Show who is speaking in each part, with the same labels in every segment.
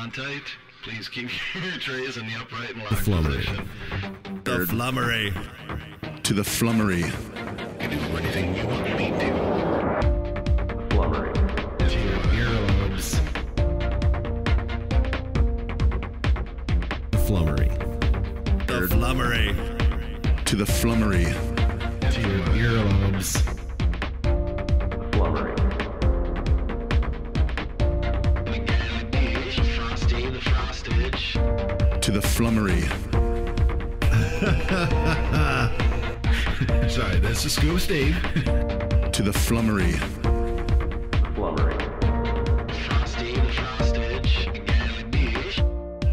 Speaker 1: on tight. Please keep your trays in the upright and locked
Speaker 2: Flummery.
Speaker 1: position.
Speaker 2: The flummery.
Speaker 3: To the flummery.
Speaker 1: You do anything you want me to.
Speaker 4: Flummery.
Speaker 1: To your earlobes.
Speaker 2: The flummery. The flummery.
Speaker 3: To the flummery.
Speaker 1: To your earlobes.
Speaker 4: Flummery.
Speaker 1: Frosty the frostage.
Speaker 3: To the flummery.
Speaker 1: Sorry, this is Scuba Steve.
Speaker 3: To the flummery.
Speaker 4: Flummery.
Speaker 1: Frosty the frostage.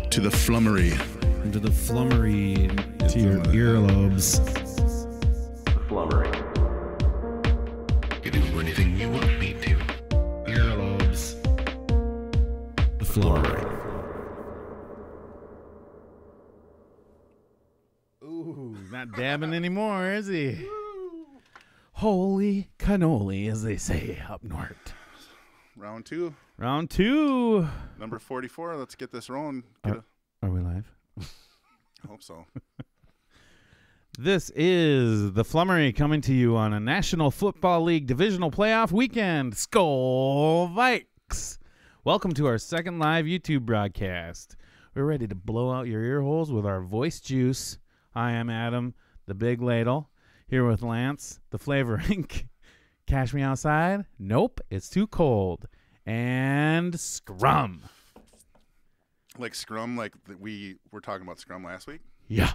Speaker 3: To the flummery.
Speaker 2: Into the flummery. To your earlobes.
Speaker 4: Flummery.
Speaker 1: You do anything you want me to. Earlobes.
Speaker 2: The flummery. Ooh, not dabbing anymore, is he? Holy cannoli, as they say up north.
Speaker 3: Round two.
Speaker 2: Round two.
Speaker 3: Number 44. Let's get this rolling.
Speaker 2: Are we live?
Speaker 3: I hope so.
Speaker 2: This is the Flummery coming to you on a National Football League divisional playoff weekend. Skol Vikes! Welcome to our second live YouTube broadcast. We're ready to blow out your ear holes with our voice juice. I am Adam, the Big Ladle, here with Lance, the Flavor Ink. Cash me outside? Nope, it's too cold. And Scrum.
Speaker 3: Like Scrum, like we were talking about Scrum last week.
Speaker 2: Yeah.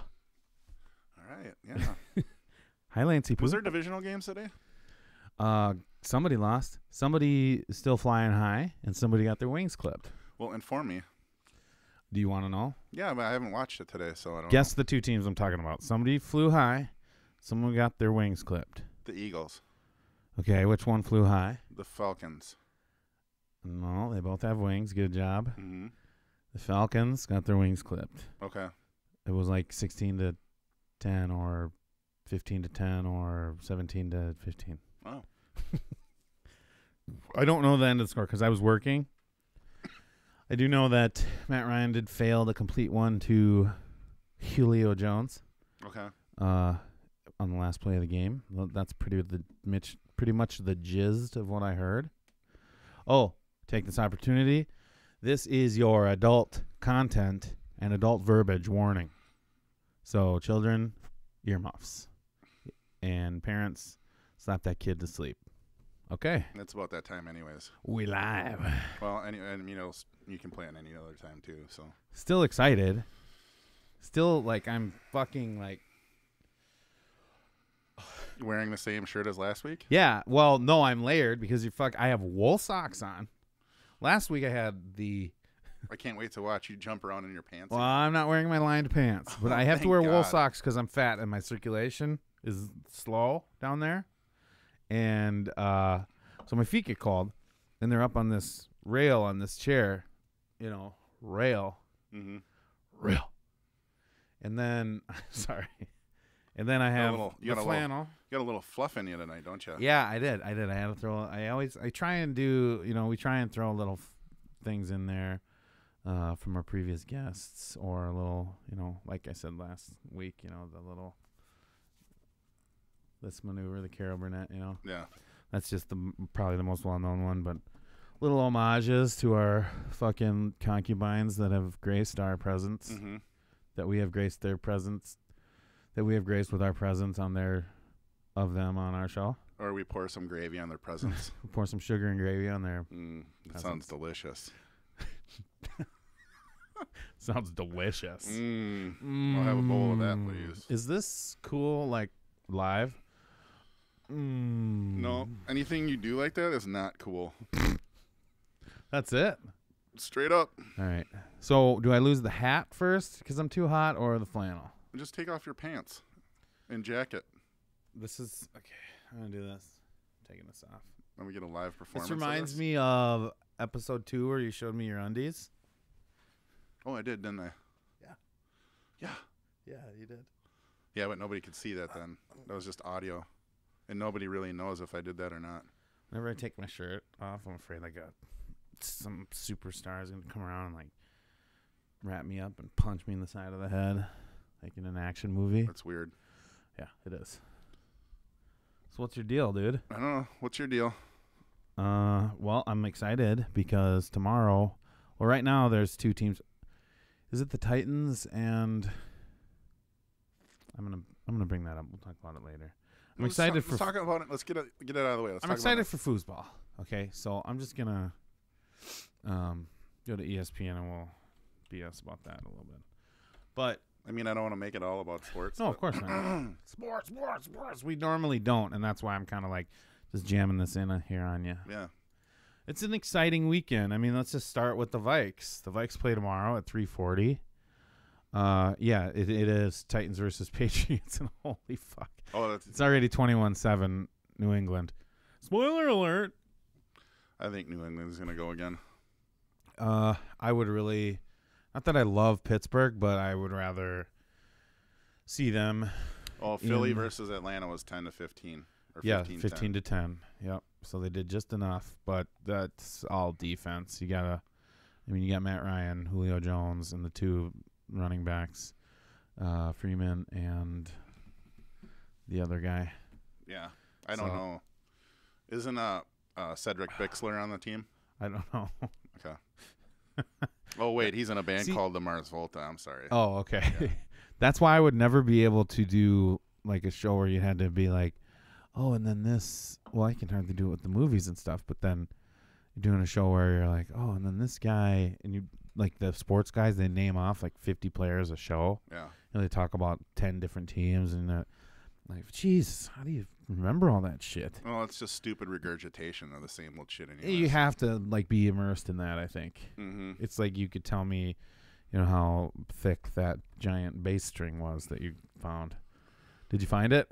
Speaker 3: All right, yeah.
Speaker 2: Hi, Lancey.
Speaker 3: Was there divisional games today?
Speaker 2: Somebody lost. Somebody is still flying high, and somebody got their wings clipped.
Speaker 3: Well, inform me.
Speaker 2: Do you want to know?
Speaker 3: Yeah, but I haven't watched it today, so I don't
Speaker 2: Guess the two teams I'm talking about. Somebody flew high. Someone got their wings clipped.
Speaker 3: know. The Eagles.
Speaker 2: Okay, which one flew high?
Speaker 3: The Falcons.
Speaker 2: No, they both have wings. Good job.
Speaker 3: Mm-hmm.
Speaker 2: The Falcons got their wings clipped.
Speaker 3: Okay.
Speaker 2: It was like 16-10 or 15-10 or 17-15.
Speaker 3: Oh.
Speaker 2: I don't know the end of the score because I was working. I do know that Matt Ryan did fail to complete one to Julio Jones
Speaker 3: Okay.
Speaker 2: on the last play of the game. That's pretty much the gist of what I heard. Oh, take this opportunity. This is your adult content and adult verbiage warning. So, children, earmuffs. And parents, slap that kid to sleep. Okay.
Speaker 3: It's about that time anyways.
Speaker 2: We live.
Speaker 3: Well, and you know, you can play it any other time too, so.
Speaker 2: Still excited. Still, like, I'm fucking, like...
Speaker 3: Wearing the same shirt as last week?
Speaker 2: Yeah, well, no, I'm layered because I have wool socks on. Last week I had the...
Speaker 3: I can't wait to watch you jump around in your pants.
Speaker 2: Well, I'm not wearing my lined pants, but I have to
Speaker 3: thank
Speaker 2: wear wool
Speaker 3: God.
Speaker 2: socks because I'm fat and my circulation is slow down there. And so my feet get cold, and they're up on this rail on this chair, rail.
Speaker 3: Mm-hmm.
Speaker 2: Rail. And then, sorry. And then I have
Speaker 3: you got
Speaker 2: the flannel.
Speaker 3: You got a little fluff in you tonight, don't you?
Speaker 2: Yeah, I did. I had to throw. I try and do. We try and throw little things in there from our previous guests, or a little. Like I said last week. The little. This maneuver, the Carol Burnett.
Speaker 3: Yeah.
Speaker 2: That's just probably the most well-known one, but little homages to our fucking concubines that have graced our presence.
Speaker 3: Mm-hmm.
Speaker 2: That we have graced their presence. That we have graced with our presence of them on our show.
Speaker 3: Or we pour some gravy on their presents.
Speaker 2: Pour some sugar and gravy on there.
Speaker 3: It sounds delicious.
Speaker 2: Sounds delicious.
Speaker 3: I'll have a bowl of that, please.
Speaker 2: Is this cool, like, live?
Speaker 3: No, anything you do like that is not cool.
Speaker 2: That's it?
Speaker 3: Straight up.
Speaker 2: All right. So, do I lose the hat first because I'm too hot, or the flannel?
Speaker 3: Just take off your pants and jacket.
Speaker 2: This is... Okay, I'm going to do this. I'm taking this off.
Speaker 3: And we get a live performance.
Speaker 2: This reminds me of episode 2 where you showed me your undies.
Speaker 3: Oh, I did, didn't I?
Speaker 2: Yeah.
Speaker 3: Yeah.
Speaker 2: Yeah, you did.
Speaker 3: Yeah, but nobody could see that then. That was just audio. And nobody really knows if I did that or not.
Speaker 2: Whenever I take my shirt off, I'm afraid like some superstar is going to come around and, like, wrap me up and punch me in the side of the head, like in an action movie.
Speaker 3: That's weird.
Speaker 2: Yeah, it is. So what's your deal, dude?
Speaker 3: I don't know. What's your deal?
Speaker 2: Well, I'm excited because tomorrow, well, right now there's two teams. Is it the Titans and I'm gonna bring that up. We'll talk about it later. I'm excited for
Speaker 3: Let's talk about it. Let's get it out of the way.
Speaker 2: I'm excited for foosball. Okay, so I'm just gonna go to ESPN and we'll BS about that a little bit. But
Speaker 3: I mean, I don't want to make it all about sports.
Speaker 2: no,
Speaker 3: but
Speaker 2: of course not. Sports. We normally don't, and that's why I'm kind of like just jamming this in here on you.
Speaker 3: Yeah.
Speaker 2: It's an exciting weekend. I mean, let's just start with the Vikes. The Vikes play tomorrow at 3:40. Yeah, it is Titans versus Patriots, and holy fuck.
Speaker 3: Oh,
Speaker 2: It's already 21-7 New England. Spoiler alert.
Speaker 3: I think New England's going to go again.
Speaker 2: I would really, not that I love Pittsburgh, but I would rather see them.
Speaker 3: Oh, Philly
Speaker 2: in-
Speaker 3: versus Atlanta was 10-15. Or
Speaker 2: Yeah,
Speaker 3: 15-10.
Speaker 2: 15-10. Yep. So they did just enough, but that's all defense. You got Matt Ryan, Julio Jones, and the two running backs, Freeman and the other guy.
Speaker 3: Yeah. I don't know. Isn't Cedric Bixler on the team?
Speaker 2: I don't know.
Speaker 3: Okay. Oh, wait. He's in a band
Speaker 2: See-
Speaker 3: called the Mars Volta. I'm sorry.
Speaker 2: Oh, okay.
Speaker 3: Yeah.
Speaker 2: That's why I would never be able to do like a show where you had to be like, oh, and then this. Well, I can hardly do it with the movies and stuff, but then you're doing a show where you're like, oh, and then this guy, and you like the sports guys, they name off like 50 players a show.
Speaker 3: Yeah.
Speaker 2: And they talk about 10 different teams, and like, jeez, how do you remember all that shit?
Speaker 3: Well, it's just stupid regurgitation of the same old shit anyways.
Speaker 2: You have to like be immersed in that. I think
Speaker 3: Mm-hmm.
Speaker 2: it's like you could tell me, how thick that giant bass string was that you found. Did you find it?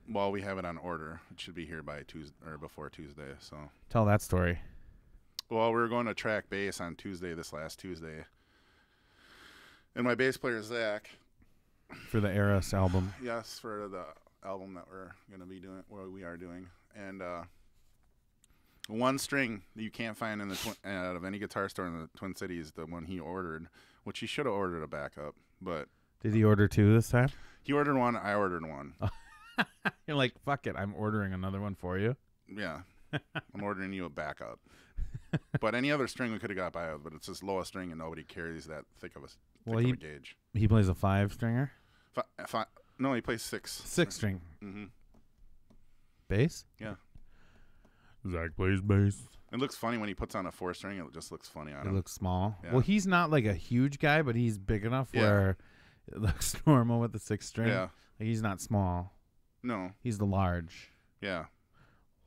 Speaker 3: Well, we have it on order. It should be here by Tuesday or before Tuesday. So,
Speaker 2: Tell that story.
Speaker 3: well, we were going to track bass on Tuesday, this last Tuesday, and my bass player Zach.
Speaker 2: For the Eras album.
Speaker 3: Yes, for the album that we're gonna be doing, or we are doing, and one string that you can't find in the out of any guitar store in the Twin Cities, the one he ordered, which he should have ordered a backup, but
Speaker 2: Did he order two this time?
Speaker 3: he ordered one, I ordered one.
Speaker 2: You're like, fuck it, I'm ordering another one for you.
Speaker 3: Yeah, I'm ordering you a backup. But any other string we could have got by with, but it's this lowest string, and nobody carries that thick of a gauge.
Speaker 2: He plays a 5-stringer?
Speaker 3: No, he plays 6.
Speaker 2: 6-string.
Speaker 3: Mm-hmm.
Speaker 2: Bass?
Speaker 3: Yeah.
Speaker 2: Zach plays bass.
Speaker 3: It looks funny when he puts on a 4-string. It just looks funny on
Speaker 2: It
Speaker 3: him.
Speaker 2: looks small.
Speaker 3: Yeah.
Speaker 2: Well, he's not like a huge guy, but he's big enough
Speaker 3: Yeah.
Speaker 2: where it looks normal with the 6-string.
Speaker 3: Yeah.
Speaker 2: Like, he's not small.
Speaker 3: No.
Speaker 2: He's the large.
Speaker 3: Yeah.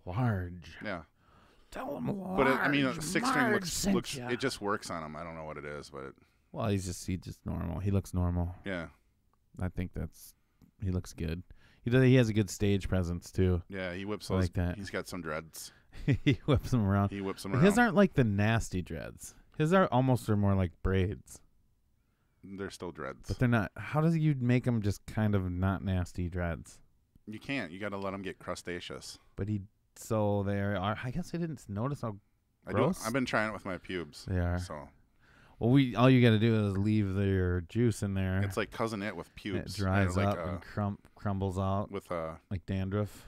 Speaker 2: Large.
Speaker 3: Yeah.
Speaker 2: Tell him large.
Speaker 3: But I mean, a 6-string
Speaker 2: Marge
Speaker 3: looks
Speaker 2: sent ya.
Speaker 3: it just works on him. I don't know what it is, but
Speaker 2: Well, he just normal. He looks normal.
Speaker 3: yeah.
Speaker 2: I think he looks good. He has a good stage presence too.
Speaker 3: Yeah, he whips
Speaker 2: I
Speaker 3: those.
Speaker 2: like that.
Speaker 3: He's got some dreads.
Speaker 2: He whips them around.
Speaker 3: He whips them
Speaker 2: But
Speaker 3: around.
Speaker 2: his aren't like the nasty dreads. His are more like braids.
Speaker 3: They're still dreads.
Speaker 2: But they're not. How does you make them just kind of not nasty dreads?
Speaker 3: You can't. You got to let them get crustaceous.
Speaker 2: But they are. I guess I didn't notice how
Speaker 3: I
Speaker 2: gross
Speaker 3: I've been trying it with my pubes.
Speaker 2: they are.
Speaker 3: So
Speaker 2: Well, all you got to do is leave your juice in there.
Speaker 3: it's like Cousin It with
Speaker 2: and
Speaker 3: pubes.
Speaker 2: it dries
Speaker 3: like
Speaker 2: up and crumbles out
Speaker 3: with
Speaker 2: like dandruff.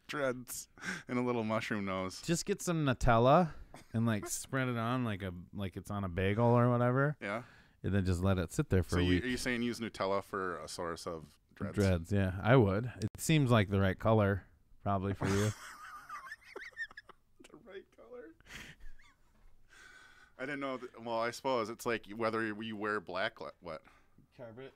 Speaker 3: dreads and a little mushroom nose.
Speaker 2: Just get some Nutella and like spread it on like it's on a bagel or whatever,
Speaker 3: Yeah.
Speaker 2: and then just let it sit there for
Speaker 3: So
Speaker 2: a week.
Speaker 3: are you saying use Nutella for a source of dreads?
Speaker 2: Dreads, yeah, I would. It seems like the right color, probably for you.
Speaker 3: The right color. I didn't know. Well, I suppose it's like whether you wear black. What?
Speaker 2: Carpet.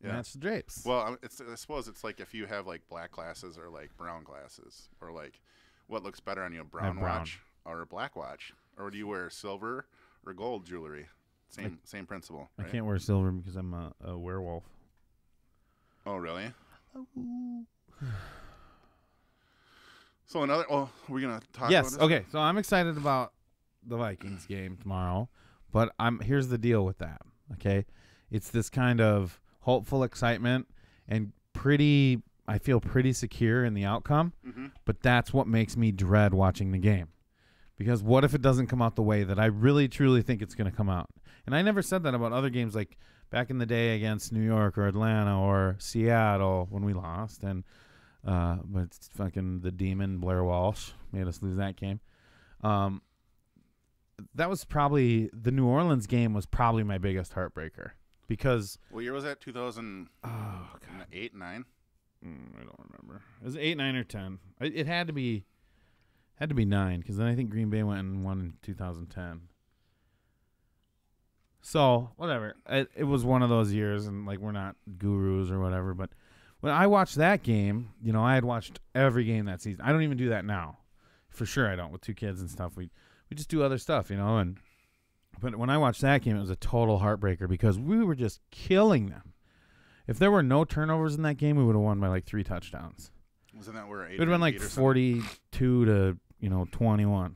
Speaker 3: Yeah.
Speaker 2: Match the drapes.
Speaker 3: Well, I suppose it's like if you have like black glasses or like brown glasses, or like what looks better on you, a brown
Speaker 2: brown.
Speaker 3: watch or a black watch, or do you wear silver or gold jewelry? Same principle.
Speaker 2: I
Speaker 3: Right?
Speaker 2: can't wear silver because I'm a werewolf.
Speaker 3: Oh, really? So another. Oh, we're gonna talk.
Speaker 2: Yes.
Speaker 3: About this?
Speaker 2: Okay. So I'm excited about the Vikings game tomorrow, but here's the deal with that. Okay, it's this kind of hopeful excitement and I feel pretty secure in the outcome,
Speaker 3: Mhm.
Speaker 2: but that's what makes me dread watching the game Because what if it doesn't come out the way that I really, truly think it's going to come out? And I never said that about other games like back in the day against New York or Atlanta or Seattle when we lost. And but it's fucking the demon Blair Walsh made us lose that game. That was probably the New Orleans game was probably my biggest heartbreaker because
Speaker 3: What year was that? 2008,
Speaker 2: oh god,
Speaker 3: 9?
Speaker 2: I don't remember. It was 8, 9, or 10. It had to be 9 because then I think Green Bay went and won in 2010. So whatever, it was one of those years, and like we're not gurus or whatever. But when I watched that game, you know, I had watched every game that season. I don't even do that now, for sure. I don't with 2 kids and stuff. We just do other stuff, you know. But when I watched that game, it was a total heartbreaker because we were just killing them. If there were no turnovers in that game, we would have won by like 3 touchdowns.
Speaker 3: Wasn't that where
Speaker 2: It would have been like 42 to 21.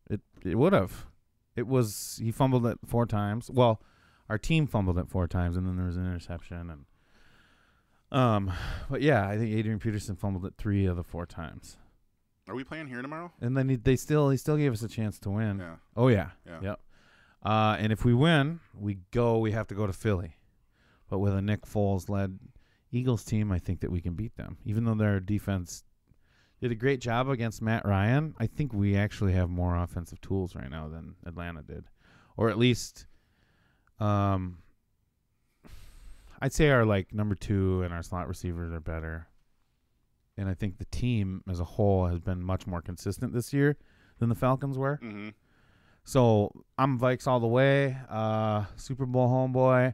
Speaker 2: It would have. It was he fumbled it 4 times. Well, our team fumbled it 4 times, and then there was an interception. And but yeah, I think Adrian Peterson fumbled it 3 of the 4 times.
Speaker 3: Are we playing here tomorrow?
Speaker 2: And then he still gave us a chance to win.
Speaker 3: Yeah.
Speaker 2: Oh yeah.
Speaker 3: Yeah.
Speaker 2: Yep. And if we win, we have to go to Philly. But with a Nick Foles led Eagles team, I think that we can beat them. Even though their defense did a great job against Matt Ryan, I think we actually have more offensive tools right now than Atlanta did. Or at least I'd say our like number 2 and our slot receivers are better. And I think the team as a whole has been much more consistent this year than the Falcons were.
Speaker 3: Mm-hmm.
Speaker 2: So I'm Vikes all the way, Super Bowl homeboy.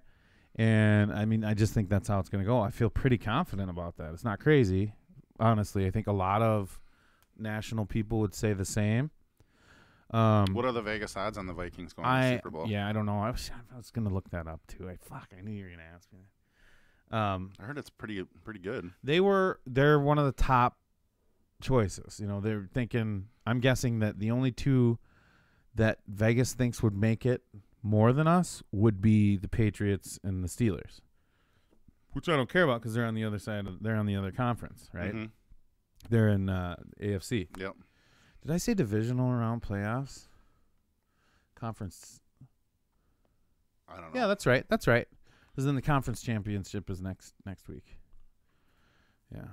Speaker 2: And, I mean, I just think that's how it's going to go. I feel pretty confident about that. It's not crazy. Honestly, I think a lot of national people would say the same.
Speaker 3: What are the Vegas odds on the Vikings going to the Super Bowl?
Speaker 2: Yeah, I don't know. I was going to look that up, too. I knew you were going to ask me that.
Speaker 3: I heard it's pretty good.
Speaker 2: They're one of the top choices. You know, they're thinking, I'm guessing that the only 2 that Vegas thinks would make it more than us would be the Patriots and the Steelers, which I don't care about because they're on the other side. They're on the other conference, right?
Speaker 3: Mm-hmm.
Speaker 2: They're in AFC.
Speaker 3: Yep.
Speaker 2: Did I say divisional round playoffs? Conference.
Speaker 3: I don't know.
Speaker 2: Yeah, that's right. Because then the conference championship is next week. Yeah.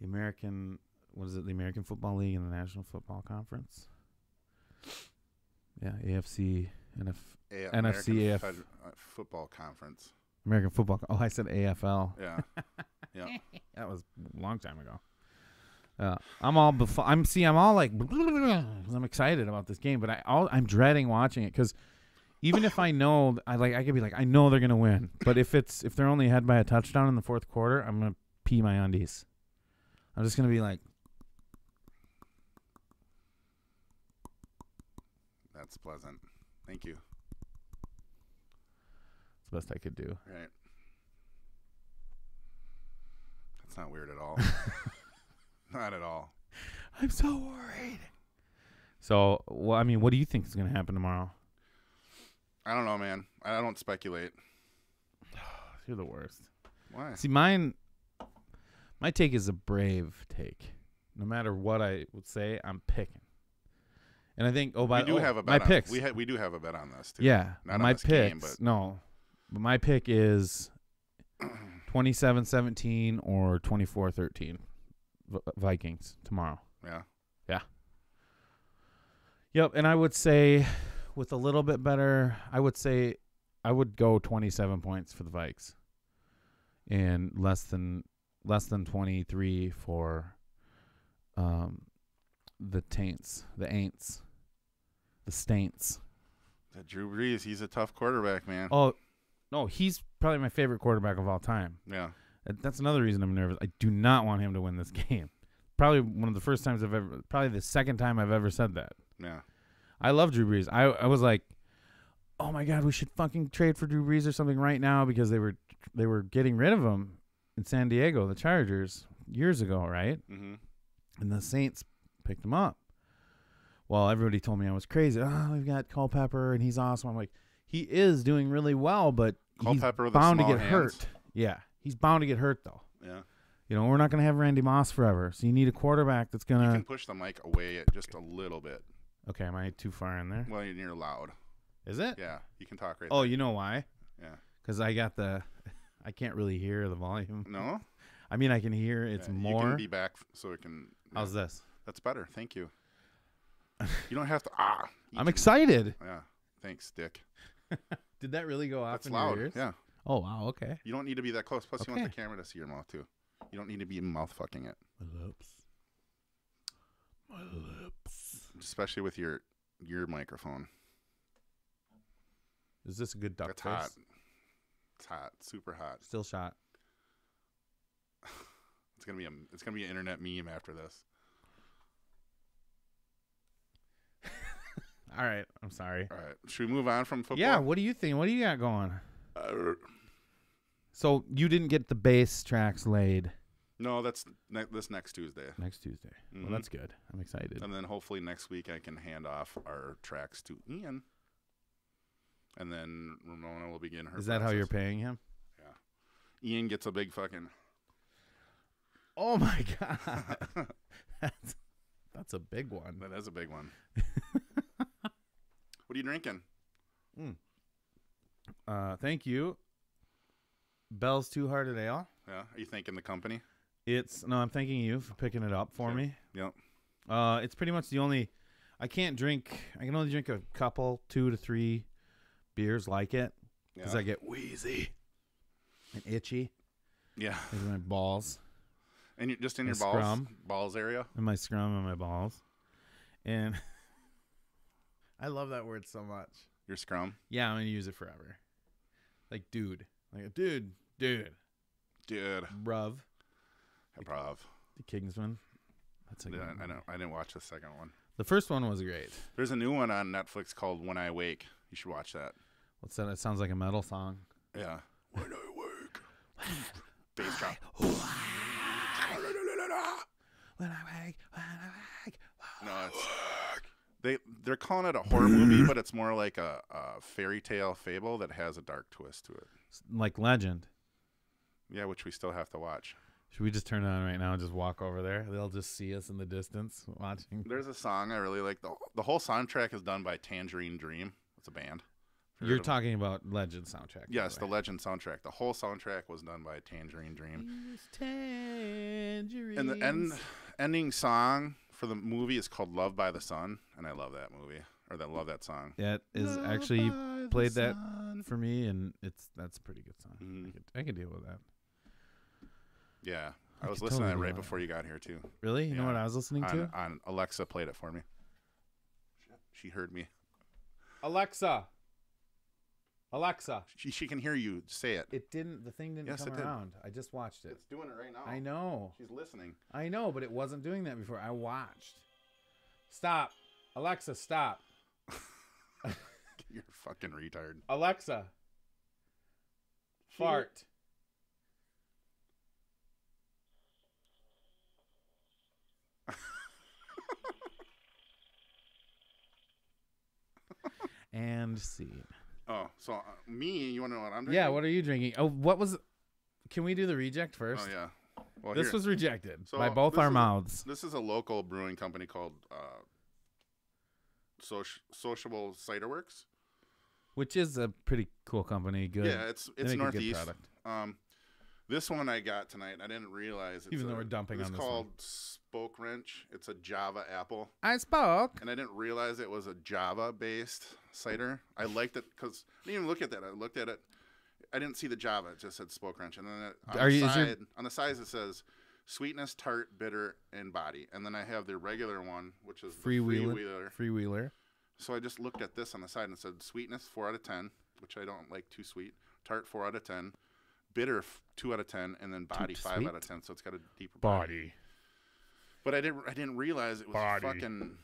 Speaker 2: The American, what is it? The American Football League and the National Football Conference. Yeah, AFC, NFC,
Speaker 3: American
Speaker 2: AF,
Speaker 3: Football Conference.
Speaker 2: American Football. Oh, I said AFL.
Speaker 3: Yeah. Yeah.
Speaker 2: That was a long time ago. I'm all like I'm excited about this game, but I'm dreading watching it because even if I know I could be like I know they're gonna win, but if they're only ahead by a touchdown in the 4th quarter, I'm gonna pee my undies. I'm just gonna be like.
Speaker 3: That's pleasant. Thank you.
Speaker 2: It's the best I could do.
Speaker 3: Right. That's not weird at all. Not at all.
Speaker 2: I'm so worried. So, well, I mean, what do you think is going to happen tomorrow?
Speaker 3: I don't know, man. I don't speculate.
Speaker 2: You're the worst.
Speaker 3: Why?
Speaker 2: See, my take is a brave take. No matter what I would say, I'm picking. And I think,
Speaker 3: we do have a bet
Speaker 2: my
Speaker 3: on,
Speaker 2: picks.
Speaker 3: We do have a bet on this, too.
Speaker 2: Yeah.
Speaker 3: Not
Speaker 2: my
Speaker 3: on this game,
Speaker 2: picks.
Speaker 3: but
Speaker 2: No. But my pick is 27-17 or 24-13 Vikings tomorrow.
Speaker 3: yeah.
Speaker 2: Yep, and I would say with a little bit better, I would go 27 points for the Vikes and less than 23 for the Taints, the Aints, the Staints.
Speaker 3: That Drew Brees, he's a tough quarterback, man.
Speaker 2: Oh, no, he's probably my favorite quarterback of all time.
Speaker 3: Yeah.
Speaker 2: That's another reason I'm nervous. I do not want him to win this game. Probably one of the first times probably the second time I've ever said that.
Speaker 3: Yeah.
Speaker 2: I love Drew Brees. I was like, oh my God, we should fucking trade for Drew Brees or something right now because they were getting rid of him in San Diego, the Chargers, years ago, right?
Speaker 3: Mm-hmm.
Speaker 2: And the Saints picked him up. Well, everybody told me I was crazy. Oh, we've got Culpepper and he's awesome. I'm like, he is doing really well, but
Speaker 3: Culpepper
Speaker 2: he's
Speaker 3: with
Speaker 2: bound to
Speaker 3: small
Speaker 2: get
Speaker 3: hands.
Speaker 2: hurt. Yeah, he's bound to get hurt though.
Speaker 3: Yeah.
Speaker 2: You know, we're not going to have Randy Moss forever. So you need a quarterback that's going
Speaker 3: You
Speaker 2: to.
Speaker 3: can push the mic away just a little bit.
Speaker 2: Okay, am I too far in there?
Speaker 3: Well, you're loud.
Speaker 2: Is it?
Speaker 3: Yeah, you can talk right
Speaker 2: Oh,
Speaker 3: there.
Speaker 2: you know why?
Speaker 3: Yeah.
Speaker 2: Because I got the. I can't really hear the volume.
Speaker 3: No?
Speaker 2: I mean, I can hear it's
Speaker 3: Yeah,
Speaker 2: more.
Speaker 3: You can be back so it can. Yeah,
Speaker 2: How's this?
Speaker 3: That's better. Thank you. You don't have to.
Speaker 2: I'm excited.
Speaker 3: Yeah. Thanks, Dick.
Speaker 2: Did that really go off
Speaker 3: That's
Speaker 2: in
Speaker 3: loud.
Speaker 2: your ears?
Speaker 3: Yeah.
Speaker 2: Oh, wow. Okay.
Speaker 3: You don't need to be that close. Plus, you want
Speaker 2: Okay.
Speaker 3: the camera to see your mouth, too. You don't need to be mouth fucking it.
Speaker 2: My lips. My lips.
Speaker 3: Especially with your microphone.
Speaker 2: Is this a good duck
Speaker 3: That's
Speaker 2: face?
Speaker 3: hot. It's hot. Super hot.
Speaker 2: Still shot.
Speaker 3: It's gonna be an internet meme after this.
Speaker 2: All right. I'm sorry.
Speaker 3: All right. Should we move on from football?
Speaker 2: Yeah. What do you think? What do you got going?
Speaker 3: Uh,
Speaker 2: So you didn't get the bass tracks laid
Speaker 3: no, that's this next Tuesday.
Speaker 2: next Tuesday.
Speaker 3: Mhm.
Speaker 2: Well, that's good. I'm excited.
Speaker 3: And then hopefully next week I can hand off our tracks to Ian. And then Ramona will begin her
Speaker 2: Is that how you're
Speaker 3: process.
Speaker 2: paying him?
Speaker 3: Ian gets a big fucking...
Speaker 2: Oh my god. That's a big one.
Speaker 3: That is a big one. What are you drinking?
Speaker 2: Thank you. Bell's Two Hearted Ale.
Speaker 3: Yeah. Are you thanking the company?
Speaker 2: I'm thanking you for picking it up for
Speaker 3: Sure.
Speaker 2: me.
Speaker 3: Yep.
Speaker 2: It's pretty much the only. I can only drink a couple, 2 to 3 beers like it because
Speaker 3: Yeah.
Speaker 2: I get wheezy and itchy
Speaker 3: Yeah.
Speaker 2: in my balls,
Speaker 3: And you're just in
Speaker 2: And
Speaker 3: your
Speaker 2: scrum.
Speaker 3: balls area?
Speaker 2: in my scrum, and my balls, and I love that word so much.
Speaker 3: Your scrum?
Speaker 2: Yeah, I'm gonna use it forever. Like dude, dude,
Speaker 3: Dude.
Speaker 2: bruv,
Speaker 3: Improv.
Speaker 2: the Kingsman. That's a good
Speaker 3: Yeah,
Speaker 2: one.
Speaker 3: I didn't watch the second one.
Speaker 2: The first one was great.
Speaker 3: There's a new one on Netflix called When I Wake. You should watch that.
Speaker 2: What's that? It sounds like a metal song.
Speaker 3: Yeah. When I wake. Bass drop.
Speaker 2: When I wake.
Speaker 3: No, they're calling it a horror movie, but it's more like a fairy tale fable that has a dark twist to it.
Speaker 2: Like Legend.
Speaker 3: Yeah, which we still have to watch.
Speaker 2: Should we just turn it on right now and just walk over there? They'll just see us in the distance watching.
Speaker 3: There's a song I really like. The whole soundtrack is done by Tangerine Dream. It's a band.
Speaker 2: You're talking about Legend soundtrack.
Speaker 3: Yes, the
Speaker 2: by
Speaker 3: Legend soundtrack. The whole soundtrack was done by Tangerine Dream.
Speaker 2: the way.
Speaker 3: And the ending song for the movie is called Love by the Sun, and I love that movie. Or I love that song.
Speaker 2: That is actually you played that for me, and that's a pretty good song.
Speaker 3: Mhm.
Speaker 2: I could deal with that.
Speaker 3: Yeah.
Speaker 2: I
Speaker 3: I was
Speaker 2: could
Speaker 3: listening to
Speaker 2: totally
Speaker 3: that right
Speaker 2: do that.
Speaker 3: before you got here, too.
Speaker 2: Really? You know
Speaker 3: Yeah.
Speaker 2: what I was listening to?
Speaker 3: On Alexa played it for me. She heard me.
Speaker 2: Alexa. Alexa.
Speaker 3: She can hear you say it.
Speaker 2: It didn't. The thing didn't
Speaker 3: Yes,
Speaker 2: come
Speaker 3: it did.
Speaker 2: around. I just watched it.
Speaker 3: It's doing it right now.
Speaker 2: I know.
Speaker 3: She's listening.
Speaker 2: I know, but it wasn't doing that before. I watched. Stop. Alexa, stop.
Speaker 3: You're a fucking retard.
Speaker 2: Alexa. Fart. And see.
Speaker 3: Oh, so me, you want to know what I'm drinking?
Speaker 2: Yeah, what are you drinking? Oh, what was? Can we do the reject first?
Speaker 3: Oh, yeah. Well,
Speaker 2: This
Speaker 3: here.
Speaker 2: was rejected
Speaker 3: So,
Speaker 2: by both
Speaker 3: this
Speaker 2: our
Speaker 3: is-
Speaker 2: mouths.
Speaker 3: This is a local brewing company called Sociable Cider Works.
Speaker 2: Which is a pretty cool company. Good.
Speaker 3: Yeah, it's
Speaker 2: They make a good
Speaker 3: Northeast.
Speaker 2: product.
Speaker 3: This one I got tonight. I didn't realize. It's
Speaker 2: Even though we're dumping
Speaker 3: it's
Speaker 2: on this
Speaker 3: called Spoke Wrench. It's a Java apple,
Speaker 2: I spoke.
Speaker 3: and I didn't realize it was a Java-based cider. I liked it because I didn't even look at that. I looked at it. I didn't see the Java. It just said Spoke Wrench, and then on the side it says sweetness, tart, bitter, and body. And then I have the regular one, which is the
Speaker 2: Freewheeler. Freewheeler.
Speaker 3: So I just looked at this on the side and it said sweetness 4 out of 10, which I don't like too sweet. Tart 4 out of 10, bitter 2 out of 10, and then body 5
Speaker 2: sweet?
Speaker 3: out of 10. So it's got a deeper body.
Speaker 2: Body.
Speaker 3: But I didn't realize it was
Speaker 2: Body.
Speaker 3: fucking.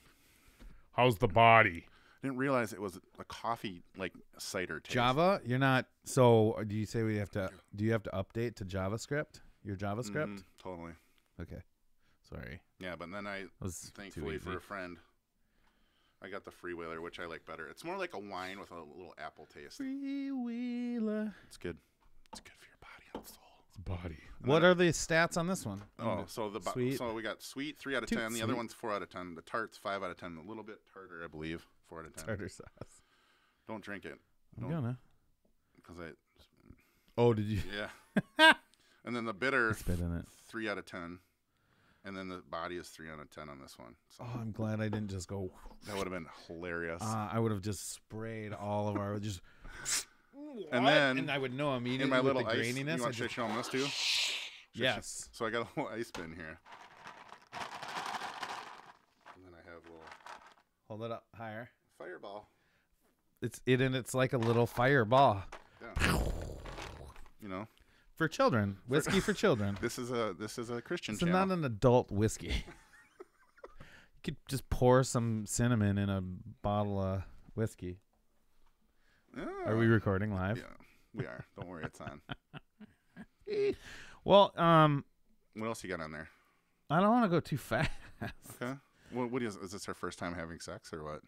Speaker 2: How's the body?
Speaker 3: I didn't realize it was a coffee like cider taste.
Speaker 2: Java, you're not. So do you say we have to? Do you have to update to JavaScript? Your JavaScript?
Speaker 3: Totally.
Speaker 2: Okay. Sorry.
Speaker 3: Yeah, but then I
Speaker 2: That was
Speaker 3: thankfully
Speaker 2: too
Speaker 3: for
Speaker 2: easy.
Speaker 3: a friend, I got the Freewheeler, which I like better. It's more like a wine with a little apple taste.
Speaker 2: Freewheeler.
Speaker 3: It's good. It's good for your body and soul.
Speaker 2: It's body. What are the stats on this one?
Speaker 3: So
Speaker 2: Sweet.
Speaker 3: so we got sweet 3 out of 10. The
Speaker 2: Sweet.
Speaker 3: other one's 4 out of 10. The tart's 5 out of 10. A little bit tartar, I believe. 4 out of 10.
Speaker 2: Tartar sauce.
Speaker 3: Don't drink it.
Speaker 2: I'm gonna.
Speaker 3: Because
Speaker 2: Oh, did you?
Speaker 3: yeah. And then the bitter,
Speaker 2: Spit in it.
Speaker 3: 3 out of 10. And then the body is 3 out of 10 on this one. So
Speaker 2: Oh, I'm glad I didn't just go.
Speaker 3: that would have been hilarious.
Speaker 2: I would have just sprayed all of our just.
Speaker 3: And then
Speaker 2: and I would know immediately
Speaker 3: in my
Speaker 2: with
Speaker 3: little
Speaker 2: the
Speaker 3: ice,
Speaker 2: graininess.
Speaker 3: you want to show them this too?
Speaker 2: Yes.
Speaker 3: So I got a little ice bin here. And then I have a little
Speaker 2: Hold it up higher.
Speaker 3: fireball.
Speaker 2: It's like a little fireball
Speaker 3: Yeah. You know,
Speaker 2: for children. Whiskey for children.
Speaker 3: this is a Christian
Speaker 2: It's
Speaker 3: channel.
Speaker 2: not an adult whiskey. You could just pour some cinnamon in a bottle of whiskey. Are we recording live?
Speaker 3: Yeah, we are. Don't worry, it's on.
Speaker 2: Well,
Speaker 3: What else you got on there?
Speaker 2: I don't want to go too fast.
Speaker 3: Okay. Well, what is this our first time having sex or what?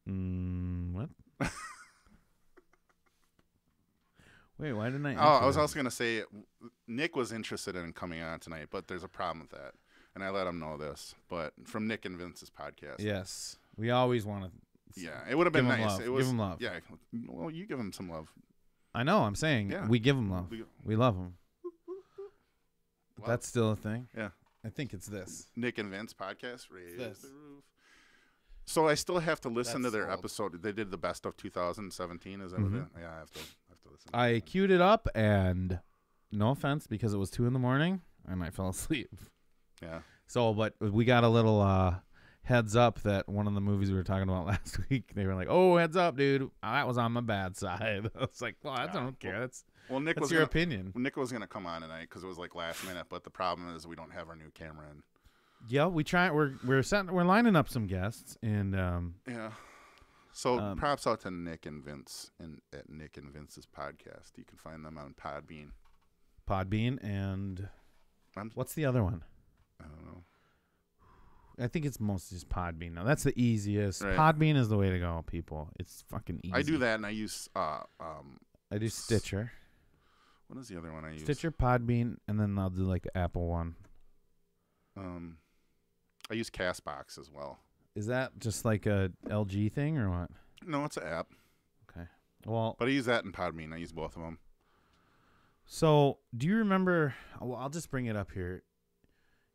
Speaker 2: What? Wait, why didn't I?
Speaker 3: Oh, I
Speaker 2: answer
Speaker 3: was
Speaker 2: that?
Speaker 3: also going to say Nick was interested in coming on tonight, but there's a problem with that. And I let him know this, but from Nick and Vince's podcast.
Speaker 2: Yes, we always want to.
Speaker 3: Yeah, it would have been
Speaker 2: Give 'em
Speaker 3: nice.
Speaker 2: love.
Speaker 3: It was,
Speaker 2: Give 'em love.
Speaker 3: Yeah. Well, you give him some love.
Speaker 2: I know. I'm saying
Speaker 3: Yeah.
Speaker 2: we give them love.
Speaker 3: We-
Speaker 2: We love them.
Speaker 3: Wow.
Speaker 2: That's still a thing.
Speaker 3: Yeah.
Speaker 2: I think it's this.
Speaker 3: Nick and Vince podcast. Raise
Speaker 2: This.
Speaker 3: the roof. So I still have to listen to
Speaker 2: That's
Speaker 3: their
Speaker 2: old.
Speaker 3: episode. They did the best of 2017. Is that
Speaker 2: Mhm.
Speaker 3: what it? Yeah, I have to listen. to
Speaker 2: I
Speaker 3: that.
Speaker 2: queued it up, and no offense, because it was 2 a.m. and I fell asleep.
Speaker 3: Yeah.
Speaker 2: So, but we got a little heads up that one of the movies we were talking about last week, they were like, "Oh, heads up, dude, that was on the bad side." I was like, "Well, I don't care. That's
Speaker 3: Well, Nick was
Speaker 2: your
Speaker 3: gonna,
Speaker 2: opinion."
Speaker 3: Nick was going to come on tonight because it was like last minute, but the problem is we don't have our new camera in.
Speaker 2: Yeah, we try. We're lining up some guests, and
Speaker 3: Yeah. So
Speaker 2: Um,
Speaker 3: props out to Nick and Vince at Nick and Vince's podcast. You can find them on Podbean.
Speaker 2: Podbean, and
Speaker 3: I'm-
Speaker 2: what's the other one?
Speaker 3: I don't know.
Speaker 2: I think it's mostly just Podbean now. That's the easiest.
Speaker 3: Right.
Speaker 2: Podbean is the way to go, people. It's fucking easy.
Speaker 3: I do that, and I use
Speaker 2: I do Stitcher.
Speaker 3: what is the other one I use?
Speaker 2: Stitcher, Podbean, and then I'll do like the Apple one.
Speaker 3: I use Castbox as well.
Speaker 2: Is that just like a LG thing or what?
Speaker 3: No, it's an app,
Speaker 2: Okay. Well,
Speaker 3: but I use that in Podbean. I use both of them.
Speaker 2: so do you remember? Well, I'll just bring it up here.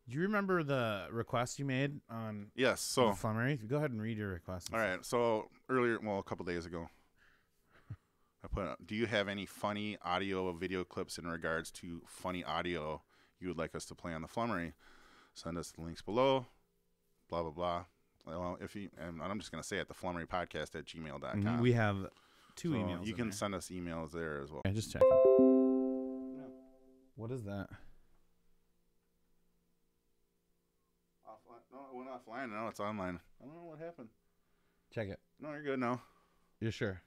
Speaker 2: Do you remember the request you made on
Speaker 3: Yes. So
Speaker 2: Flummery? Go ahead and read your request.
Speaker 3: all right. So earlier, well, a couple days ago, I put up, do you have any funny audio or video clips in regards to funny audio you would like us to play on the Flummery? Send us the links below. Blah, blah, blah. Well, if you, and I'm just going to say it, the flummerypodcast@gmail.com.
Speaker 2: Mhm. We have two
Speaker 3: So
Speaker 2: emails.
Speaker 3: You
Speaker 2: in
Speaker 3: can
Speaker 2: there.
Speaker 3: send us emails there as well.
Speaker 2: Okay, just checking. What is that?
Speaker 3: Offline? No, it went offline. No, it's online. I don't know what happened.
Speaker 2: Check it.
Speaker 3: No, you're good now.
Speaker 2: You're sure?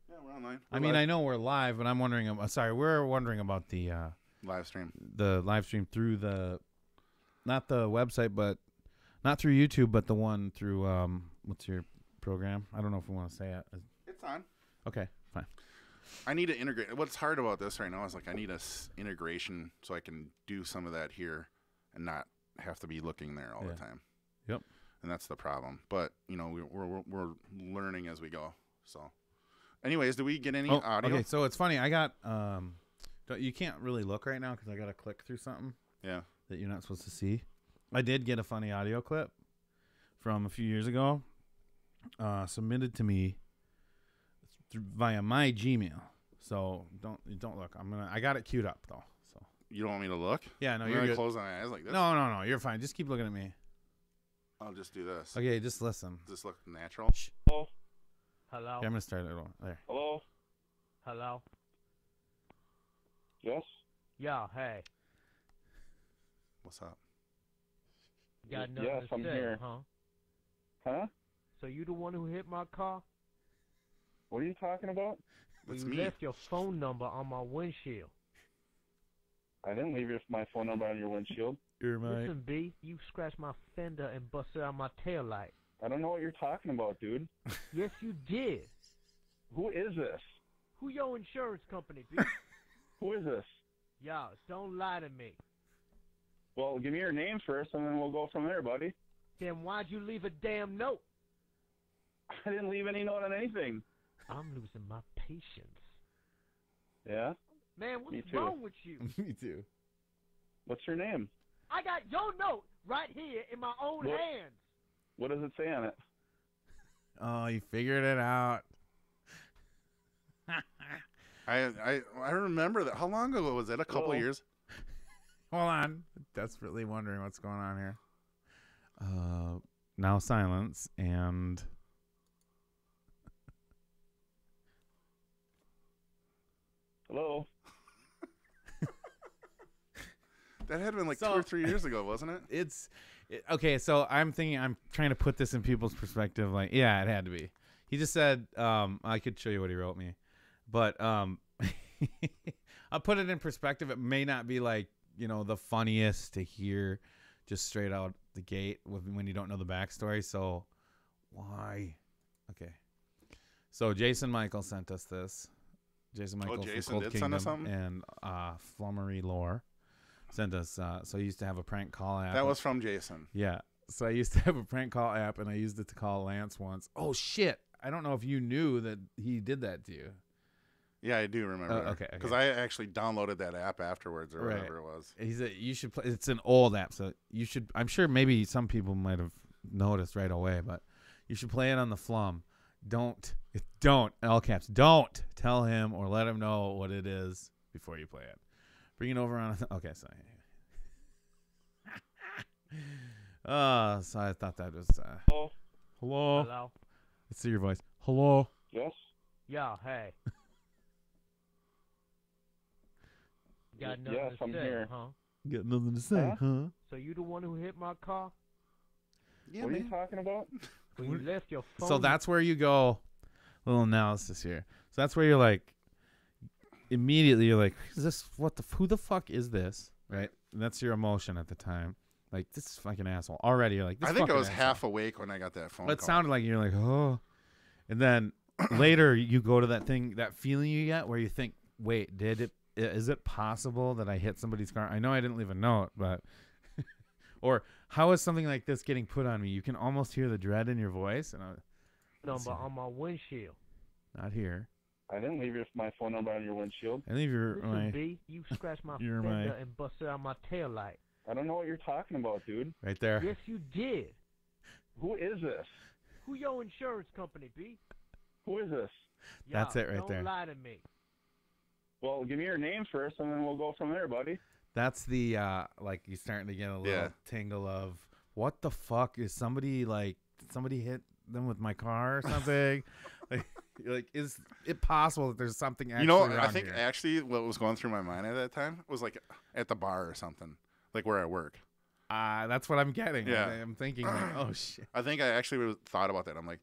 Speaker 3: Yeah, we're online.
Speaker 2: I mean, I know we're live, but I'm wondering. Sorry, we're wondering about the
Speaker 3: live stream.
Speaker 2: live stream through the, not the website, but not through YouTube, but the one through what's your program? I don't know if we want to say it.
Speaker 3: It's on.
Speaker 2: Okay, fine.
Speaker 3: I need to integrate. What's hard about this right now is like I need a integration so I can do some of that here and not have to be looking there all
Speaker 2: Yeah.
Speaker 3: the time.
Speaker 2: Yep.
Speaker 3: And that's the problem. But you know, we're learning as we go. So, anyways, do we get any audio?
Speaker 2: Okay, so it's funny. I got you can't really look right now because I got to click through something
Speaker 3: Yeah.
Speaker 2: that you're not supposed to see. I did get a funny audio clip from a few years ago, submitted to me via my Gmail. So don't look. I got it queued up though. So
Speaker 3: You don't want me to look?
Speaker 2: yeah, no,
Speaker 3: I'm
Speaker 2: you're
Speaker 3: gonna
Speaker 2: good.
Speaker 3: close my eyes like this.
Speaker 2: No, you're fine. Just keep looking at me.
Speaker 3: I'll just do this.
Speaker 2: Okay, just listen.
Speaker 3: Does this look natural?
Speaker 5: Hello?
Speaker 2: Okay, I'm gonna start it over there.
Speaker 5: Hello? Hello? Yes? Yeah, hey.
Speaker 3: What's up?
Speaker 5: You got nothing
Speaker 6: Yes,
Speaker 5: to
Speaker 6: I'm
Speaker 5: say,
Speaker 6: here.
Speaker 5: huh?
Speaker 6: Huh?
Speaker 5: So you the one who hit my car?
Speaker 6: What are you talking about?
Speaker 3: That's
Speaker 5: you
Speaker 3: me.
Speaker 5: left your phone number on my windshield.
Speaker 6: I didn't leave my phone number on your windshield.
Speaker 2: You're
Speaker 5: Listen, B, you scratched my fender and busted out my tail light.
Speaker 6: I don't know what you're talking about, dude.
Speaker 5: Yes, you did.
Speaker 6: Who is this?
Speaker 5: Who your insurance company, B?
Speaker 6: Who is this?
Speaker 5: Yo, don't lie to me.
Speaker 6: Well, give me your name first, and then we'll go from there, buddy.
Speaker 5: Then why'd you leave a damn note?
Speaker 6: I didn't leave any note on anything.
Speaker 5: I'm losing my patience.
Speaker 6: Yeah?
Speaker 5: Man,
Speaker 6: Me
Speaker 5: what's
Speaker 6: too.
Speaker 5: wrong with you?
Speaker 2: Me too.
Speaker 6: What's your name?
Speaker 5: I got your note right here in my own
Speaker 6: What?
Speaker 5: hands.
Speaker 6: What does it say on it?
Speaker 2: Oh, you figured it out.
Speaker 3: I remember that. How long ago was it? A couple
Speaker 6: Well-
Speaker 3: years?
Speaker 2: Hold on. Desperately wondering what's going on here. Now silence and
Speaker 6: Hello?
Speaker 3: That had been like
Speaker 2: So-
Speaker 3: 2 or 3 years ago, wasn't it?
Speaker 2: okay. So I'm trying to put this in people's perspective. Like, yeah, it had to be. He just said, I could show you what he wrote me, but I'll put it in perspective. It may not be like, the funniest to hear just straight out the gate when you don't know the backstory. So why? Okay. So Jason Michael sent us this. Jason Michael from
Speaker 3: Jason
Speaker 2: Cold
Speaker 3: did
Speaker 2: Kingdom
Speaker 3: send us something?
Speaker 2: and Flummery Lore sent us. So he used to have a prank call app.
Speaker 3: That was from Jason.
Speaker 2: Yeah. So I used to have a prank call app, and I used it to call Lance once. Oh, shit. I don't know if you knew that he did that to you.
Speaker 3: Yeah, I do remember.
Speaker 2: okay,
Speaker 3: Because
Speaker 2: okay.
Speaker 3: I actually downloaded that app afterwards or
Speaker 2: Right.
Speaker 3: whatever it was.
Speaker 2: He said you should play. It's an old app, so you should. I'm sure maybe some people might have noticed right away, but you should play it on the Flum. Don't, all caps, don't tell him or let him know what it is before you play it. Bring it over on. Okay, so. So I thought that was.
Speaker 6: Hello?
Speaker 2: Hello.
Speaker 5: Hello?
Speaker 2: Let's see your voice. Hello.
Speaker 6: Yes?
Speaker 5: Yeah, hey. Got nothing
Speaker 6: Yes,
Speaker 5: to
Speaker 6: I'm
Speaker 5: say,
Speaker 6: here.
Speaker 5: huh?
Speaker 2: Got nothing to say, huh?
Speaker 5: So you the one who hit my car?
Speaker 3: Yeah,
Speaker 6: What are
Speaker 3: man.
Speaker 6: you talking about?
Speaker 5: When you left your phone?
Speaker 2: So that's where you go. Little analysis here. So that's where you're like, immediately you're like, is this who the fuck is this? Right? And that's your emotion at the time. Like, this is fucking asshole. Already you're like, this
Speaker 3: I think I
Speaker 2: fucking
Speaker 3: was
Speaker 2: asshole.
Speaker 3: half awake when I got that phone
Speaker 2: Well, it
Speaker 3: call.
Speaker 2: sounded like you're like, oh. And then later you go to that thing, that feeling you get where you think, wait, is it possible that I hit somebody's car? I know I didn't leave a note, but or how is something like this getting put on me? You can almost hear the dread in your voice, and
Speaker 5: number on my windshield.
Speaker 2: not here.
Speaker 6: I didn't leave my phone number on your windshield.
Speaker 2: I leave your
Speaker 5: Listen, B, you scratched my
Speaker 2: You're
Speaker 5: fender
Speaker 2: my-
Speaker 5: and busted out my tail light.
Speaker 6: I don't know what you're talking about, dude.
Speaker 2: right there.
Speaker 5: Yes, you did.
Speaker 6: Who is this?
Speaker 5: Who your insurance company, B?
Speaker 6: Who is this?
Speaker 2: That's
Speaker 5: Y'all,
Speaker 2: it right
Speaker 5: don't
Speaker 2: there.
Speaker 5: lie to me.
Speaker 6: Well, give me your name first, and then we'll go from there, buddy.
Speaker 2: That's the like you're starting to get a little
Speaker 3: Yeah.
Speaker 2: tingle of what the fuck is somebody like? Did somebody hit them with my car or something? You're like, is it possible that there's something actually wrong
Speaker 3: I think
Speaker 2: here?
Speaker 3: actually what was going through my mind at that time was like at the bar or something, like where I work.
Speaker 2: That's what I'm getting.
Speaker 3: Yeah.
Speaker 2: I'm thinking like, oh shit.
Speaker 3: I think I actually thought about that. I'm like,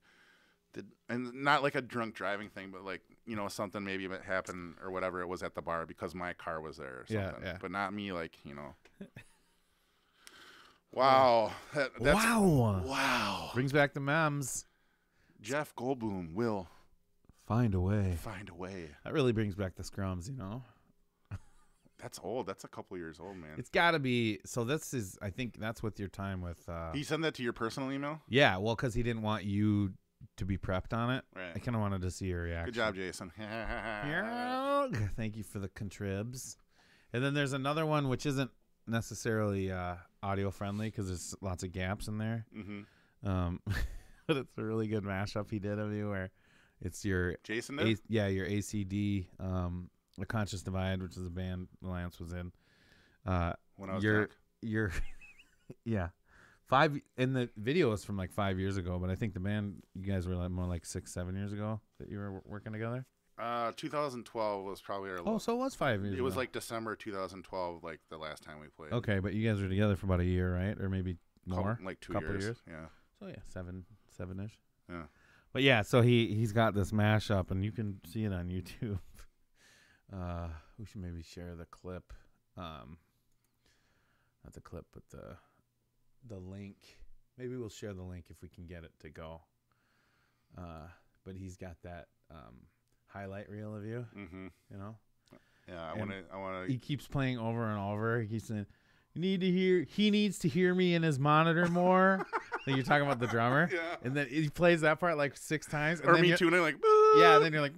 Speaker 3: and not like a drunk driving thing, but like, something maybe that happened or whatever. It was at the bar because my car was there or
Speaker 2: Yeah,
Speaker 3: something.
Speaker 2: yeah.
Speaker 3: But not me, like, Wow. That's,
Speaker 2: Wow.
Speaker 3: Wow.
Speaker 2: Brings back the memes.
Speaker 3: Jeff Goldblum will
Speaker 2: Find a way.
Speaker 3: find a way.
Speaker 2: That really brings back the scrums,
Speaker 3: That's old. That's a couple years old, man.
Speaker 2: It's got to be. So this is, I think that's with your time with.
Speaker 3: He sent that to your personal email?
Speaker 2: Yeah, well, because he didn't want you to be prepped on it.
Speaker 3: Right.
Speaker 2: I kind of wanted to see your reaction.
Speaker 3: Good job, Jason.
Speaker 2: Yeah. Thank you for the contribs. And then there's another one which isn't necessarily audio friendly because there's lots of gaps in there.
Speaker 3: Mm-hmm.
Speaker 2: But it's a really good mashup he did of you where it's your
Speaker 3: Jason did?
Speaker 2: your ACD, The Conscious Divide, which is a band Lance was in.
Speaker 3: When I was
Speaker 2: your
Speaker 3: drunk.
Speaker 2: your yeah. And the video is from like 5 years ago, but I think the band you guys were like more like 6-7 years ago that you were working together.
Speaker 3: 2012 was probably our
Speaker 2: Oh, so it was 5 years.
Speaker 3: It was
Speaker 2: ago.
Speaker 3: like December 2012, like the last time we played.
Speaker 2: Okay, but you guys were together for about a year, right? Or maybe more?
Speaker 3: Like 2
Speaker 2: Couple
Speaker 3: years.
Speaker 2: years.
Speaker 3: Yeah.
Speaker 2: So yeah, seven-ish.
Speaker 3: Yeah.
Speaker 2: But yeah, so he's got this mashup, and you can see it on YouTube. We should maybe share the clip. Not the clip, but the link. Maybe we'll share the link if we can get it to go. But he's got that highlight reel of you,
Speaker 3: Mm-hmm. Yeah,
Speaker 2: And
Speaker 3: I want
Speaker 2: he
Speaker 3: to.
Speaker 2: keeps playing over and over. He keeps saying, he needs to hear me in his monitor more. Like you're talking about the drummer.
Speaker 3: Yeah.
Speaker 2: And then he plays that part like 6 times. And
Speaker 3: Or
Speaker 2: then
Speaker 3: me
Speaker 2: you're-
Speaker 3: too, and I'm like,
Speaker 2: Yeah, and then you're like,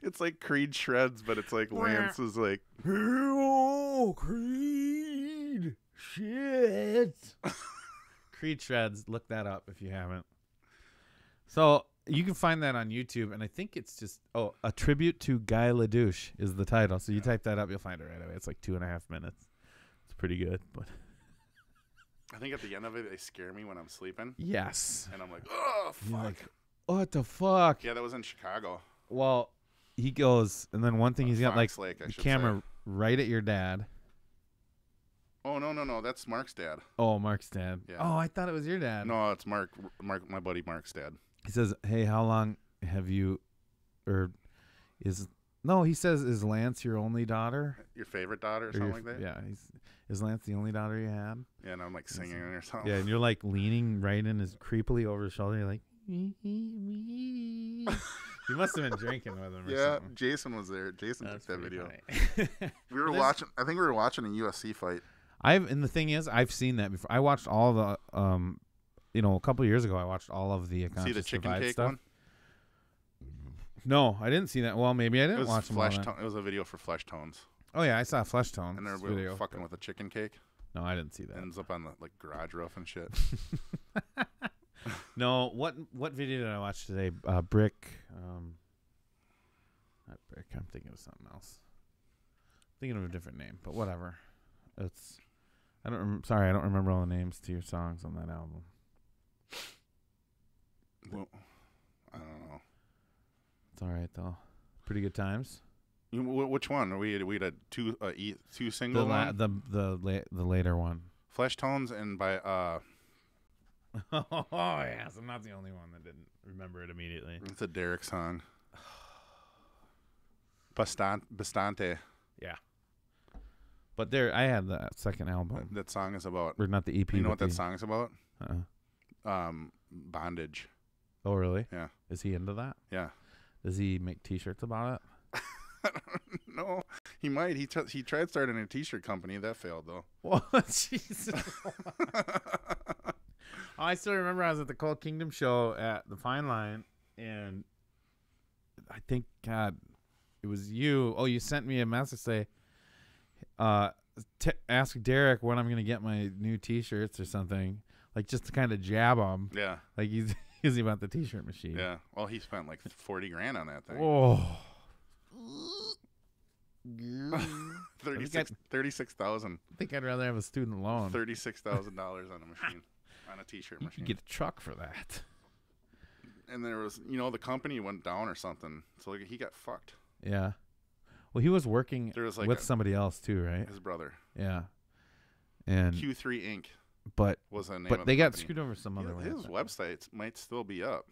Speaker 3: it's like Creed shreds, but it's like Lance is like,
Speaker 2: oh, Creed shit. Creed shreds. Look that up if you haven't. So you can find that on YouTube, and I think it's just a tribute to Guy Ledouche is the title. So you type that up, you'll find it right away. It's like 2.5 minutes. It's pretty good, but
Speaker 3: I think at the end of it, they scare me when I'm sleeping,
Speaker 2: yes.
Speaker 3: and I'm like, oh
Speaker 2: You're
Speaker 3: fuck.
Speaker 2: like, what the fuck?
Speaker 3: Yeah, that was in Chicago.
Speaker 2: Well, he goes, and then one thing he's got like
Speaker 3: Fox Lake, I
Speaker 2: the
Speaker 3: should
Speaker 2: camera
Speaker 3: say.
Speaker 2: right at your dad.
Speaker 3: Oh no, that's Mark's dad.
Speaker 2: Oh, Mark's dad.
Speaker 3: Yeah.
Speaker 2: Oh, I thought it was your dad.
Speaker 3: No, it's Mark, my buddy Mark's dad.
Speaker 2: He says, "Hey, how long have you, or is no?" He says, "Is Lance your only daughter?"
Speaker 3: Your favorite daughter or
Speaker 2: Or
Speaker 3: something
Speaker 2: your-
Speaker 3: like that?
Speaker 2: Yeah. Is Lance the only daughter you had?
Speaker 3: Yeah, and I'm like singing or something.
Speaker 2: Yeah, and you're like leaning right in his creepily over his shoulder. You're like, you must have been drinking with him. Or
Speaker 3: Yeah,
Speaker 2: something.
Speaker 3: Jason was there. Jason took that
Speaker 2: pretty
Speaker 3: video.
Speaker 2: funny.
Speaker 3: We were
Speaker 2: There's-
Speaker 3: watching. I think we were watching a UFC fight.
Speaker 2: And the thing is, I've seen that before. I watched all the a couple years ago, I watched all of the
Speaker 3: See the
Speaker 2: Conscious
Speaker 3: chicken
Speaker 2: Divide
Speaker 3: cake
Speaker 2: stuff.
Speaker 3: one?
Speaker 2: No, I didn't see that. Well, maybe I
Speaker 3: It
Speaker 2: didn't
Speaker 3: was
Speaker 2: watch them all.
Speaker 3: Flesh
Speaker 2: then.
Speaker 3: Tone. It was a video for Flesh Tones,
Speaker 2: Oh yeah, I saw Flesh Tone
Speaker 3: and they're
Speaker 2: video.
Speaker 3: fucking with a chicken cake.
Speaker 2: No, I didn't see that.
Speaker 3: Ends up on the like garage roof and shit.
Speaker 2: No, what video did I watch today? Brick. Not Brick. I'm thinking of something else. Thinking of a different name, but whatever. It's. Sorry, I don't remember all the names to your songs on that album.
Speaker 3: Well, I don't know.
Speaker 2: It's all right though. Pretty good times.
Speaker 3: Which one? We had two
Speaker 2: The
Speaker 3: single one?
Speaker 2: the later one.
Speaker 3: Flesh Tones and by
Speaker 2: Oh yes, I'm not the only one that didn't remember it immediately.
Speaker 3: it's a Derek song. Bastante.
Speaker 2: Yeah. But I had that second album,
Speaker 3: That song is about.
Speaker 2: or not the EP.
Speaker 3: You know
Speaker 2: but
Speaker 3: what that
Speaker 2: the-
Speaker 3: song's about?
Speaker 2: Uh-uh.
Speaker 3: Bondage.
Speaker 2: Oh really?
Speaker 3: Yeah.
Speaker 2: Is he into that?
Speaker 3: Yeah.
Speaker 2: Does he make T-shirts about it?
Speaker 3: No, he might. He tried starting a T-shirt company. That failed though.
Speaker 2: What? Jesus. I still remember I was at the Cold Kingdom show at the Fine Line, and I think, God, it was you. Oh, you sent me a message say, ask Derek when I'm going to get my new T-shirts or something, like just to kind of jab him.
Speaker 3: Yeah.
Speaker 2: Like he's about the T-shirt machine.
Speaker 3: Yeah. Well, he spent like 40 grand on that thing.
Speaker 2: Oh.
Speaker 3: 36,000.
Speaker 2: I think I'd rather have a student loan.
Speaker 3: $36,000 on a machine, on a T-shirt
Speaker 2: You
Speaker 3: machine.
Speaker 2: could get a truck for that.
Speaker 3: And there was, the company went down or something, so like, he got fucked.
Speaker 2: Yeah. Well, he was working
Speaker 3: There was like
Speaker 2: with somebody else too, right?
Speaker 3: his brother.
Speaker 2: Yeah. And
Speaker 3: Q3 Inc.
Speaker 2: but
Speaker 3: was the name.
Speaker 2: but
Speaker 3: of
Speaker 2: they
Speaker 3: the
Speaker 2: got
Speaker 3: company.
Speaker 2: screwed over some other way.
Speaker 3: His website might still be up.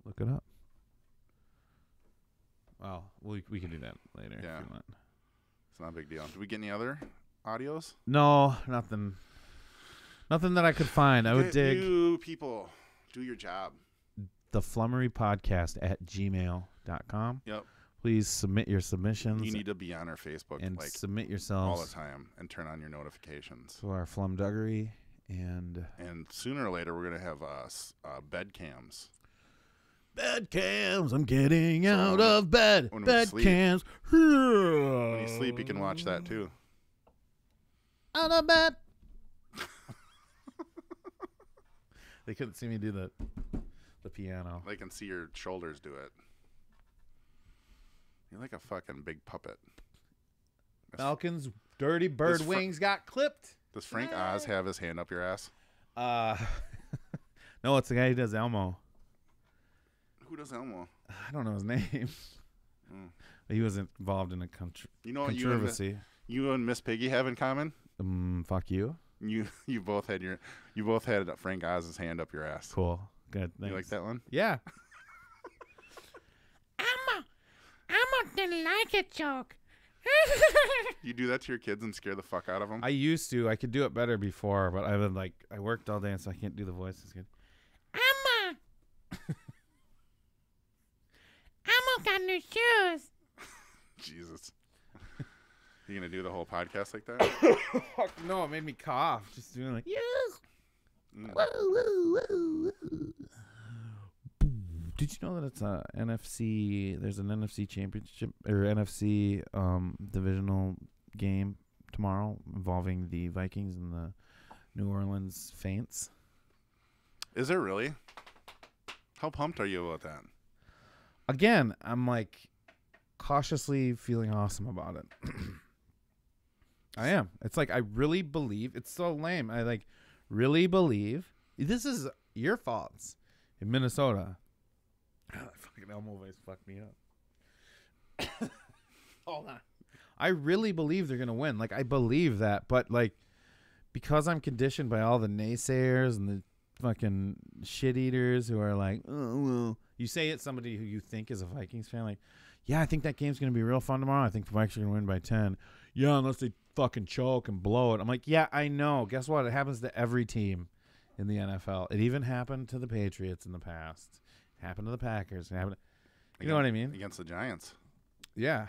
Speaker 2: Look it up. Well, we can do that later
Speaker 3: Yeah.
Speaker 2: if you want.
Speaker 3: It's not a big deal. Did we get any other audios?
Speaker 2: No, nothing. Nothing that I could find. I would dig
Speaker 3: You people, do your job.
Speaker 2: the Flummery Podcast at gmail.com.
Speaker 3: Yep.
Speaker 2: Please submit your submissions
Speaker 3: You need to be on our Facebook
Speaker 2: and
Speaker 3: like
Speaker 2: submit
Speaker 3: all
Speaker 2: yourselves
Speaker 3: the time and turn on your notifications.
Speaker 2: to our Flumduggery and
Speaker 3: And sooner or later, we're gonna have bed cams.
Speaker 2: bed cams. I'm getting
Speaker 3: So
Speaker 2: out
Speaker 3: when-
Speaker 2: of bed.
Speaker 3: when we
Speaker 2: Bed
Speaker 3: sleep-
Speaker 2: cams.
Speaker 3: When you sleep, you can watch that too.
Speaker 2: Out of bed. They couldn't see me do the piano.
Speaker 3: They can see your shoulders do it. You're like a fucking big puppet.
Speaker 2: Falcon's dirty bird
Speaker 3: Fr-
Speaker 2: wings got clipped.
Speaker 3: Does Frank Oz have his hand up your ass?
Speaker 2: No, it's the guy who does Elmo.
Speaker 3: Who does Elmo?
Speaker 2: I don't know his name. He was involved in a
Speaker 3: You know what
Speaker 2: controversy.
Speaker 3: you and Miss Piggy have in common?
Speaker 2: Fuck you.
Speaker 3: You both had Frank Oz's hand up your ass.
Speaker 2: Cool. Good. Thanks.
Speaker 3: You like that one?
Speaker 2: Yeah.
Speaker 7: Elmo didn't like it, joke.
Speaker 3: You do that to your kids and scare the fuck out of them?
Speaker 2: I used to. I could do it better before, but I worked all day, so I can't do the voice as good.
Speaker 7: Emma. got new shoes.
Speaker 3: Jesus. You gonna do the whole podcast like that?
Speaker 2: Fuck no, it made me cough. Just doing like,
Speaker 3: Mm.
Speaker 2: Did you know that it's a NFC? There's an NFC championship or NFC divisional game tomorrow involving the Vikings and the New Orleans Saints.
Speaker 3: Is there really? How pumped are you about that?
Speaker 2: Again, I'm like cautiously feeling awesome about it. I am. It's like I really believe. It's so lame. I like really believe this is your faults in Minnesota. That fucking Elmo voice fucked me up. Hold on. I really believe they're gonna win. Like I believe that, but like because I'm conditioned by all the naysayers and the fucking shit eaters who are like, oh, well. You say it's somebody who you think is a Vikings fan, like, yeah, I think that game's gonna be real fun tomorrow. I think the Vikings are gonna win by 10. Yeah, unless they fucking choke and blow it. I'm like, yeah, I know. Guess what? It happens to every team in the NFL. It even happened to the Patriots in the past. It happened to the Packers. It happened. You know what I mean?
Speaker 3: Against the Giants.
Speaker 2: Yeah.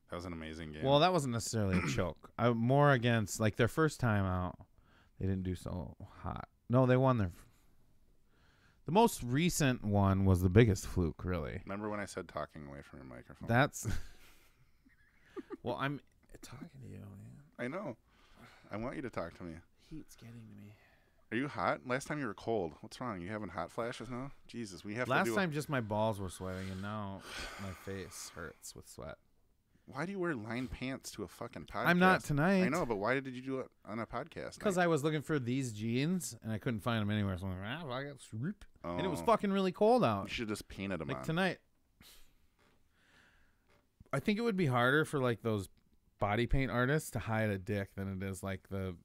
Speaker 3: That was an amazing game.
Speaker 2: Well, that wasn't necessarily a choke. More against like their first time out. They didn't do so hot. No, they won their. The most recent one was the biggest fluke, really.
Speaker 3: Remember when I said talking away from your microphone?
Speaker 2: That's. Well, I'm talking to you, man.
Speaker 3: I know. I want you to talk to me.
Speaker 2: Heat's getting to me.
Speaker 3: Are you hot? Last time you were cold. What's wrong? You having hot flashes now? Jesus, we have
Speaker 2: Last
Speaker 3: to do.
Speaker 2: time, just my balls were sweating, and now my face hurts with sweat.
Speaker 3: Why do you wear lined pants to a fucking podcast?
Speaker 2: I'm not tonight.
Speaker 3: I know, but why did you do it on a podcast?
Speaker 2: Because I was looking for these jeans, and I couldn't find them anywhere. So I'm like, I got swoop. And it was
Speaker 3: Oh.
Speaker 2: fucking really cold out.
Speaker 3: You should just painted them
Speaker 2: Like
Speaker 3: on.
Speaker 2: tonight. I think it would be harder for like those body paint artists to hide a dick than it is like the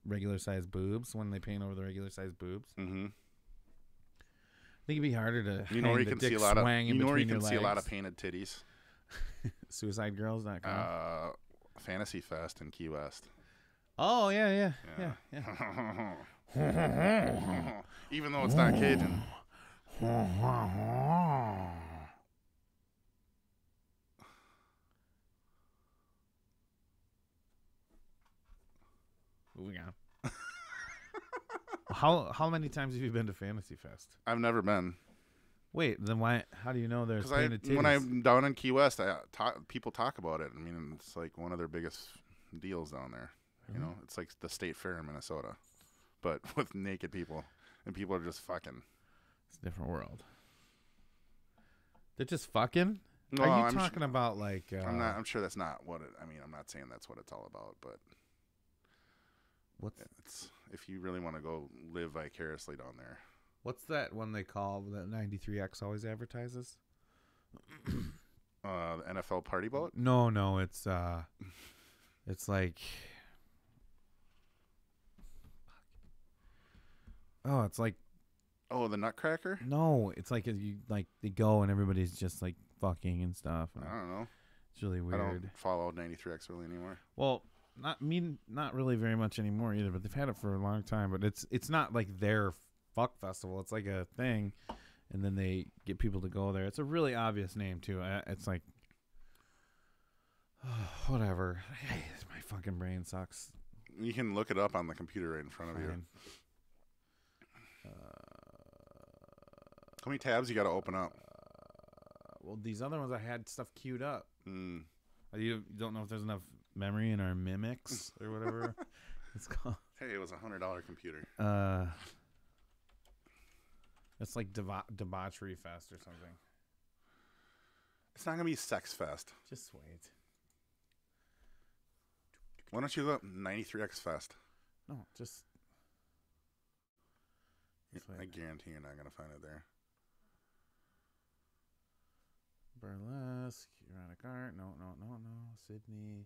Speaker 2: regular size boobs when they paint over the regular size boobs.
Speaker 3: Mm-hmm.
Speaker 2: I think it'd be harder to
Speaker 3: You know where
Speaker 2: hang
Speaker 3: you
Speaker 2: the
Speaker 3: can see
Speaker 2: dick
Speaker 3: a lot of.
Speaker 2: swang in
Speaker 3: You know where you
Speaker 2: between
Speaker 3: can
Speaker 2: your
Speaker 3: see a lot of
Speaker 2: legs.
Speaker 3: painted titties.
Speaker 2: SuicideGirls.com.
Speaker 3: Fantasy Fest in Key West.
Speaker 2: Oh yeah.
Speaker 3: Even though it's not Cajun.
Speaker 2: Moving on. How many times have you been to Fantasy Fest?
Speaker 3: I've never been.
Speaker 2: Wait, then why? How do you know there's
Speaker 3: Because
Speaker 2: painted titties?
Speaker 3: when I'm down in Key West, people talk about it. I mean, it's like one of their biggest deals down there. You know, it's like the state fair in Minnesota, but with naked people, and people are just fucking.
Speaker 2: It's a different world. They're just fucking.
Speaker 3: No,
Speaker 2: Are you
Speaker 3: I'm
Speaker 2: talking about like?
Speaker 3: I'm not. I'm sure that's not what it. I mean, I'm not saying that's what it's all about, but it's if you really want to go live vicariously down there.
Speaker 2: What's that one they call that 93X always advertises?
Speaker 3: The NFL party boat.
Speaker 2: No, it's like. Oh, it's like
Speaker 3: Oh, the Nutcracker.
Speaker 2: no, it's like you like they go and everybody's just like fucking and stuff. And
Speaker 3: I don't know.
Speaker 2: it's really
Speaker 3: I
Speaker 2: weird.
Speaker 3: don't follow 93X really anymore.
Speaker 2: Well, not really very much anymore either. But they've had it for a long time. But it's not like their fuck festival. It's like a thing, and then they get people to go there. It's a really obvious name too. It's like whatever. My fucking brain sucks.
Speaker 3: You can look it up on the computer right in front of you.
Speaker 2: Fine.
Speaker 3: How many tabs you got to open up?
Speaker 2: Well, these other ones I had stuff queued up.
Speaker 3: Mm.
Speaker 2: You don't know if there's enough memory in our mimics or whatever it's called.
Speaker 3: Hey, it was $100 computer.
Speaker 2: It's like debauchery fest or something.
Speaker 3: It's not gonna be Sex Fest.
Speaker 2: Just wait.
Speaker 3: Why don't you look 93X Fest?
Speaker 2: No, just wait.
Speaker 3: I guarantee you're not gonna find it there.
Speaker 2: Burlesque, erotic art. No. Sydney.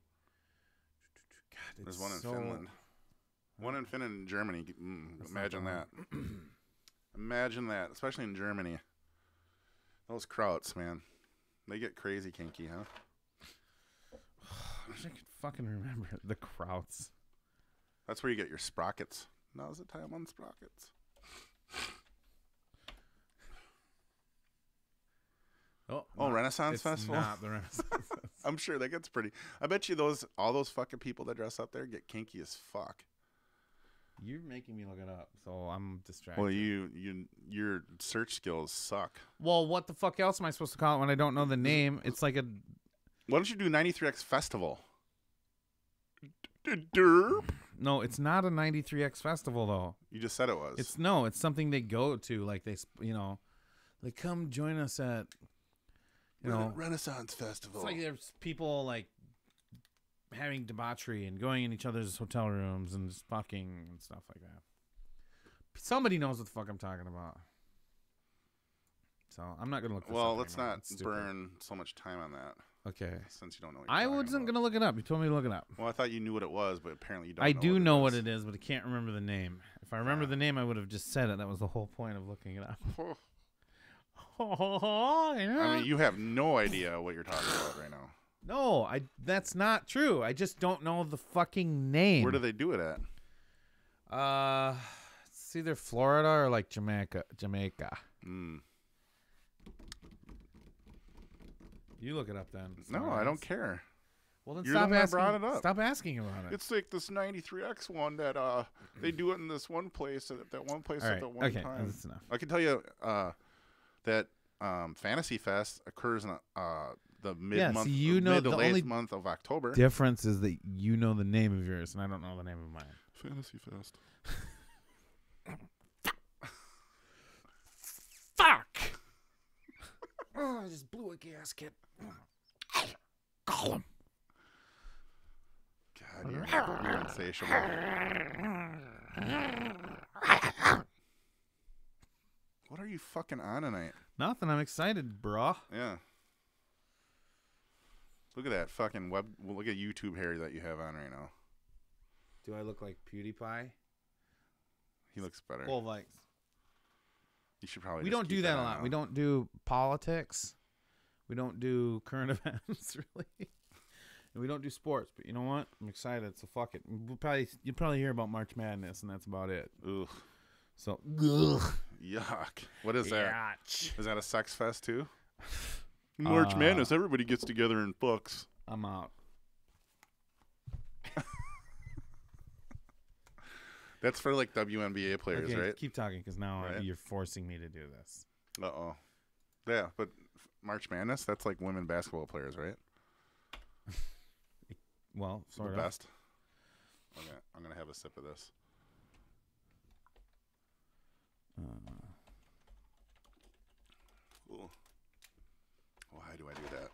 Speaker 2: God,
Speaker 3: There's
Speaker 2: it's
Speaker 3: one in
Speaker 2: so-
Speaker 3: Finland. One in Finland and Germany.
Speaker 2: That's not
Speaker 3: Imagine
Speaker 2: the
Speaker 3: that. Imagine that, especially in Germany. Those krauts, man. They get crazy kinky, huh?
Speaker 2: I wish I could fucking remember the Krauts.
Speaker 3: That's where you get your sprockets. Now's the time on sprockets.
Speaker 2: Oh,
Speaker 3: Oh, Renaissance
Speaker 2: It's
Speaker 3: Festival?
Speaker 2: not the Renaissance.
Speaker 3: I'm sure that gets pretty. I bet you all those fucking people that dress up there get kinky as fuck.
Speaker 2: You're making me look it up, so I'm distracted.
Speaker 3: Well, your search skills suck.
Speaker 2: Well, what the fuck else am I supposed to call it when I don't know the name? It's like a.
Speaker 3: Why don't you do 93X Festival? Derp.
Speaker 2: No, it's not a 93X festival though.
Speaker 3: You just said it was.
Speaker 2: It's something they go to. Like like come join us at.
Speaker 3: Renaissance Festival.
Speaker 2: It's like there's people like having debauchery and going in each other's hotel rooms and just fucking and stuff like that. Somebody knows what the fuck I'm talking about. So I'm not gonna look. This
Speaker 3: Well,
Speaker 2: up
Speaker 3: let's
Speaker 2: anymore.
Speaker 3: not
Speaker 2: It's stupid.
Speaker 3: burn so much time on that
Speaker 2: Okay.
Speaker 3: since you don't know what you're
Speaker 2: I
Speaker 3: talking
Speaker 2: wasn't
Speaker 3: about.
Speaker 2: gonna look it up. You told me to look it up.
Speaker 3: Well, I thought you knew what it was, but apparently you don't.
Speaker 2: I do know what
Speaker 3: is.
Speaker 2: it is, but I can't remember the name. If I remember the name, I would have just said it. That was the whole point of looking it up.
Speaker 3: I mean, you have no idea what you're talking about right now.
Speaker 2: No, that's not true. I just don't know the fucking name.
Speaker 3: Where do they do it at?
Speaker 2: It's either Florida or like Jamaica.
Speaker 3: Mm.
Speaker 2: You look it up then.
Speaker 3: No, I don't care.
Speaker 2: Well, then
Speaker 3: You're the
Speaker 2: stop
Speaker 3: one that
Speaker 2: asking.
Speaker 3: brought it up.
Speaker 2: Stop asking about it.
Speaker 3: It's like this 93X one that they do it in this one place at that one place
Speaker 2: All
Speaker 3: at
Speaker 2: right.
Speaker 3: that one
Speaker 2: Okay,
Speaker 3: time.
Speaker 2: that's enough.
Speaker 3: I can tell you that Fantasy Fest occurs in the mid-month,
Speaker 2: you know
Speaker 3: mid to
Speaker 2: the
Speaker 3: late
Speaker 2: only
Speaker 3: month of October.
Speaker 2: Difference is that you know the name of yours, and I don't know the name of mine.
Speaker 3: Fantasy Fest.
Speaker 2: Fuck! Oh, I just blew a gasket. Call him.
Speaker 3: God, you're insatiable. What are you fucking on tonight?
Speaker 2: Nothing. I'm excited, bro.
Speaker 3: Yeah. Look at that fucking look at YouTube hair that you have on right now.
Speaker 2: Do I look like PewDiePie?
Speaker 3: He looks better.
Speaker 2: Full likes.
Speaker 3: You should probably.
Speaker 2: We
Speaker 3: just
Speaker 2: don't do
Speaker 3: keep
Speaker 2: that a
Speaker 3: on
Speaker 2: lot.
Speaker 3: now.
Speaker 2: We don't do politics. We don't do current events, really. And we don't do sports. But you know what? I'm excited, so fuck it. You'll probably hear about March Madness, and that's about it.
Speaker 3: Ugh.
Speaker 2: So, ugh.
Speaker 3: Yuck. What is that?
Speaker 2: Yatch.
Speaker 3: Is that a sex fest too? March Madness. Everybody gets together and fucks.
Speaker 2: I'm out.
Speaker 3: That's for like WNBA players,
Speaker 2: Okay,
Speaker 3: right?
Speaker 2: keep talking, because now
Speaker 3: Right.
Speaker 2: you're forcing me to do this.
Speaker 3: Uh-oh. Yeah, but March Madness, that's like women basketball players, right?
Speaker 2: Well, sort
Speaker 3: The
Speaker 2: of.
Speaker 3: best. Okay, I'm going to have a sip of this. Cool. Why do I do that?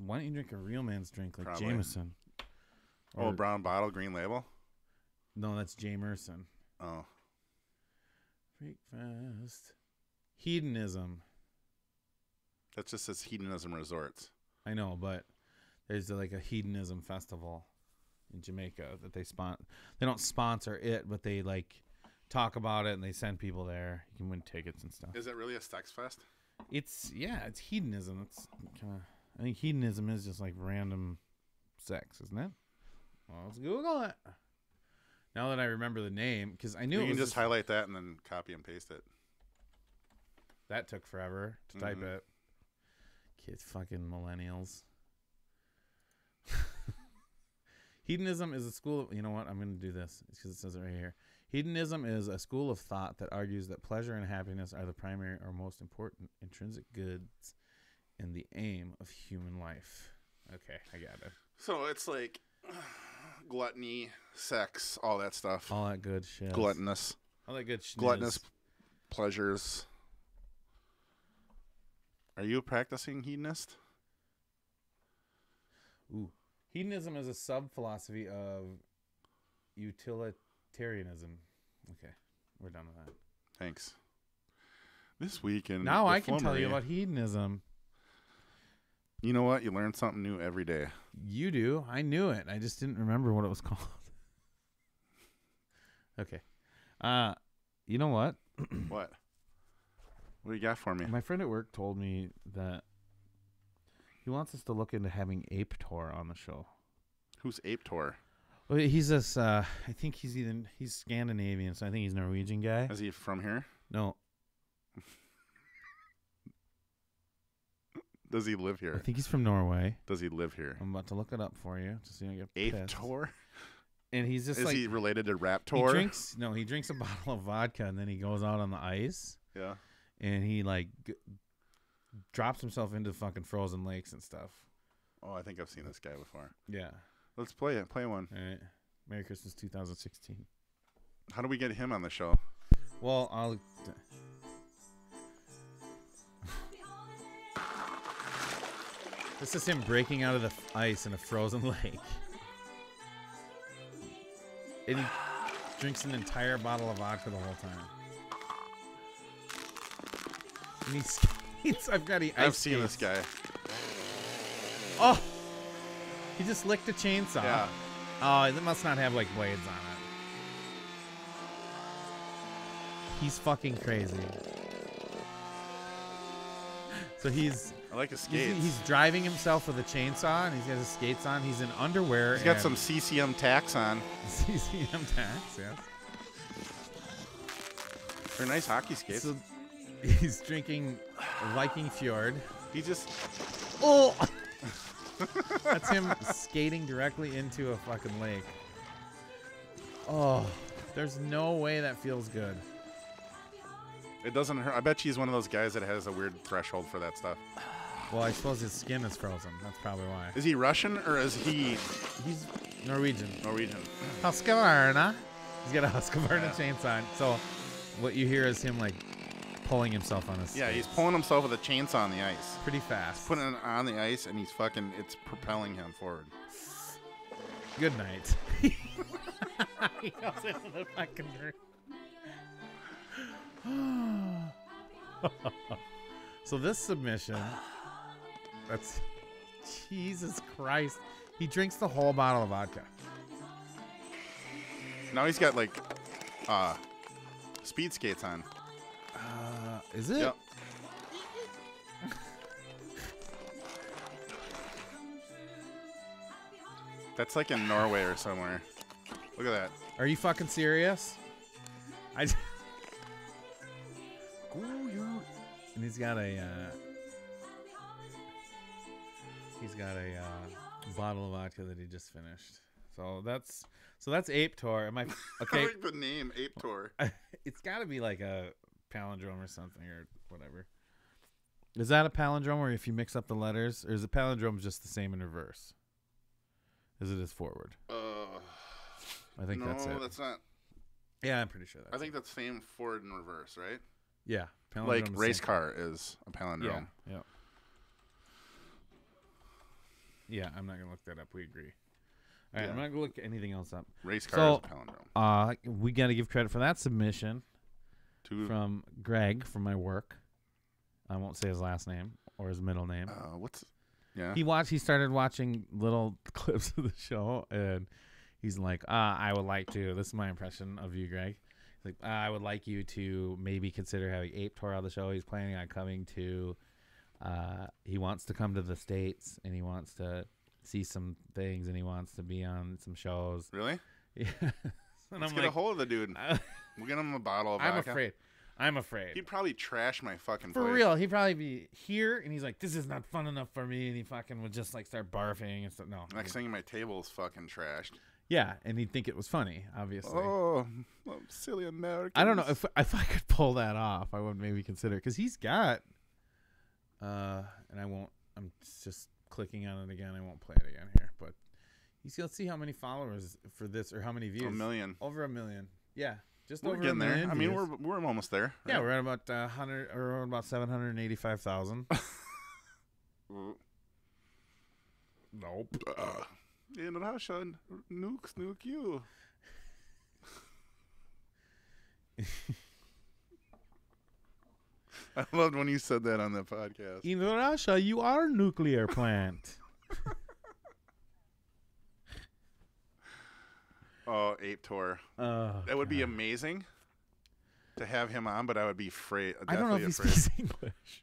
Speaker 2: Why don't you drink a real man's drink like
Speaker 3: Probably.
Speaker 2: Jameson?
Speaker 3: Oh,
Speaker 2: Or-
Speaker 3: brown bottle, green label?
Speaker 2: No, that's Jamerson.
Speaker 3: Oh.
Speaker 2: Freak Fest. Hedonism.
Speaker 3: That just says hedonism resorts.
Speaker 2: I know, but there's like a hedonism festival in Jamaica that they They don't sponsor it, but they like talk about it and they send people there. You can win tickets and stuff.
Speaker 3: Is it really a sex fest?
Speaker 2: It's hedonism. It's kind of. I think hedonism is just like random sex, isn't it? Well, let's Google it. Now that I remember the name, because I knew
Speaker 3: You
Speaker 2: it
Speaker 3: can
Speaker 2: was
Speaker 3: just highlight that and then copy and paste it.
Speaker 2: that took forever to type it. Kids, fucking millennials. Hedonism is a school of, you know what? I'm going to do this because it says it right here. Hedonism is a school of thought that argues that pleasure and happiness are the primary or most important intrinsic goods and the aim of human life. Okay, I got it.
Speaker 3: So it's like gluttony, sex, all that stuff.
Speaker 2: All that good shit.
Speaker 3: Gluttonous.
Speaker 2: All that good shit.
Speaker 3: Gluttonous pleasures. Are you a practicing hedonist?
Speaker 2: Ooh. Hedonism is a sub-philosophy of utilitarianism. Okay, we're done with that.
Speaker 3: Thanks. This week in
Speaker 2: Now
Speaker 3: the
Speaker 2: I can tell you
Speaker 3: flummery-
Speaker 2: about hedonism.
Speaker 3: You know what? You learn something new every day.
Speaker 2: You do. I knew it. I just didn't remember what it was called. Okay. You know what?
Speaker 3: What? What do you got for me?
Speaker 2: My friend at work told me that he wants us to look into having Ape Tor on the show.
Speaker 3: Who's Ape Tor?
Speaker 2: Well, he's this. I think he's Scandinavian, so I think he's a Norwegian guy.
Speaker 3: Is he from here?
Speaker 2: No.
Speaker 3: Does he live
Speaker 2: I
Speaker 3: here?
Speaker 2: think he's from Norway.
Speaker 3: Does he live here?
Speaker 2: I'm about to look it up for you, just so you don't get
Speaker 3: Ape
Speaker 2: pissed.
Speaker 3: Tor?
Speaker 2: And he's just
Speaker 3: Is
Speaker 2: like
Speaker 3: he related to
Speaker 2: he
Speaker 3: Raptor?
Speaker 2: drinks a bottle of vodka, and then he goes out on the ice,
Speaker 3: Yeah.
Speaker 2: and he like drops himself into fucking frozen lakes and stuff.
Speaker 3: Oh, I think I've seen this guy before.
Speaker 2: Yeah.
Speaker 3: Let's play it. Play one.
Speaker 2: All right. Merry Christmas 2016.
Speaker 3: How do we get him on the show?
Speaker 2: Well, I'll. This is him breaking out of the ice in a frozen lake. And he drinks an entire bottle of vodka the whole time. And he skates.
Speaker 3: I've seen this guy.
Speaker 2: Oh! He just licked a chainsaw.
Speaker 3: Yeah.
Speaker 2: Oh, it must not have like blades on it. He's fucking crazy. So he's
Speaker 3: I like his skates.
Speaker 2: he's driving himself with a chainsaw, and he's got his skates on. He's in underwear.
Speaker 3: He's got
Speaker 2: and
Speaker 3: some CCM tax on.
Speaker 2: CCM tax, yes.
Speaker 3: They're nice hockey skates.
Speaker 2: So he's drinking Viking Fjord.
Speaker 3: He just
Speaker 2: Oh! That's him skating directly into a fucking lake. Oh, there's no way that feels good.
Speaker 3: it doesn't hurt. I bet he's one of those guys that has a weird threshold for that stuff.
Speaker 2: Well, I suppose his skin is frozen. That's probably why.
Speaker 3: Is he Russian or is he
Speaker 2: He's Norwegian.
Speaker 3: Norwegian?
Speaker 2: Husqvarna. He's got a Husqvarna chainsaw. So what you hear is him like pulling himself on his
Speaker 3: Yeah,
Speaker 2: skates.
Speaker 3: he's pulling himself with a chainsaw on the ice.
Speaker 2: pretty fast.
Speaker 3: Putting it on the ice, and he's fucking. It's propelling him forward.
Speaker 2: Good night. He goes into the fucking dirt. So this submission, that's Jesus Christ. He drinks the whole bottle of vodka.
Speaker 3: Now he's got like speed skates on.
Speaker 2: Is it?
Speaker 3: Yep. That's like in Norway or somewhere. Look at that.
Speaker 2: Are you fucking serious? And he's got a bottle of vodka that he just finished. So that's Ape Tour. Am I
Speaker 3: I
Speaker 2: okay?
Speaker 3: like the name Ape Tour.
Speaker 2: It's got to be like a palindrome or something or whatever. Is that a palindrome, or if you mix up the letters, or is a palindrome just the same in reverse as it is forward? I think
Speaker 3: No,
Speaker 2: that's it.
Speaker 3: that's not.
Speaker 2: Yeah, I'm pretty sure that's
Speaker 3: I think that's same forward and reverse, right?
Speaker 2: it. Yeah.
Speaker 3: Like
Speaker 2: palindrome is
Speaker 3: race
Speaker 2: same.
Speaker 3: car is a palindrome.
Speaker 2: Yeah. Yeah, I'm not gonna look that up. We agree. All right,
Speaker 3: Yeah.
Speaker 2: I'm not gonna look anything else up.
Speaker 3: Race car
Speaker 2: So-
Speaker 3: is a palindrome.
Speaker 2: We got to give credit for that submission
Speaker 3: Two.
Speaker 2: from Greg from my work. I won't say his last name or his middle name.
Speaker 3: What's? Yeah.
Speaker 2: He started watching little clips of the show, and he's like, I would like to. This is my impression of you, Greg. He's like, I would like you to maybe consider having Ape Tour on the show. He's planning on coming to. He wants to come to the States, and he wants to see some things, and he wants to be on some shows.
Speaker 3: Really?
Speaker 2: Yeah. And
Speaker 3: Let's
Speaker 2: I'm
Speaker 3: get a
Speaker 2: like,
Speaker 3: hold of the dude. We'll get him a bottle of
Speaker 2: I'm
Speaker 3: vodka.
Speaker 2: afraid.
Speaker 3: He'd probably trash my fucking
Speaker 2: For
Speaker 3: place.
Speaker 2: real, he'd probably be here, and he's like, "This is not fun enough for me," and he fucking would just like start barfing and stuff. No,
Speaker 3: Next thing, my table's fucking trashed.
Speaker 2: yeah, and he'd think it was funny, obviously.
Speaker 3: Oh, silly Americans.
Speaker 2: I don't know if I could pull that off. I would maybe consider because he's got, and I won't. I'm just clicking on it again. I won't play it again here, but let's see how many followers for this or how many views.
Speaker 3: 1 million.
Speaker 2: Over 1 million. Yeah, just
Speaker 3: We're
Speaker 2: over
Speaker 3: getting
Speaker 2: 1
Speaker 3: there.
Speaker 2: million.
Speaker 3: I mean,
Speaker 2: views.
Speaker 3: we're almost there.
Speaker 2: Yeah,
Speaker 3: right?
Speaker 2: we're at about 100 or about 785,000. Nope.
Speaker 3: In Russia, nuke you. I loved when you said that on the podcast.
Speaker 2: In Russia, you are a nuclear plant.
Speaker 3: Oh, Ape Tour. That would be amazing to have him on, but I would be afraid.
Speaker 2: I don't know if he
Speaker 3: afraid.
Speaker 2: speaks English.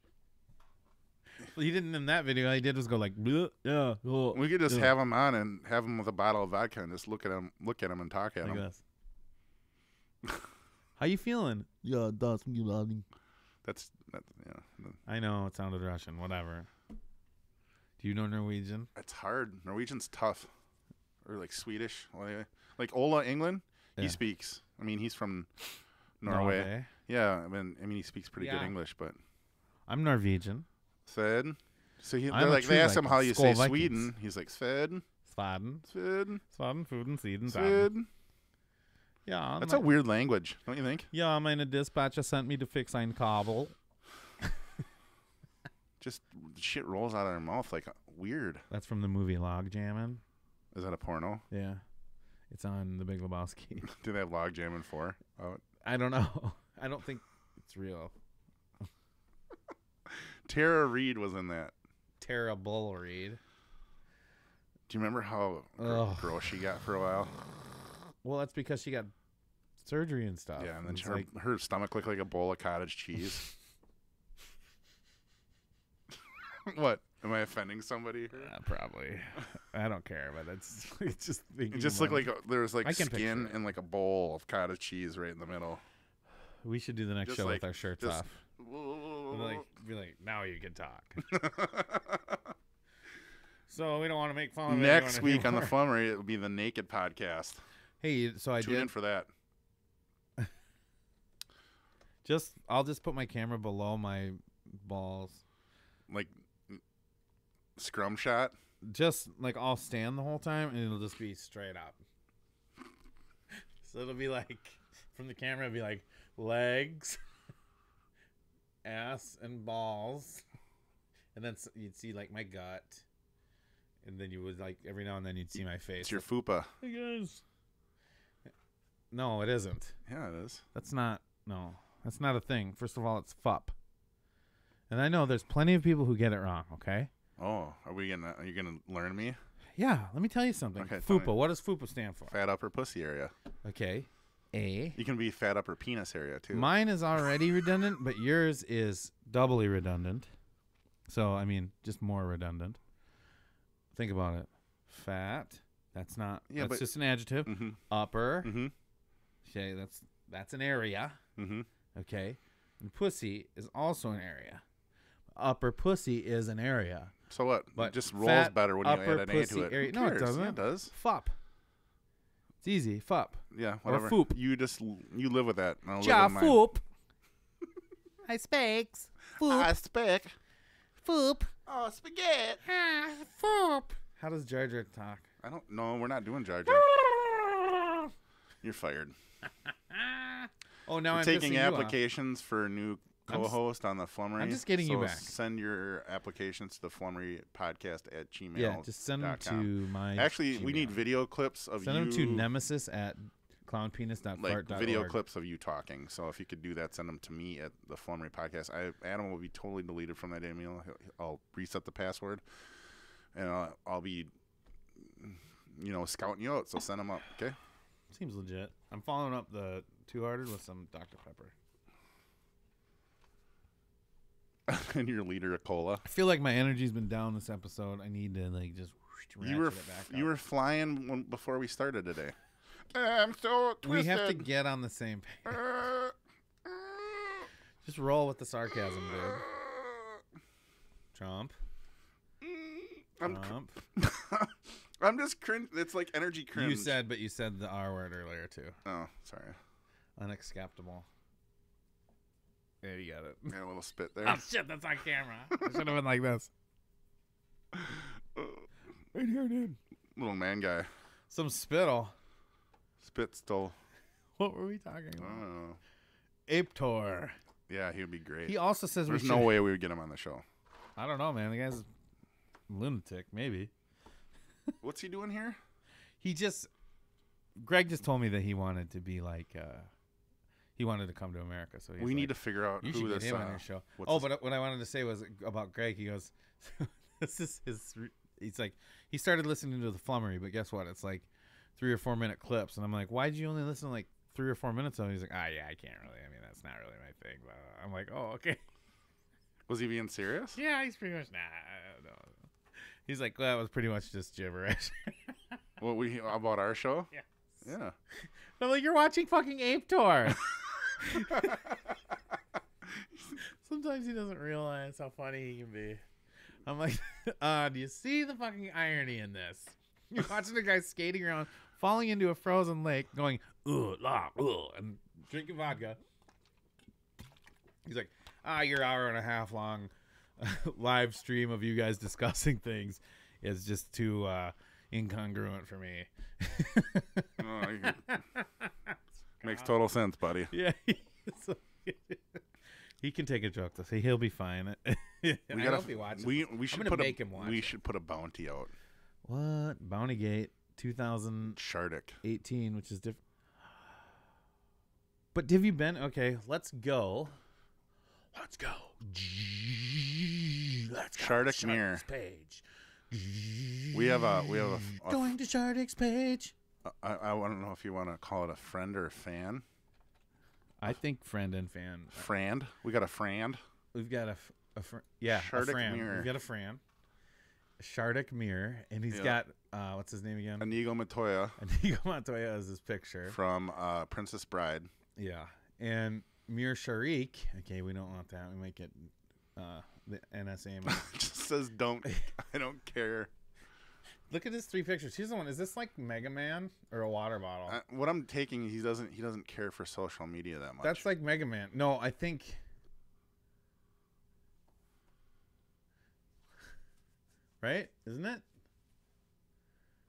Speaker 2: Well, he didn't in that video. All he did was go like, "Bleh, yeah, oh,
Speaker 3: We could just
Speaker 2: yeah,"
Speaker 3: have him on and have him with a bottle of vodka and just look at him and talk at
Speaker 2: like
Speaker 3: him.
Speaker 2: this. How you feeling? Yeah, that's me, loving.
Speaker 3: That's yeah.
Speaker 2: I know it sounded Russian. Whatever. Do you know Norwegian?
Speaker 3: It's hard. Norwegian's tough. Or like Swedish. Like Ola England,
Speaker 2: Yeah.
Speaker 3: he speaks. I mean, he's from Norway. Yeah, I mean, he speaks pretty good
Speaker 2: Yeah.
Speaker 3: English, but
Speaker 2: I'm Norwegian.
Speaker 3: Sved. So
Speaker 2: I'm
Speaker 3: they're
Speaker 2: a
Speaker 3: like
Speaker 2: true
Speaker 3: they asked him
Speaker 2: Viking.
Speaker 3: how you
Speaker 2: Skål
Speaker 3: say
Speaker 2: Vikings.
Speaker 3: Sweden. He's like Sved,
Speaker 2: Svaden.
Speaker 3: Sved,
Speaker 2: Svaden, Fuden, Siden, Svaden.
Speaker 3: Sved.
Speaker 2: Yeah.
Speaker 3: That's a weird language, don't you think?
Speaker 2: Ja, meine Dispatcher sent me to fix ein Kabel.
Speaker 3: Just shit rolls out of their mouth like weird.
Speaker 2: That's from the movie Log Jammin'.
Speaker 3: Is that a porno?
Speaker 2: Yeah. It's on The Big Lebowski.
Speaker 3: Do they have log jamming 4 out?
Speaker 2: I don't know. I don't think it's real.
Speaker 3: Tara Reid was in that.
Speaker 2: Terrible read.
Speaker 3: Do you remember how
Speaker 2: Ugh.
Speaker 3: gross she got for a while?
Speaker 2: Well, that's because she got surgery and stuff.
Speaker 3: Yeah, and then
Speaker 2: It's
Speaker 3: her,
Speaker 2: like,
Speaker 3: her stomach looked like a bowl of cottage cheese. What? Am I offending somebody here?
Speaker 2: probably. I don't care, but it's just
Speaker 3: It just looked like there was like
Speaker 2: I can
Speaker 3: skin
Speaker 2: picture it.
Speaker 3: and like a bowl of cottage cheese right in the middle.
Speaker 2: we should do the next
Speaker 3: Just
Speaker 2: show
Speaker 3: like-
Speaker 2: with our shirts
Speaker 3: just-
Speaker 2: off. Be like, now you can talk. So we don't want to make fun of
Speaker 3: Next
Speaker 2: anyone
Speaker 3: week on the
Speaker 2: anymore.
Speaker 3: Flummery, it will be the Naked Podcast.
Speaker 2: Hey, so I
Speaker 3: Tune in
Speaker 2: did
Speaker 3: for that.
Speaker 2: I'll just put my camera below my balls.
Speaker 3: Like scrum shot.
Speaker 2: Just like I'll stand the whole time and it'll just be straight up. So it'll be like from the camera it'll be like legs, ass and balls. And then you'd see like my gut. And then you would like every now and then you'd see my face.
Speaker 3: It's your fupa.
Speaker 2: Hey guys. No, it isn't.
Speaker 3: Yeah, it is.
Speaker 2: That's not a thing. First of all, it's FUP. And I know there's plenty of people who get it wrong, okay?
Speaker 3: Oh, are you gonna learn me?
Speaker 2: Yeah, let me tell you something.
Speaker 3: Okay, tell me.
Speaker 2: FUPA, what does FUPA stand for?
Speaker 3: Fat upper pussy area.
Speaker 2: Okay. A.
Speaker 3: You can be fat upper penis area too.
Speaker 2: Mine is already redundant, but yours is doubly redundant. So, I mean, just more redundant. Think about it. Fat, that's not,
Speaker 3: Yeah,
Speaker 2: that's
Speaker 3: but-
Speaker 2: just an adjective.
Speaker 3: Mm-hmm.
Speaker 2: Upper,
Speaker 3: Mm-hmm.
Speaker 2: okay, that's an area.
Speaker 3: Mm-hmm.
Speaker 2: Okay. And pussy is also an area. Upper pussy is an area.
Speaker 3: So what?
Speaker 2: But
Speaker 3: It just rolls
Speaker 2: fat
Speaker 3: better when you
Speaker 2: upper
Speaker 3: add an A
Speaker 2: pussy
Speaker 3: to it.
Speaker 2: area.
Speaker 3: Who
Speaker 2: No, it
Speaker 3: cares?
Speaker 2: doesn't.
Speaker 3: Yeah, it does.
Speaker 2: FUP. It's easy. FUP.
Speaker 3: Yeah,
Speaker 2: Or
Speaker 3: whatever.
Speaker 2: foop.
Speaker 3: You live with that. And I'll
Speaker 7: Ja,
Speaker 3: live with mine.
Speaker 7: foop. I speaks. Foop.
Speaker 3: I speak.
Speaker 7: Foop.
Speaker 3: Oh, spaghetti.
Speaker 7: Ah, foop.
Speaker 2: How does Jar Jar talk?
Speaker 3: I don't know. We're not doing Jar Jar. You're fired.
Speaker 2: Oh, now
Speaker 3: We're
Speaker 2: I'm
Speaker 3: taking
Speaker 2: pissing you off.
Speaker 3: applications for a new
Speaker 2: I'm s-
Speaker 3: co-host on the Flummery.
Speaker 2: I'm just getting you
Speaker 3: so
Speaker 2: back.
Speaker 3: Send your applicaons to the Flummery podcast at gmail.
Speaker 2: Yeah, just send them to my.
Speaker 3: Actually, we
Speaker 2: Gmail.
Speaker 3: need video clips of
Speaker 2: Send
Speaker 3: you.
Speaker 2: them to nemesis at clownpenis.fart.org.
Speaker 3: like video clips of you talking. So if you could do that, send them to me at the Flummery podcast. Adam will be totally deleted from that email. I'll reset the password, and I'll be, scouting you out. So send them up, okay?
Speaker 2: Seems legit. I'm following up the Two-Hearted with some Dr. Pepper.
Speaker 3: And your liter of cola.
Speaker 2: I feel like my energy's been down this episode. I need to like just ratchet
Speaker 3: You were
Speaker 2: it back
Speaker 3: you
Speaker 2: up.
Speaker 3: were flying before we started today. I'm so twisted.
Speaker 2: We have to get on the same page. Just roll with the sarcasm, dude. Trump. Trump.
Speaker 3: I'm just cringe. It's like energy cringe.
Speaker 2: But you said the R word earlier too.
Speaker 3: Oh, sorry.
Speaker 2: Unacceptable. There you got it.
Speaker 3: Got a little spit there.
Speaker 2: Oh shit, that's on camera. It should have been like this. Right here, dude.
Speaker 3: Little man guy.
Speaker 2: Some spittle.
Speaker 3: Spit stole.
Speaker 2: What were we talking
Speaker 3: I
Speaker 2: about?
Speaker 3: don't know.
Speaker 2: Ape Tor.
Speaker 3: Yeah, he would be great.
Speaker 2: He also says
Speaker 3: There's
Speaker 2: we
Speaker 3: no
Speaker 2: should.
Speaker 3: way we would get him on the show.
Speaker 2: I don't know, man. The guy's a lunatic. Maybe.
Speaker 3: What's he doing here?
Speaker 2: Greg just told me that he wanted to be like. He wanted to come to America, so he's
Speaker 3: We
Speaker 2: like,
Speaker 3: need to figure out
Speaker 2: You
Speaker 3: who
Speaker 2: should get
Speaker 3: this.
Speaker 2: him on your show.
Speaker 3: what's
Speaker 2: Oh,
Speaker 3: this-
Speaker 2: but what I wanted to say was about Greg. He goes, "This is his." He's like, he started listening to the Flummery, but guess what? It's like 3 or 4 minute clips, and I'm like, "Why did you only listen to like 3 or 4 minutes of it?" He's like, "Ah, yeah, I can't really. I mean, that's not really my thing." But I'm like, "Oh, okay."
Speaker 3: Was he being serious?
Speaker 2: Yeah, he's pretty much nah. No. He's like, "Well, that was pretty much just gibberish."
Speaker 3: What about our show?
Speaker 2: Yeah.
Speaker 3: Yeah.
Speaker 2: I'm like, "You're watching fucking Ape Tour." Sometimes he doesn't realize how funny he can be. I'm like, do you see the fucking irony in this? You're watching a guy skating around, falling into a frozen lake, going, ugh, la, ugh, and drinking vodka. He's like, your hour and a half long live stream of you guys discussing things is just too incongruent for me.
Speaker 3: Makes total sense, buddy.
Speaker 2: Yeah. He can take a joke to say he'll be fine. I hope he watches.
Speaker 3: We should put
Speaker 2: make him watch.
Speaker 3: We should put a bounty out.
Speaker 2: What? Bountygate 2018,
Speaker 3: Shardik.
Speaker 2: which is different. But have you been? Okay, let's go. Let's go. Let's go.
Speaker 3: Shardik Mirror.
Speaker 2: Page.
Speaker 3: We have a
Speaker 2: Going to Shardik's page.
Speaker 3: I don't know if you want to call it a friend or a fan.
Speaker 2: I think friend and fan.
Speaker 3: Frand. We got a Frand.
Speaker 2: We've got a
Speaker 3: Shardik
Speaker 2: Fran.
Speaker 3: Mirror.
Speaker 2: We've got a Fran. Shardik Mirror, and he's
Speaker 3: Yeah.
Speaker 2: got what's his name again?
Speaker 3: Inigo Montoya
Speaker 2: Inigo Montoya is his picture.
Speaker 3: from Princess Bride.
Speaker 2: Yeah, and Mir Sharik. Okay, we don't want that. We might get the NSA.
Speaker 3: Just says I don't care.
Speaker 2: Look at his 3 pictures. Here's the one. Is this like Mega Man or a water bottle?
Speaker 3: What I'm taking, he doesn't care for social media that much.
Speaker 2: That's like Mega Man. No, I think. Right? Isn't it?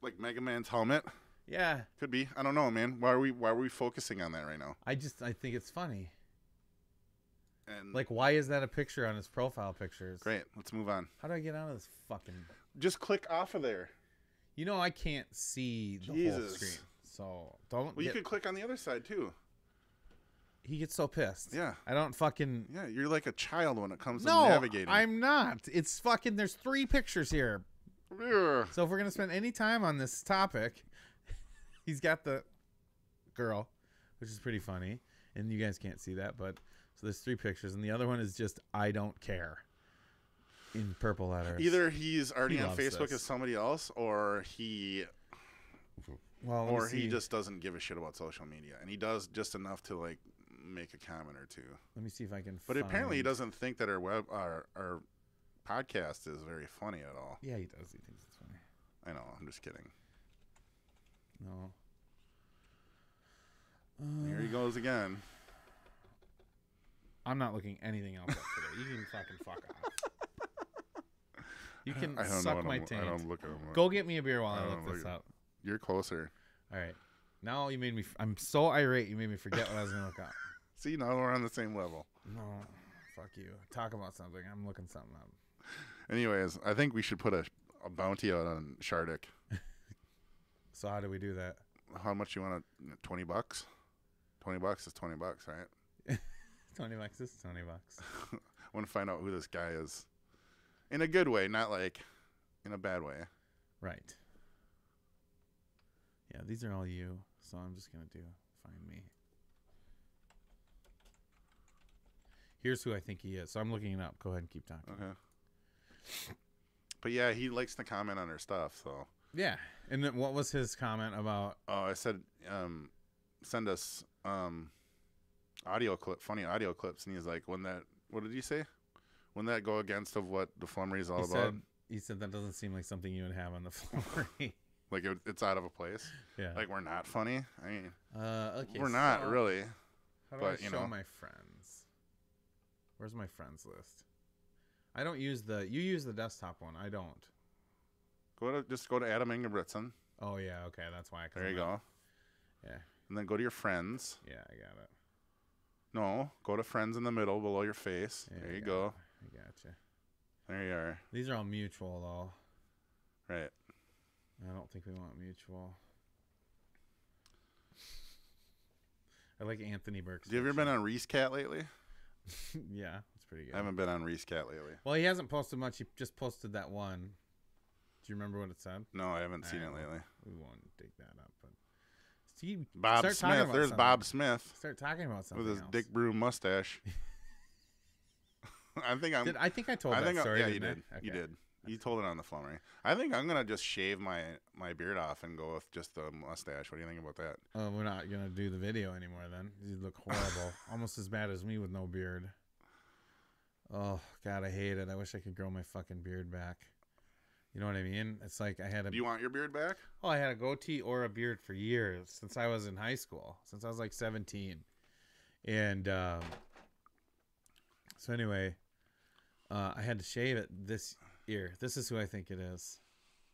Speaker 3: like Mega Man's helmet.
Speaker 2: Yeah.
Speaker 3: Could be. I don't know, man. Why are we focusing on that right now?
Speaker 2: I think it's funny.
Speaker 3: And
Speaker 2: Like, why is that a picture on his profile pictures?
Speaker 3: great. Let's move on.
Speaker 2: How do I get out of this fucking...
Speaker 3: Just click off of there.
Speaker 2: You know, I can't see the whole
Speaker 3: Jesus.
Speaker 2: screen. So, don't
Speaker 3: Well, you
Speaker 2: get...
Speaker 3: could click on the other side too.
Speaker 2: He gets so pissed.
Speaker 3: Yeah.
Speaker 2: I don't fucking...
Speaker 3: Yeah, you're like a child when it comes to
Speaker 2: No,
Speaker 3: navigating.
Speaker 2: I'm not. It's fucking... There's 3 pictures here.
Speaker 3: Ugh.
Speaker 2: So if we're going to spend any time on this topic, he's got the girl, which is pretty funny. And you guys can't see that, but... So there's 3 pictures. And the other one is just, I don't care. In purple letters.
Speaker 3: Either he's already
Speaker 2: He
Speaker 3: on
Speaker 2: loves
Speaker 3: Facebook
Speaker 2: this.
Speaker 3: as somebody else, or he
Speaker 2: Well,
Speaker 3: just doesn't give a shit about social media, and he does just enough to like make a comment or two.
Speaker 2: Let me see if I can.
Speaker 3: But apparently, he
Speaker 2: find-
Speaker 3: doesn't think that our podcast is very funny at all.
Speaker 2: Yeah, he does. He thinks it's funny.
Speaker 3: I know. I'm just kidding.
Speaker 2: No.
Speaker 3: Here he goes again.
Speaker 2: I'm not looking anything else up today. You can fucking fuck off. You can
Speaker 3: I don't know
Speaker 2: suck
Speaker 3: what
Speaker 2: my
Speaker 3: I
Speaker 2: taint.
Speaker 3: don't look at him.
Speaker 2: Go get me a beer while
Speaker 3: I
Speaker 2: I
Speaker 3: don't
Speaker 2: look this
Speaker 3: look-
Speaker 2: up.
Speaker 3: You're closer.
Speaker 2: All right. Now you made me. I'm so irate. You made me forget what I was gonna look up.
Speaker 3: See, now we're on the same level.
Speaker 2: No, fuck you. Talk about something. I'm looking something up.
Speaker 3: Anyways, I think we should put a bounty out on Shardik.
Speaker 2: So how do we do that?
Speaker 3: How much you want to? $20? $20 is $20, right?
Speaker 2: $20 is $20.
Speaker 3: I want to find out who this guy is, in a good way, not like in a bad way.
Speaker 2: Right. Yeah, these are all you. So I'm just gonna find me. Here's who I think he is. So I'm looking it up. Go ahead and keep talking.
Speaker 3: Okay. But yeah, he likes to comment on her stuff. So
Speaker 2: Yeah. And then what was his comment about?
Speaker 3: I said, send us audio clip, funny audio clips, and he's like, when that, what did he say? When that go against of what the Flummery is all about?
Speaker 2: He said that doesn't seem like something you would have on the Flummery.
Speaker 3: Like it's out of a place.
Speaker 2: Yeah.
Speaker 3: Like we're not funny. I mean,
Speaker 2: Okay.
Speaker 3: we're not
Speaker 2: so
Speaker 3: really.
Speaker 2: How do
Speaker 3: but,
Speaker 2: I
Speaker 3: you
Speaker 2: show
Speaker 3: know.
Speaker 2: my friends? Where's my friends list? I don't use you use the desktop one. I don't.
Speaker 3: Just go to Adam Ingebrigtsen.
Speaker 2: Oh yeah, okay, that's why.
Speaker 3: There you go.
Speaker 2: Yeah,
Speaker 3: And then go to your friends.
Speaker 2: yeah, I got it.
Speaker 3: No, go to friends in the middle below your face.
Speaker 2: Yeah,
Speaker 3: there
Speaker 2: I
Speaker 3: you
Speaker 2: got
Speaker 3: go.
Speaker 2: it. I gotcha.
Speaker 3: There you are.
Speaker 2: These are all mutual though.
Speaker 3: Right.
Speaker 2: I don't think we want mutual. I like Anthony Burke's.
Speaker 3: Have you ever been on Reese Cat lately?
Speaker 2: Yeah, it's pretty good.
Speaker 3: I haven't been on Reese Cat lately.
Speaker 2: Well, he hasn't posted much. He just posted that one. Do you remember what it said?
Speaker 3: No, I haven't seen it
Speaker 2: Alright,
Speaker 3: lately.
Speaker 2: We won't dig that up, but see,
Speaker 3: Bob
Speaker 2: start talking
Speaker 3: Smith.
Speaker 2: about
Speaker 3: There's
Speaker 2: something.
Speaker 3: Bob Smith
Speaker 2: Start talking about something
Speaker 3: with his
Speaker 2: else.
Speaker 3: Dick Broom mustache. I think I'm.
Speaker 2: I think I told
Speaker 3: I
Speaker 2: that
Speaker 3: think
Speaker 2: story.
Speaker 3: yeah, you
Speaker 2: didn't
Speaker 3: did.
Speaker 2: I?
Speaker 3: You
Speaker 2: Okay.
Speaker 3: did. You told it on the Flummery. I think I'm gonna just shave my beard off and go with just the mustache. What do you think about that?
Speaker 2: We're not gonna do the video anymore then. You look horrible, almost as bad as me with no beard. Oh God, I hate it. I wish I could grow my fucking beard back. You know what I mean? It's like I had a
Speaker 3: Do you want your beard back?
Speaker 2: I had a goatee or a beard for years since I was in high school, since I was like 17. And so anyway, I had to shave it this year. This is who I think it is,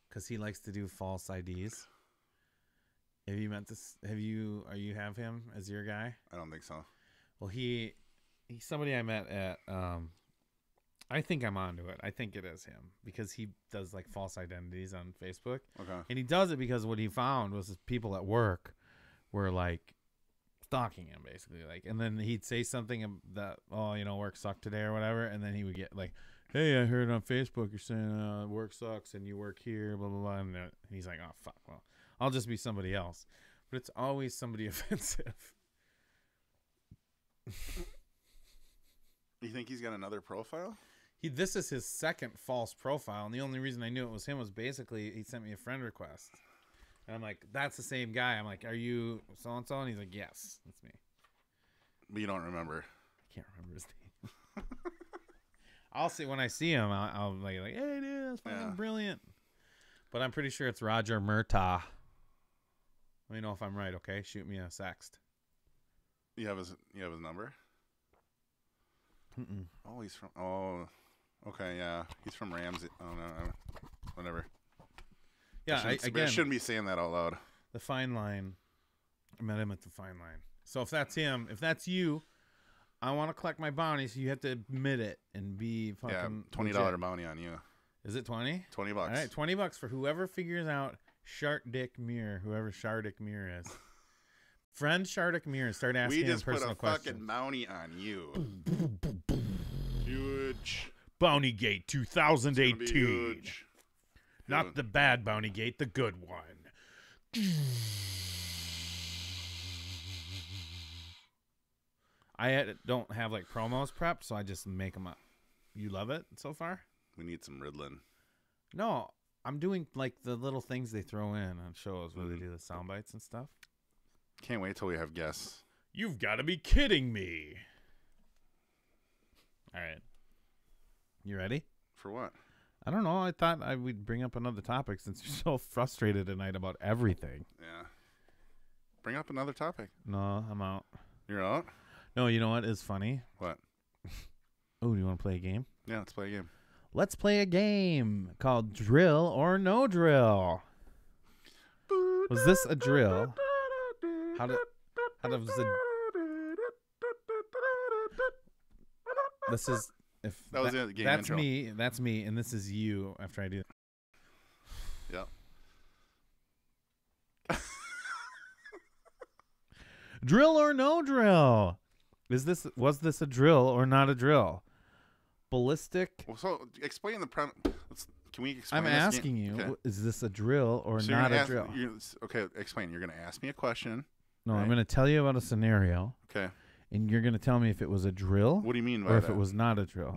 Speaker 2: because he likes to do false IDs. Have you met this? Are you have him as your guy?
Speaker 3: I don't think so.
Speaker 2: Well, he's somebody I met at. I think I'm onto it. I think it is him because he does like false identities on Facebook.
Speaker 3: Okay.
Speaker 2: And he does it because what he found was people at work were like stalking him basically. Like, and then he'd say something that, work sucked today or whatever. And then he would get like, hey, I heard on Facebook you're saying work sucks and you work here, blah, blah, blah. And he's like, oh, fuck. Well, I'll just be somebody else. But it's always somebody offensive.
Speaker 3: You think he's got another profile?
Speaker 2: This is his second false profile, and the only reason I knew it was him was basically he sent me a friend request. And I'm like, that's the same guy. I'm like, are you so-and-so? And he's like, yes, that's me.
Speaker 3: But you don't remember.
Speaker 2: I can't remember his name. I'll see when I see him, I'll be like, hey, dude, that's fucking brilliant. But I'm pretty sure it's Roger Murtaugh. Let me know if I'm right, okay? Shoot me a sext.
Speaker 3: You have his number?
Speaker 2: Mm-mm.
Speaker 3: Oh, he's from... Oh... Okay, yeah. He's from Ramsey. Oh, no. Whatever.
Speaker 2: Yeah,
Speaker 3: I
Speaker 2: again,
Speaker 3: shouldn't be saying that out loud.
Speaker 2: the fine line. I met him at the fine line. So if that's him, if that's you, I want to collect my bounty, so you have to admit it and be fucking
Speaker 3: Yeah, $20
Speaker 2: legit.
Speaker 3: bounty on you.
Speaker 2: Is it 20?
Speaker 3: $20.
Speaker 2: All right, $20 for whoever figures out Shark Dick Muir, whoever Shardik Muir is. Friend Shardik Muir, start asking
Speaker 3: We
Speaker 2: him
Speaker 3: just put
Speaker 2: personal
Speaker 3: a
Speaker 2: questions.
Speaker 3: fucking bounty on you. Huge.
Speaker 2: Bounty Gate
Speaker 3: It's gonna
Speaker 2: 2018.
Speaker 3: be huge.
Speaker 2: Not
Speaker 3: Huge.
Speaker 2: the bad Bounty Gate, the good one. Don't have like promos prepped, so I just make them up. You love it so far?
Speaker 3: We need some Ritalin.
Speaker 2: No, I'm doing like the little things they throw in on shows where they do the sound bites and stuff.
Speaker 3: Can't wait till we have guests.
Speaker 2: You've got to be kidding me. All right. You ready?
Speaker 3: For what?
Speaker 2: I don't know. I thought we'd bring up another topic since you're so frustrated tonight about everything.
Speaker 3: Yeah. Bring up another topic.
Speaker 2: No, I'm out.
Speaker 3: You're out?
Speaker 2: No, you know what is funny?
Speaker 3: What?
Speaker 2: Oh, do you want to play a game?
Speaker 3: Yeah, let's play a game.
Speaker 2: Let's play a game called Drill or No Drill. Was this a drill? How does the... This is... If
Speaker 3: That was the game
Speaker 2: that's
Speaker 3: intro.
Speaker 2: me. That's me, and this is you after I do that.
Speaker 3: Yep.
Speaker 2: Drill or no drill? Was this a drill or not a drill? Ballistic.
Speaker 3: Well, so explain the premise. Can we explain
Speaker 2: I'm
Speaker 3: this game?
Speaker 2: asking you,
Speaker 3: Okay.
Speaker 2: is this a drill or
Speaker 3: So you're
Speaker 2: not
Speaker 3: gonna
Speaker 2: a
Speaker 3: ask-
Speaker 2: drill?
Speaker 3: Okay, explain. You're going to ask me a question.
Speaker 2: No, I'm
Speaker 3: right.
Speaker 2: going to tell you about a scenario,
Speaker 3: Okay.
Speaker 2: and you're going to tell me if it was a drill
Speaker 3: What do you mean by
Speaker 2: or
Speaker 3: that?
Speaker 2: if it was not a drill.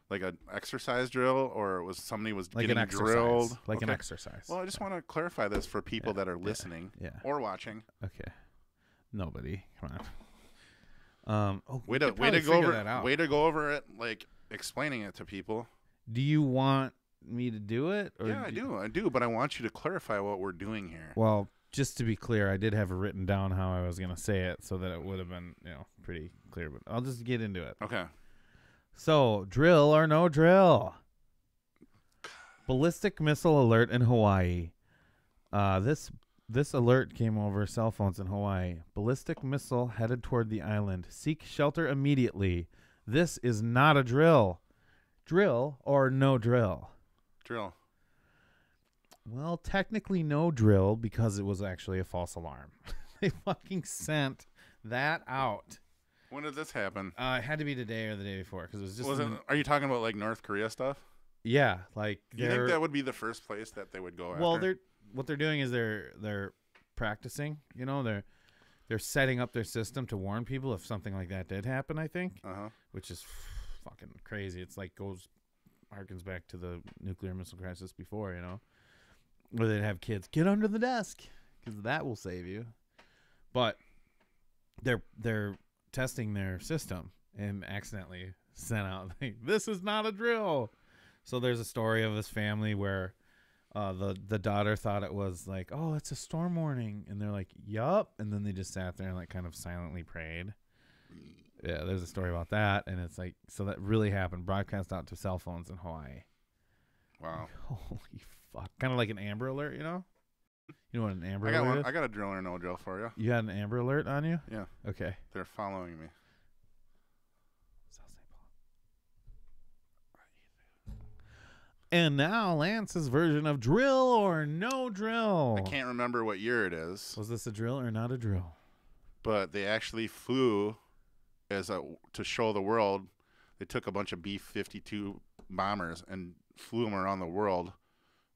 Speaker 3: Like an exercise drill, or was somebody was
Speaker 2: Like
Speaker 3: getting
Speaker 2: an exercise.
Speaker 3: drilled?
Speaker 2: Like an
Speaker 3: Okay.
Speaker 2: exercise.
Speaker 3: Well, I just want to clarify this for people that are listening
Speaker 2: yeah.
Speaker 3: or watching.
Speaker 2: Okay. Nobody. Come on.
Speaker 3: Way
Speaker 2: we
Speaker 3: to
Speaker 2: could
Speaker 3: way to
Speaker 2: probably
Speaker 3: go
Speaker 2: figure
Speaker 3: over
Speaker 2: that out.
Speaker 3: way to go over it, like explaining it to people.
Speaker 2: Do you want me to do it? Or
Speaker 3: Yeah, I do, but I want you to clarify what we're doing here.
Speaker 2: Well, just to be clear, I did have it written down how I was going to say it so that it would have been, pretty clear. But I'll just get into it.
Speaker 3: Okay.
Speaker 2: So, drill or no drill? Ballistic missile alert in Hawaii. This alert came over cell phones in Hawaii. Ballistic missile headed toward the island. Seek shelter immediately. This is not a drill. Drill or no drill?
Speaker 3: Drill.
Speaker 2: Well, technically no drill because it was actually a false alarm. They fucking sent that out.
Speaker 3: When did this happen?
Speaker 2: It had to be today or the day before because it was just.
Speaker 3: Are you talking about like North Korea stuff?
Speaker 2: Yeah, like
Speaker 3: Do you think that would be the first place that they would go after?
Speaker 2: Well, what they're doing is they're practicing. They're setting up their system to warn people if something like that did happen. I think, which is fucking crazy. It's like harkens back to the nuclear missile crisis before, where they'd have kids get under the desk because that will save you. But they're testing their system, and accidentally sent out like, this is not a drill. So there's a story of this family where the daughter thought it was like, oh, it's a storm warning, and they're like, yup, and then they just sat there and like kind of silently prayed. Yeah, there's a story about that, and it's like, so that really happened, broadcast out to cell phones in Hawaii.
Speaker 3: Wow.
Speaker 2: Holy fuck. Kind of like an Amber Alert, you know? You know what an Amber
Speaker 3: I got
Speaker 2: Alert
Speaker 3: one.
Speaker 2: is?
Speaker 3: I got a drill or no drill for you.
Speaker 2: You had an Amber Alert on you?
Speaker 3: Yeah.
Speaker 2: Okay.
Speaker 3: They're following me.
Speaker 2: South St. Paul. And now Lance's version of drill or no drill.
Speaker 3: I can't remember what year it is,
Speaker 2: Was this a drill or not a drill?
Speaker 3: but they actually flew to show the world. They took a bunch of B-52 bombers and flew them around the world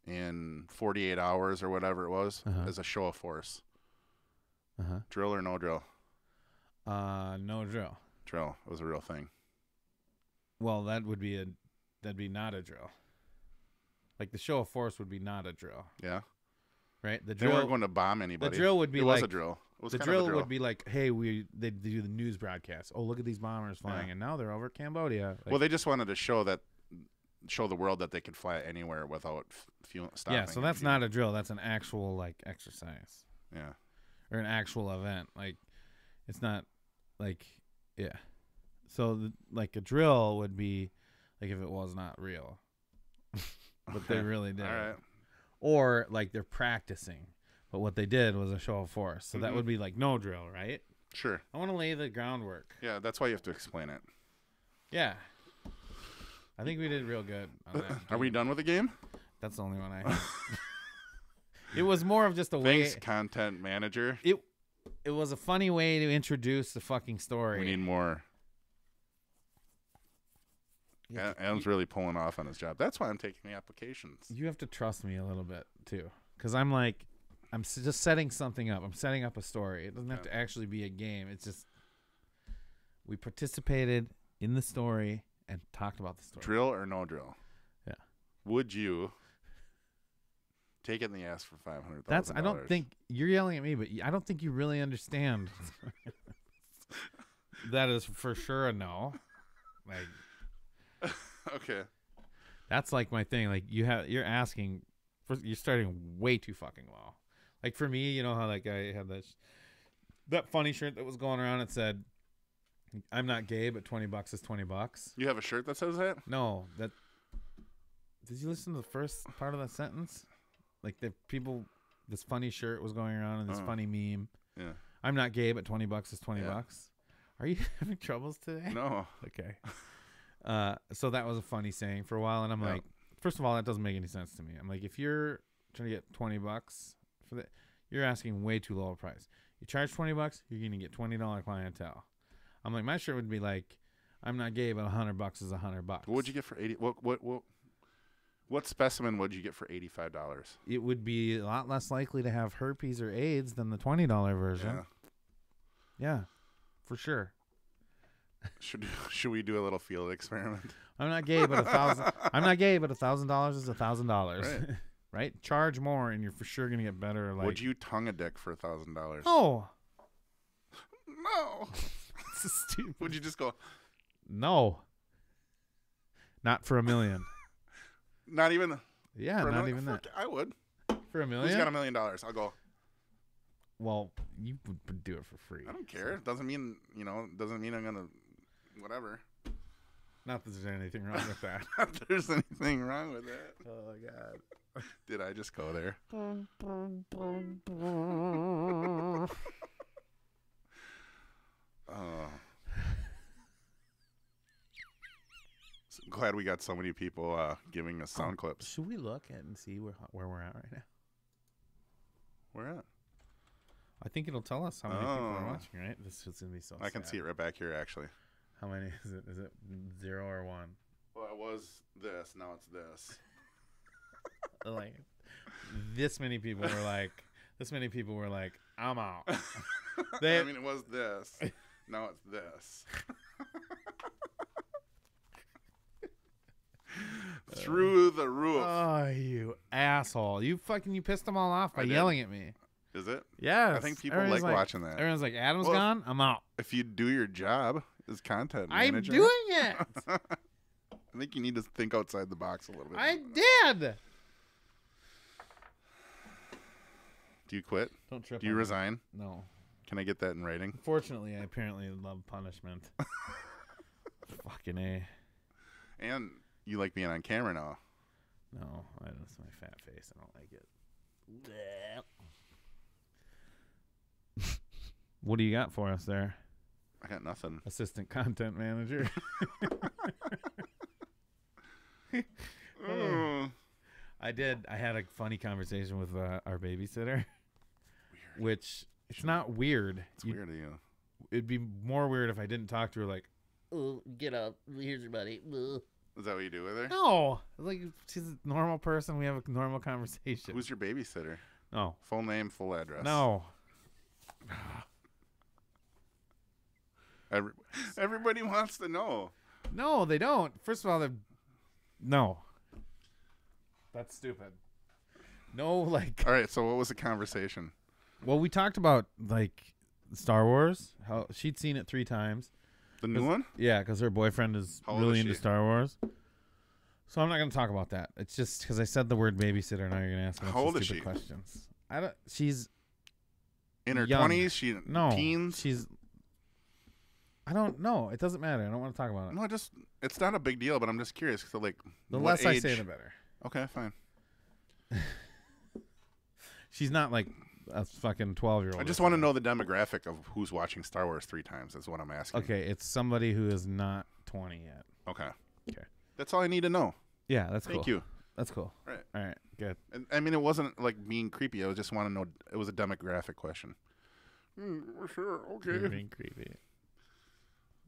Speaker 3: in 48 hours or whatever it was as a show of force. Drill or no drill?
Speaker 2: No drill.
Speaker 3: Drill. It was a real thing.
Speaker 2: Well, that'd be not a drill. Like the show of force would be not a drill,
Speaker 3: Yeah.
Speaker 2: right? The
Speaker 3: They
Speaker 2: drill,
Speaker 3: weren't going to bomb anybody.
Speaker 2: the drill would be
Speaker 3: it
Speaker 2: like
Speaker 3: was a drill. It was
Speaker 2: the
Speaker 3: kind
Speaker 2: drill
Speaker 3: of a drill
Speaker 2: would be like, hey, they do the news broadcast. Oh, look at these bombers flying,
Speaker 3: Yeah.
Speaker 2: and now they're over Cambodia. Like,
Speaker 3: Well, they just wanted to show the world that they could fly anywhere without stopping.
Speaker 2: yeah, so that's not a drill. That's an actual like exercise
Speaker 3: Yeah.
Speaker 2: or an actual event. Like, it's not like, yeah. So like a drill would be like if it was not real, but they
Speaker 3: Okay.
Speaker 2: really did.
Speaker 3: All right.
Speaker 2: Or like they're practicing, but what they did was a show of force. So that would be like no drill, right?
Speaker 3: Sure.
Speaker 2: I want to lay the groundwork.
Speaker 3: Yeah, that's why you have to explain it.
Speaker 2: Yeah. I think we did real good on that.
Speaker 3: Are we
Speaker 2: game.
Speaker 3: done with the game?
Speaker 2: That's the only one I had. It was more of just a way.
Speaker 3: Thanks, content manager.
Speaker 2: It was a funny way to introduce the fucking story.
Speaker 3: We need more. Adam's really pulling off on his job. That's why I'm taking the applications.
Speaker 2: You have to trust me a little bit too, because I'm like, just setting something up. I'm setting up a story. It doesn't have to actually be a game. It's just we participated in the story and talked about the story.
Speaker 3: Drill or no drill?
Speaker 2: Yeah.
Speaker 3: Would you take it in the ass for $500,000?
Speaker 2: That's. I don't think you're yelling at me, but I don't think you really understand. That is for sure a no. Like.
Speaker 3: Okay.
Speaker 2: That's like my thing. Like you're asking, you're starting way too fucking low. Like for me, you know how like I had that funny shirt that was going around. It said, "I'm not gay, but $20 is $20."
Speaker 3: You have a shirt that says that?
Speaker 2: No, that. Did you listen to the first part of that sentence? Like this funny shirt was going around and this funny meme.
Speaker 3: Yeah.
Speaker 2: I'm not gay, but $20 is $20. Are you having troubles today?
Speaker 3: No.
Speaker 2: Okay. So that was a funny saying for a while, and I'm like, first of all, that doesn't make any sense to me. I'm like, if you're trying to get $20 for that, you're asking way too low a price. You charge $20, you're gonna get $20 clientele. I'm like, my shirt would be like, I'm not gay, but $100 is $100.
Speaker 3: What would you get for 80? What specimen would you get for $85?
Speaker 2: It would be a lot less likely to have herpes or AIDS than the $20 version. Yeah, for sure.
Speaker 3: Should we do a little field experiment?
Speaker 2: I'm not gay, but I'm not gay, but $1,000 is $1,000.
Speaker 3: Right.
Speaker 2: Right? Charge more, and you're for sure gonna get better. Like,
Speaker 3: Would you tongue a dick for $1,000?
Speaker 2: Oh,
Speaker 3: No.
Speaker 2: this is stupid.
Speaker 3: Would you just go?
Speaker 2: No. Not for $1 million.
Speaker 3: Not even.
Speaker 2: Yeah,
Speaker 3: for a
Speaker 2: not
Speaker 3: million?
Speaker 2: even that.
Speaker 3: I would.
Speaker 2: For $1 million?
Speaker 3: Who's got $1 million? I'll go.
Speaker 2: Well, you would do it for free.
Speaker 3: I don't care. It doesn't mean Doesn't mean I'm gonna. Whatever.
Speaker 2: Not that there's anything wrong with that.
Speaker 3: Not that there's anything wrong with that.
Speaker 2: Oh God.
Speaker 3: Did I just go there? Oh. So glad we got so many people giving us sound clips.
Speaker 2: Should we look at and see where we're at right now?
Speaker 3: Where at?
Speaker 2: I think it'll tell us how many people are
Speaker 3: Oh.
Speaker 2: watching, right? This is gonna be so
Speaker 3: I can see it right back here, actually.
Speaker 2: How many is it? Is it 0 or 1?
Speaker 3: Well, it was this. Now it's this.
Speaker 2: Like this many people were like, I'm out.
Speaker 3: I mean, it was this. Now it's this. Through the roof.
Speaker 2: Oh, you asshole. You pissed them all off by
Speaker 3: I did.
Speaker 2: yelling at me.
Speaker 3: Is it?
Speaker 2: Yes.
Speaker 3: I think people
Speaker 2: Everyone's
Speaker 3: like watching that.
Speaker 2: Everyone's like, Adam's
Speaker 3: Well,
Speaker 2: gone? I'm out.
Speaker 3: If you do your job, as content
Speaker 2: I'm
Speaker 3: manager.
Speaker 2: doing it.
Speaker 3: I think you need to think outside the box a little bit.
Speaker 2: I did.
Speaker 3: Do you quit?
Speaker 2: Don't trip.
Speaker 3: Do you
Speaker 2: on me.
Speaker 3: resign?
Speaker 2: No.
Speaker 3: Can I get that in writing?
Speaker 2: Fortunately, I apparently love punishment. Fucking A.
Speaker 3: And you like being on camera now.
Speaker 2: No, that's my fat face. I don't like it. What do you got for us there,
Speaker 3: I got nothing.
Speaker 2: assistant content manager? I had a funny conversation with our babysitter. Which it's not weird.
Speaker 3: It's weird to you.
Speaker 2: It'd be more weird if I didn't talk to her like,
Speaker 5: Oh, get up. Here's your buddy. Ugh.
Speaker 3: Is that what you do with her?
Speaker 2: no, like she's a normal person. We have a normal conversation.
Speaker 3: Who's your babysitter?
Speaker 2: No,
Speaker 3: Full name, full address.
Speaker 2: no.
Speaker 3: Everybody wants to know.
Speaker 2: No, they don't. First of all, no. That's stupid. No, like,
Speaker 3: All right, so what was the conversation?
Speaker 2: well, we talked about like Star Wars. How she'd seen it 3 times.
Speaker 3: The new one?
Speaker 2: Yeah, because her boyfriend is
Speaker 3: How old
Speaker 2: really
Speaker 3: is
Speaker 2: into
Speaker 3: she?
Speaker 2: Star Wars. So I'm not going to talk about that. It's just because I said the word babysitter. Now you're going to ask me
Speaker 3: How old is
Speaker 2: stupid
Speaker 3: she?
Speaker 2: questions. I don't. She's
Speaker 3: In her
Speaker 2: Young.
Speaker 3: 20s? She
Speaker 2: no.
Speaker 3: teens?
Speaker 2: She's. I don't know. It doesn't matter. I don't want to talk about it.
Speaker 3: No, it's not a big deal, but I'm just curious. So, like,
Speaker 2: The
Speaker 3: what
Speaker 2: less I
Speaker 3: age?
Speaker 2: say, the better.
Speaker 3: Okay, fine.
Speaker 2: She's not like a fucking 12-year-old.
Speaker 3: I just want to know the demographic of who's watching Star Wars 3 times. That's what I'm asking.
Speaker 2: Okay, it's somebody who is not 20 yet.
Speaker 3: Okay.
Speaker 2: Okay.
Speaker 3: That's all I need to know.
Speaker 2: Yeah, that's cool.
Speaker 3: Thank you.
Speaker 2: That's cool.
Speaker 3: Right.
Speaker 2: All right, good.
Speaker 3: And, I mean, it wasn't like being creepy. I just want to know. It was a demographic question. Sure.
Speaker 2: You were
Speaker 3: Okay.
Speaker 2: being creepy.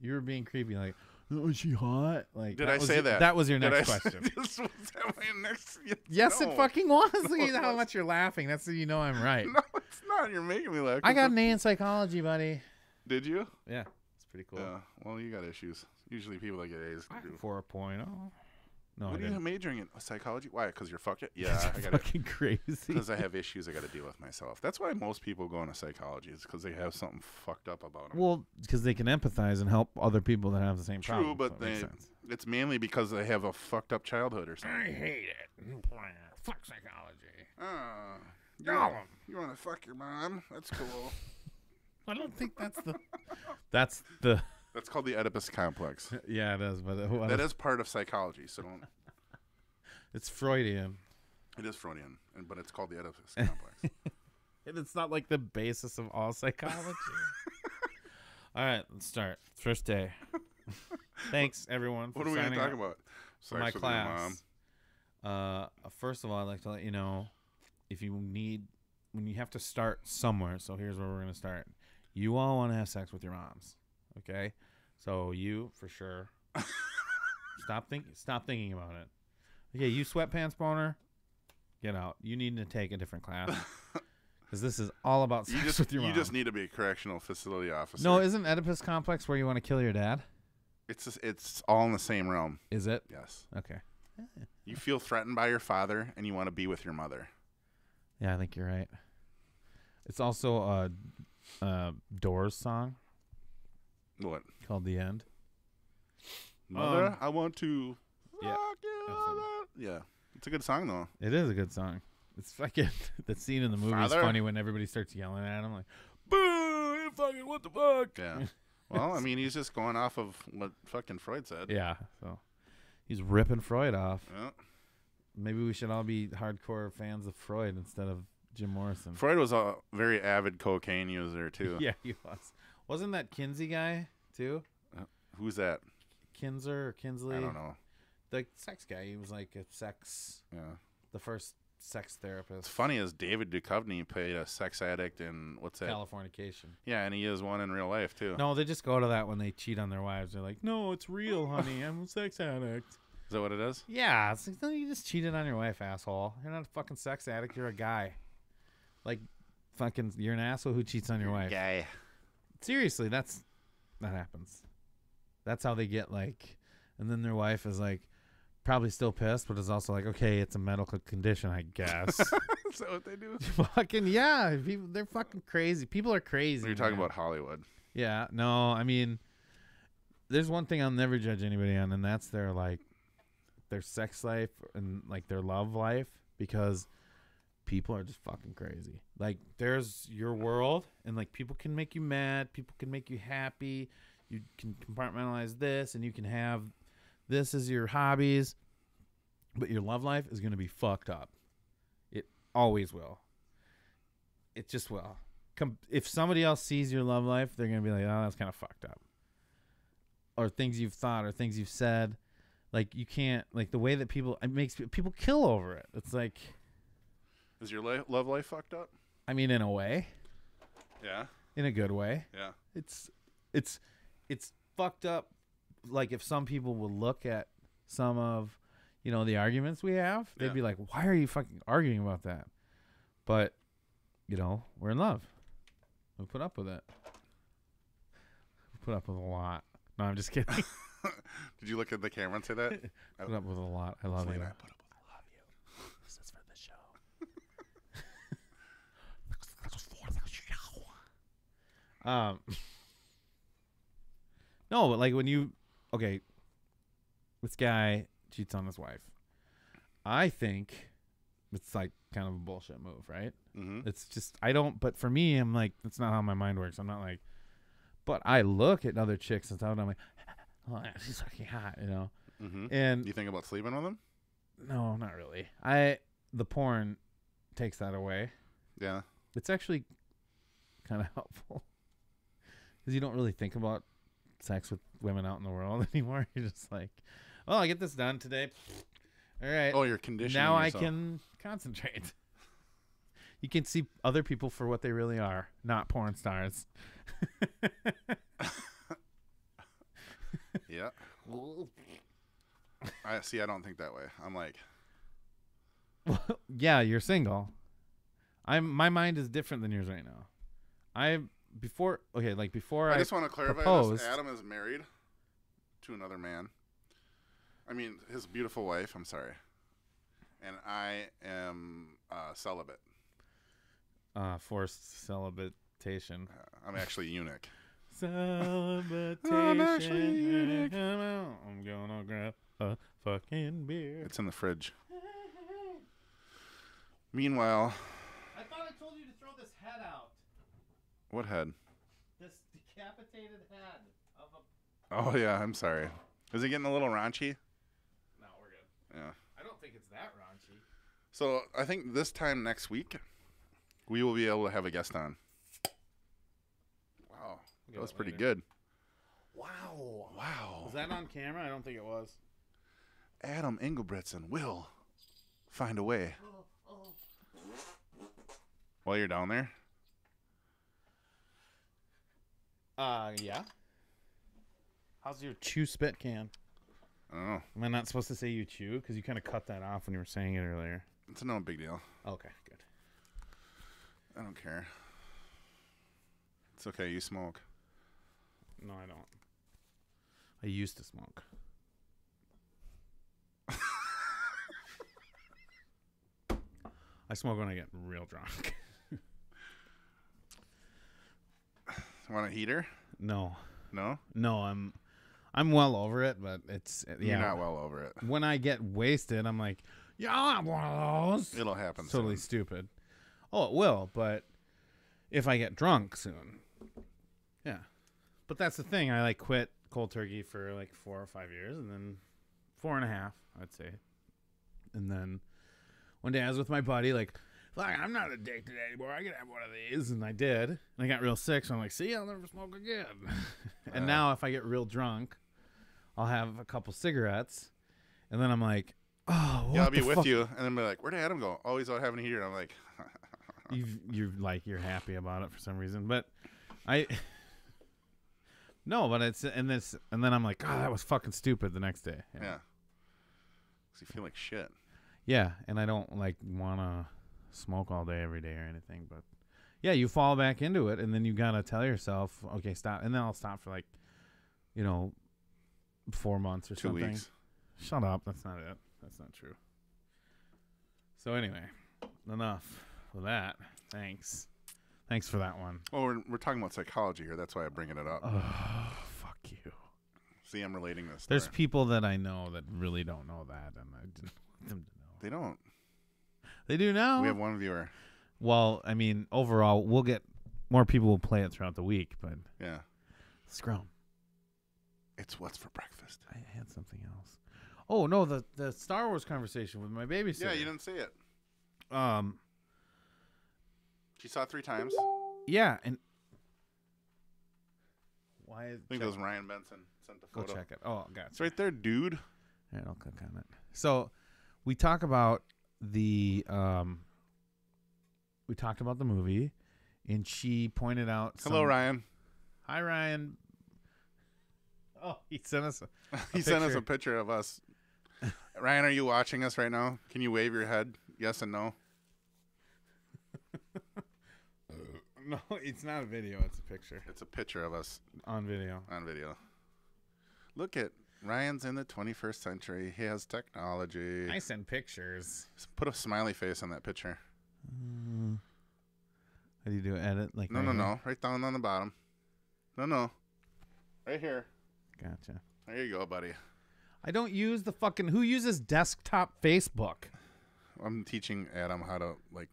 Speaker 2: You were being creepy, like, oh, is she hot? Like,
Speaker 3: Did I
Speaker 2: was
Speaker 3: say
Speaker 2: your-
Speaker 3: that?
Speaker 2: That was your
Speaker 3: Did
Speaker 2: next
Speaker 3: I-
Speaker 2: question.
Speaker 3: was that my next?
Speaker 2: Yes,
Speaker 3: no.
Speaker 2: it fucking was. Look
Speaker 3: No,
Speaker 2: at
Speaker 3: it
Speaker 2: how
Speaker 3: was-
Speaker 2: much you're laughing. That's so you know I'm right.
Speaker 3: No, it's not. You're making me laugh.
Speaker 2: I got an A in psychology, buddy.
Speaker 3: Did you?
Speaker 2: Yeah, it's pretty cool.
Speaker 3: Yeah. Well, you got issues. Usually people that get A's
Speaker 2: I
Speaker 3: do.
Speaker 2: got 4.0. No,
Speaker 3: What
Speaker 2: I
Speaker 3: are you
Speaker 2: didn't.
Speaker 3: majoring in? Psychology? Why? Because you're fucked. Yeah, I got it.
Speaker 2: Fucking crazy.
Speaker 3: Because I have issues I got to deal with myself. That's why most people go into psychology. Is because they have something fucked up about them.
Speaker 2: Well, because they can empathize and help other people that have the same
Speaker 3: True,
Speaker 2: problem.
Speaker 3: but
Speaker 2: so it makes
Speaker 3: they,
Speaker 2: sense.
Speaker 3: it's mainly because they have a fucked up childhood or something.
Speaker 2: I hate it. Fuck psychology.
Speaker 3: You want to fuck your mom? That's cool.
Speaker 2: I don't think that's the. That's the.
Speaker 3: That's called the Oedipus complex.
Speaker 2: Yeah, it is, but
Speaker 3: That is part of psychology, so don't.
Speaker 2: it's Freudian.
Speaker 3: It is Freudian, but it's called the Oedipus complex.
Speaker 2: And it's not like the basis of all psychology. All right, let's start. First day. Thanks, everyone, for
Speaker 3: What are we going to
Speaker 2: signing
Speaker 3: talk
Speaker 2: up
Speaker 3: about?
Speaker 2: for my
Speaker 3: Sex with your mom.
Speaker 2: class. First of all, I'd like to let you know if you need, when you have to start somewhere. So here's where we're going to start. You all want to have sex with your moms, okay? So you, for sure, stop thinking about it. Okay, you sweatpants boner, get out. You need to take a different class because this is all about sex with your mom.
Speaker 3: You just need to be a correctional facility officer.
Speaker 2: No, isn't Oedipus complex where you want to kill your dad?
Speaker 3: It's all in the same realm.
Speaker 2: Is it?
Speaker 3: Yes.
Speaker 2: Okay.
Speaker 3: You feel threatened by your father, and you want to be with your mother.
Speaker 2: Yeah, I think you're right. It's also a Doors song
Speaker 3: What?
Speaker 2: called "The End."
Speaker 3: Mother, I want to.
Speaker 2: Yeah,
Speaker 3: Rock you,
Speaker 2: absolutely.
Speaker 3: mother. Yeah. It's a good song though.
Speaker 2: It is a good song. It's fucking the scene in the movie
Speaker 3: Father?
Speaker 2: is funny when everybody starts yelling at him like, "Boo! You fucking what the fuck?"
Speaker 3: Yeah. Well, I mean, he's just going off of what fucking Freud said.
Speaker 2: Yeah. So he's ripping Freud off.
Speaker 3: Yeah.
Speaker 2: Maybe we should all be hardcore fans of Freud instead of Jim Morrison.
Speaker 3: Freud was a very avid cocaine user too.
Speaker 2: Yeah, he was. Wasn't that Kinsey guy too?
Speaker 3: Who's that?
Speaker 2: Kinzer or Kinsley?
Speaker 3: I don't know.
Speaker 2: The sex guy. He was like a the first sex therapist.
Speaker 3: It's funny as David Duchovny played a sex addict in what's that?
Speaker 2: Californication.
Speaker 3: Yeah, and he is one in real life too.
Speaker 2: No, they just go to that when they cheat on their wives. They're like, "No, it's real, honey. I'm a sex addict."
Speaker 3: Is that what it is?
Speaker 2: Yeah, it's like, no, you just cheated on your wife, asshole. You're not a fucking sex addict. You're a guy. Like, fucking, you're an asshole who cheats on your wife.
Speaker 3: Guy.
Speaker 2: Seriously, that happens. That's how they get like, and then their wife is like, probably still pissed, but is also like, okay, it's a medical condition, I guess.
Speaker 3: Is that what they do?
Speaker 2: Fucking yeah, people, they're fucking crazy. People are crazy.
Speaker 3: You're talking
Speaker 2: man.
Speaker 3: about Hollywood.
Speaker 2: Yeah, no, I mean, there's one thing I'll never judge anybody on, and that's their sex life and like their love life, because people are just fucking crazy. Like, there's your world, and like people can make you mad, people can make you happy. You can compartmentalize this, and you can have this as your hobbies, but your love life is going to be fucked up. It always will. It just will. If somebody else sees your love life, they're going to be like, oh, that's kind of fucked up. Or things you've thought or things you've said. Like, you can't, like, the way that it makes people kill over it. It's like.
Speaker 3: Is your love life fucked up?
Speaker 2: I mean, in a way.
Speaker 3: Yeah.
Speaker 2: In a good way.
Speaker 3: Yeah.
Speaker 2: It's fucked up. Like, if some people will look at some of, the arguments we have, they'd be like, why are you fucking arguing about that? But, we're in love. We put up with it. We put up with a lot. No, I'm just kidding.
Speaker 3: Did you look at the camera and say that?
Speaker 2: I put up with a lot. I love you.
Speaker 3: I
Speaker 2: I
Speaker 3: put up with
Speaker 2: love you. This is for the show. No, but like when this guy cheats on his wife. I think it's like kind of a bullshit move, right?
Speaker 3: Mm-hmm.
Speaker 2: It's just, but for me, I'm like, that's not how my mind works. I'm not like, but I look at other chicks and stuff, and I'm like, oh, she's fucking hot,
Speaker 3: Mm-hmm.
Speaker 2: And
Speaker 3: you think about sleeping with them?
Speaker 2: no, not really. The porn takes that away.
Speaker 3: Yeah.
Speaker 2: It's actually kind of helpful because you don't really think about sex with women out in the world anymore. You're just like, oh, I get this done today. All right.
Speaker 3: Oh, you're conditioning
Speaker 2: Now
Speaker 3: yourself.
Speaker 2: I can concentrate. You can see other people for what they really are, not porn stars.
Speaker 3: Yeah. I don't think that way. I'm like,
Speaker 2: Yeah, you're single. My mind is different than yours right now. Before
Speaker 3: I just want to clarify
Speaker 2: proposed,
Speaker 3: this. Adam is married to another man. I mean, his beautiful wife. I'm sorry. And I am celibate.
Speaker 2: Forced celibatation.
Speaker 3: I'm actually eunuch.
Speaker 2: Celibatation. I'm gonna grab a fucking beer.
Speaker 3: It's in the fridge. Meanwhile,
Speaker 2: I thought I told you to throw this head out.
Speaker 3: what head?
Speaker 2: This decapitated head of a.
Speaker 3: Oh yeah, I'm sorry. Is it getting a little raunchy?
Speaker 2: No, we're good.
Speaker 3: Yeah.
Speaker 2: I don't think it's that raunchy.
Speaker 3: So I think this time next week, we will be able to have a guest on. Wow, that was pretty good.
Speaker 2: Wow.
Speaker 3: Wow.
Speaker 2: Was that on camera? I don't think it was.
Speaker 3: Adam Engelbretson will find a way. While you're down there?
Speaker 2: Yeah. How's your chew spit can?
Speaker 3: I don't know.
Speaker 2: Am I not supposed to say you chew? Because you kind of cut that off when you were saying it earlier.
Speaker 3: It's no big deal.
Speaker 2: Okay, good.
Speaker 3: I don't care. It's okay. You smoke.
Speaker 2: No, I don't. I used to smoke. I smoke when I get real drunk.
Speaker 3: Want a heater?
Speaker 2: No.
Speaker 3: No?
Speaker 2: No, I'm well over it, but it's
Speaker 3: You're not well over it.
Speaker 2: When I get wasted, I'm like, yeah, I'll have one of those.
Speaker 3: It'll happen
Speaker 2: Totally
Speaker 3: soon.
Speaker 2: stupid. Oh, it will, but if I get drunk soon. Yeah. But that's the thing. I quit cold turkey for 4 or 5 years, and then 4.5, I'd say. And then one day I was with my buddy, I'm not addicted anymore. I can have one of these. And I did. And I got real sick, so I'm like, see, I'll never smoke again. And now if I get real drunk, I'll have a couple cigarettes. And then I'm like, oh, what
Speaker 3: Yeah, I'll be
Speaker 2: the
Speaker 3: with
Speaker 2: fuck?
Speaker 3: you. And then be like, where'd Adam go? Oh, he's out having a heater. And I'm like,
Speaker 2: You're happy about it for some reason. But no, but and then I'm like, oh, that was fucking stupid the next day.
Speaker 3: yeah. Because you feel like shit.
Speaker 2: Yeah, and I don't want to smoke all day every day or anything, but yeah, you fall back into it, and then you gotta tell yourself, okay, stop, and then I'll stop for 4 months or
Speaker 3: 2
Speaker 2: something.
Speaker 3: weeks.
Speaker 2: Shut up, that's not it. That's not true. So anyway, enough with that. Thanks for that one.
Speaker 3: Well, we're talking about psychology here. That's why I'm bringing it up.
Speaker 2: Oh, fuck you.
Speaker 3: See, I'm relating this.
Speaker 2: There's
Speaker 3: story.
Speaker 2: people that I know that really don't know that, and I didn't want them to know.
Speaker 3: They don't.
Speaker 2: They do now.
Speaker 3: We have one viewer.
Speaker 2: Well, I mean, overall, we'll get more people will play it throughout the week, but
Speaker 3: Yeah.
Speaker 2: scrum.
Speaker 3: It's what's for breakfast.
Speaker 2: I had something else. Oh no, the Star Wars conversation with my babysitter.
Speaker 3: Yeah, you didn't see it. She saw it 3 times.
Speaker 2: Yeah, and why?
Speaker 3: I think it was Ryan Benson sent the
Speaker 2: Go
Speaker 3: photo.
Speaker 2: check it. Oh, got
Speaker 3: It's right there, dude.
Speaker 2: All right, I'll click on it. So we talk about the we talked about the movie, and she pointed out.
Speaker 3: Hello, Ryan.
Speaker 2: Hi, Ryan. Oh, he sent us.
Speaker 3: He sent us a picture of us. Ryan, are you watching us right now? Can you wave your head? Yes and no.
Speaker 2: No, it's not a video. It's a picture
Speaker 3: It's a picture of us
Speaker 2: on video.
Speaker 3: on video. Look at Ryan's in the 21st century. He has technology.
Speaker 2: I send pictures.
Speaker 3: Put a smiley face on that picture.
Speaker 2: How do you do edit? Like
Speaker 3: No,
Speaker 2: right
Speaker 3: no,
Speaker 2: here?
Speaker 3: no. Right down on the bottom. No. Right here.
Speaker 2: Gotcha.
Speaker 3: There you go, buddy.
Speaker 2: I don't use the fucking. Who uses desktop Facebook?
Speaker 3: I'm teaching Adam how to, like,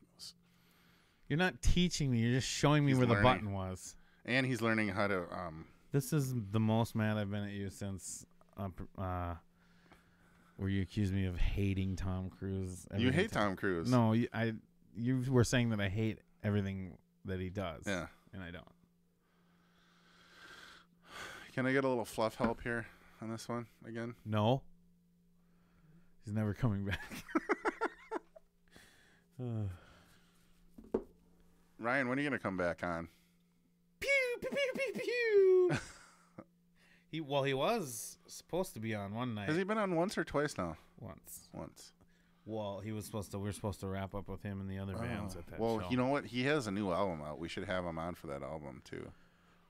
Speaker 2: You're not teaching me. You're just showing me
Speaker 3: He's
Speaker 2: where the
Speaker 3: learning.
Speaker 2: button was.
Speaker 3: and he's learning how to,
Speaker 2: This is the most mad I've been at you since where you accused me of hating Tom Cruise.
Speaker 3: you
Speaker 2: everything
Speaker 3: hate Tom Cruise.
Speaker 2: No, you were saying that I hate everything that he does.
Speaker 3: Yeah.
Speaker 2: And I don't.
Speaker 3: Can I get a little fluff help here on this one again?
Speaker 2: No. He's never coming back.
Speaker 3: Ryan, when are you going to come back on?
Speaker 2: Pew, pew, pew, pew, pew. He was supposed to be on one night.
Speaker 3: Has he been on once or twice now?
Speaker 2: Once.
Speaker 3: Once.
Speaker 2: Well, we were supposed to wrap up with him and the other bands at that
Speaker 3: Well,
Speaker 2: show.
Speaker 3: you know what? He has a new album out. We should have him on for that album, too.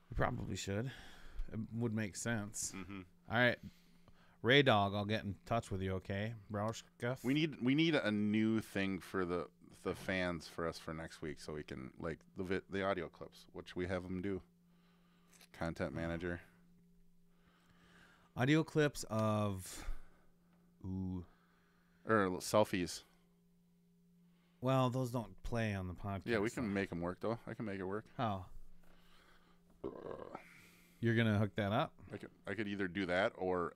Speaker 2: We probably should. It would make sense.
Speaker 3: Mm-hmm.
Speaker 2: All right. Ray Dog, I'll get in touch with you, okay? Brauschkuff?
Speaker 3: We need a new thing for the fans for us for next week, so we can, like, the audio clips, which we have them do. Content manager.
Speaker 2: Audio clips of... Ooh.
Speaker 3: Or selfies.
Speaker 2: Well, those don't play on the podcast.
Speaker 3: Yeah, we can make them work, though. I can make it work.
Speaker 2: How? You're going to hook that up?
Speaker 3: I could either do that or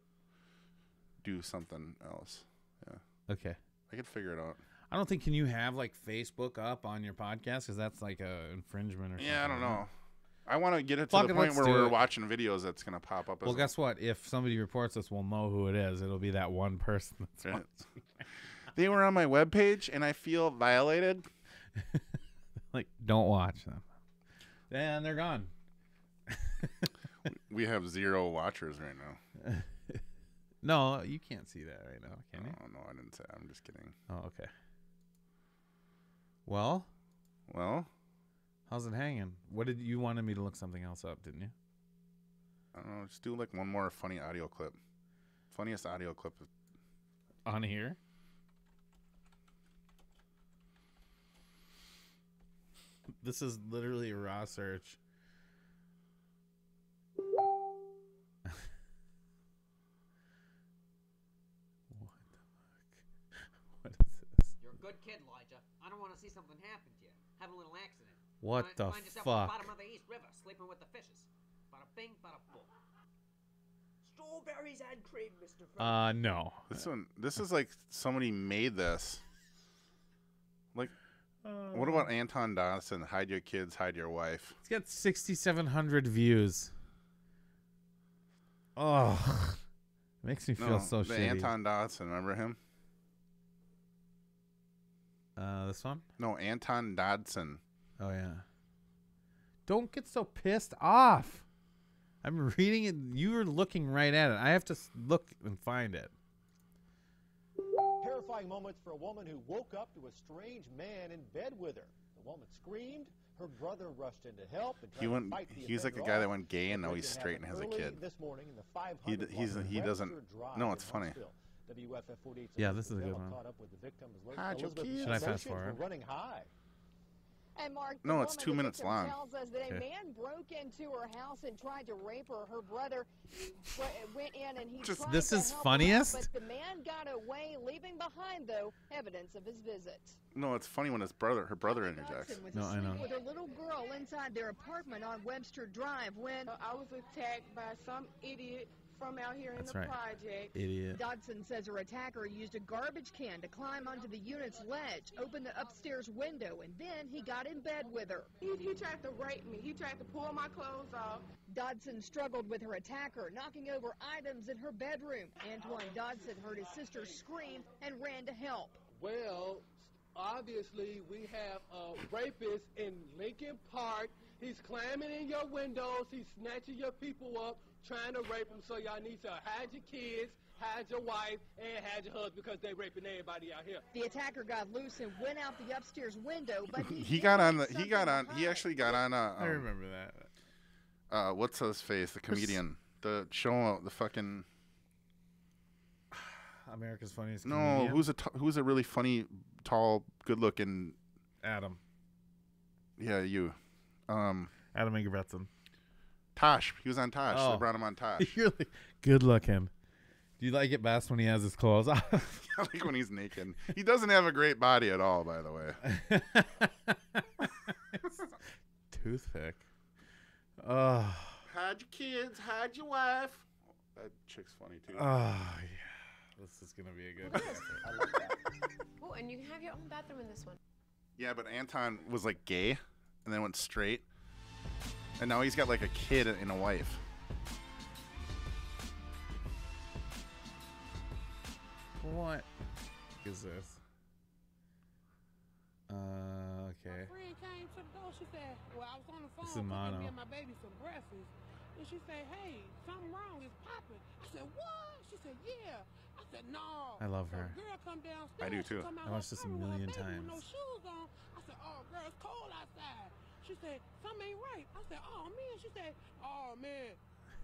Speaker 3: do something else. Yeah.
Speaker 2: Okay.
Speaker 3: I could figure it out.
Speaker 2: I don't think, can you have, like, Facebook up on your podcast? Because that's, like, a infringement or something.
Speaker 3: Yeah, I don't
Speaker 2: right?
Speaker 3: know. I want to get it to
Speaker 2: Fuck
Speaker 3: the
Speaker 2: it,
Speaker 3: point
Speaker 2: let's
Speaker 3: where
Speaker 2: do
Speaker 3: we're
Speaker 2: it.
Speaker 3: watching videos that's going to pop up.
Speaker 2: Well, guess what? If somebody reports us, we'll know who it is. It'll be that one person that's
Speaker 3: Right. They were on my webpage, and I feel violated.
Speaker 2: like, don't watch them. Then they're gone.
Speaker 3: We have 0 watchers right now.
Speaker 2: No, you can't see that right now, can you?
Speaker 3: Oh, no, I didn't say. I'm just kidding.
Speaker 2: Oh, okay. Well,
Speaker 3: Well,
Speaker 2: how's it hanging? What did you wanted me to look something else up, didn't you?
Speaker 3: I don't know. Just do like one more funny audio clip. Funniest audio clip.
Speaker 2: On here? This is literally a raw search. What the fuck? What is this?
Speaker 8: You're a good kid, Elijah. I don't want to see something happen to you. Have a little accident.
Speaker 2: What the
Speaker 8: Find yourself at the
Speaker 2: fuck?
Speaker 8: bottom of the East River, sleeping with the fishes. Bada bing, bada boom. Strawberries and cream, Mr. Frank.
Speaker 2: No.
Speaker 3: This is like somebody made this. Like, what about Anton Dodson? Hide your kids, hide your wife.
Speaker 2: It's got 6,700 views. Oh, makes me feel so
Speaker 3: the
Speaker 2: shitty.
Speaker 3: Anton Dodson, remember him?
Speaker 2: This one?
Speaker 3: No, Anton Dodson.
Speaker 2: Oh, yeah. Don't get so pissed off. I'm reading it. You were looking right at it. I have to look and find it.
Speaker 9: Terrifying moments for a woman who woke up to a strange man in bed with her. The woman screamed. Her brother rushed in to help. And
Speaker 3: He
Speaker 9: tried
Speaker 3: went.
Speaker 9: to fight the
Speaker 3: He's like a
Speaker 9: offender
Speaker 3: guy that
Speaker 9: off.
Speaker 3: went gay and now
Speaker 9: The
Speaker 3: he's
Speaker 9: incident
Speaker 3: straight and has a
Speaker 9: happened
Speaker 3: kid.
Speaker 9: early This morning in the 500
Speaker 3: He
Speaker 9: block
Speaker 3: doesn't.
Speaker 9: Webster Drive
Speaker 3: No,
Speaker 9: in
Speaker 3: it's funny.
Speaker 9: Huntsville. WFF 48
Speaker 2: Yeah, this is a good one.
Speaker 9: caught up with the victim.
Speaker 3: Hide your
Speaker 9: Elizabeth
Speaker 3: kids.
Speaker 2: Should I fast
Speaker 9: emotions
Speaker 2: forward?
Speaker 9: were running high.
Speaker 10: And Mark,
Speaker 3: No,
Speaker 10: the
Speaker 3: it's
Speaker 10: woman,
Speaker 3: 2
Speaker 10: the
Speaker 3: minutes
Speaker 10: victim,
Speaker 3: long.
Speaker 10: tells us that a
Speaker 2: Okay.
Speaker 10: man broke into her house and tried to rape her. Her brother went in and he
Speaker 2: Just-
Speaker 10: tried
Speaker 2: this
Speaker 10: to
Speaker 2: is
Speaker 10: help
Speaker 2: funniest?
Speaker 10: her out, but the man got away, leaving behind, though, evidence of his visit.
Speaker 3: No, it's funny when her brother interjects.
Speaker 10: Dodson was
Speaker 2: No, I know.
Speaker 10: asleep with her little girl inside their apartment on Webster Drive when
Speaker 11: I was attacked by some idiot from out here in
Speaker 2: That's
Speaker 11: the
Speaker 2: right.
Speaker 11: project.
Speaker 2: Idiot.
Speaker 10: Dodson says her attacker used a garbage can to climb onto the unit's ledge, open the upstairs window, and then he got in bed with her.
Speaker 11: He tried to rape me. He tried to pull my clothes off.
Speaker 10: Dodson struggled with her attacker, knocking over items in her bedroom. Antoine Dodson heard his sister scream and ran to help.
Speaker 12: Well, obviously we have a rapist in Lincoln Park. He's climbing in your windows. He's snatching your people up, trying to rape them. So y'all need to hide your kids, hide your wife, and hide your husband because they raping everybody out here.
Speaker 10: The attacker got loose and went out the upstairs window, but
Speaker 3: He actually got on
Speaker 2: I remember that.
Speaker 3: what's his face, the comedian, the show, the fucking
Speaker 2: America's Funniest
Speaker 3: no,
Speaker 2: Comedian.
Speaker 3: who's a really funny, tall, good-looking
Speaker 2: Adam.
Speaker 3: Yeah, you.
Speaker 2: Adam Ingebrigtsen.
Speaker 3: Tosh. He was on Tosh.
Speaker 2: Oh.
Speaker 3: They brought him on Tosh.
Speaker 2: You're like, good looking. Do you like it best when he has his clothes off?
Speaker 3: I like when he's naked. He doesn't have a great body at all, by the way.
Speaker 2: Toothpick. Oh.
Speaker 3: Hide your kids. Hide your wife. That chick's funny, too.
Speaker 2: Oh, yeah. This is going to be a good
Speaker 13: Oh, and you can have your own bathroom in this one.
Speaker 3: Yeah, but Anton was like gay and then went straight. And now he's got like a kid and a wife.
Speaker 2: What is this? Okay.
Speaker 7: My friend came to the door. She said, well, I was on the phone
Speaker 2: This is
Speaker 7: cooking
Speaker 2: Mono.
Speaker 7: me and my baby some breakfast. And she said, hey, something wrong. It's popping. I said, what? She said, yeah. I said, no.
Speaker 2: I love
Speaker 7: So
Speaker 2: her.
Speaker 7: the girl come downstairs.
Speaker 3: I do,
Speaker 7: she
Speaker 3: too.
Speaker 7: come out
Speaker 2: I watched
Speaker 7: her
Speaker 2: this a
Speaker 7: room with her
Speaker 2: million
Speaker 7: baby
Speaker 2: times.
Speaker 7: With no shoes on. I said, oh, girl, it's cold outside. She said, something ain't right. I said, oh, man. She said, oh, man,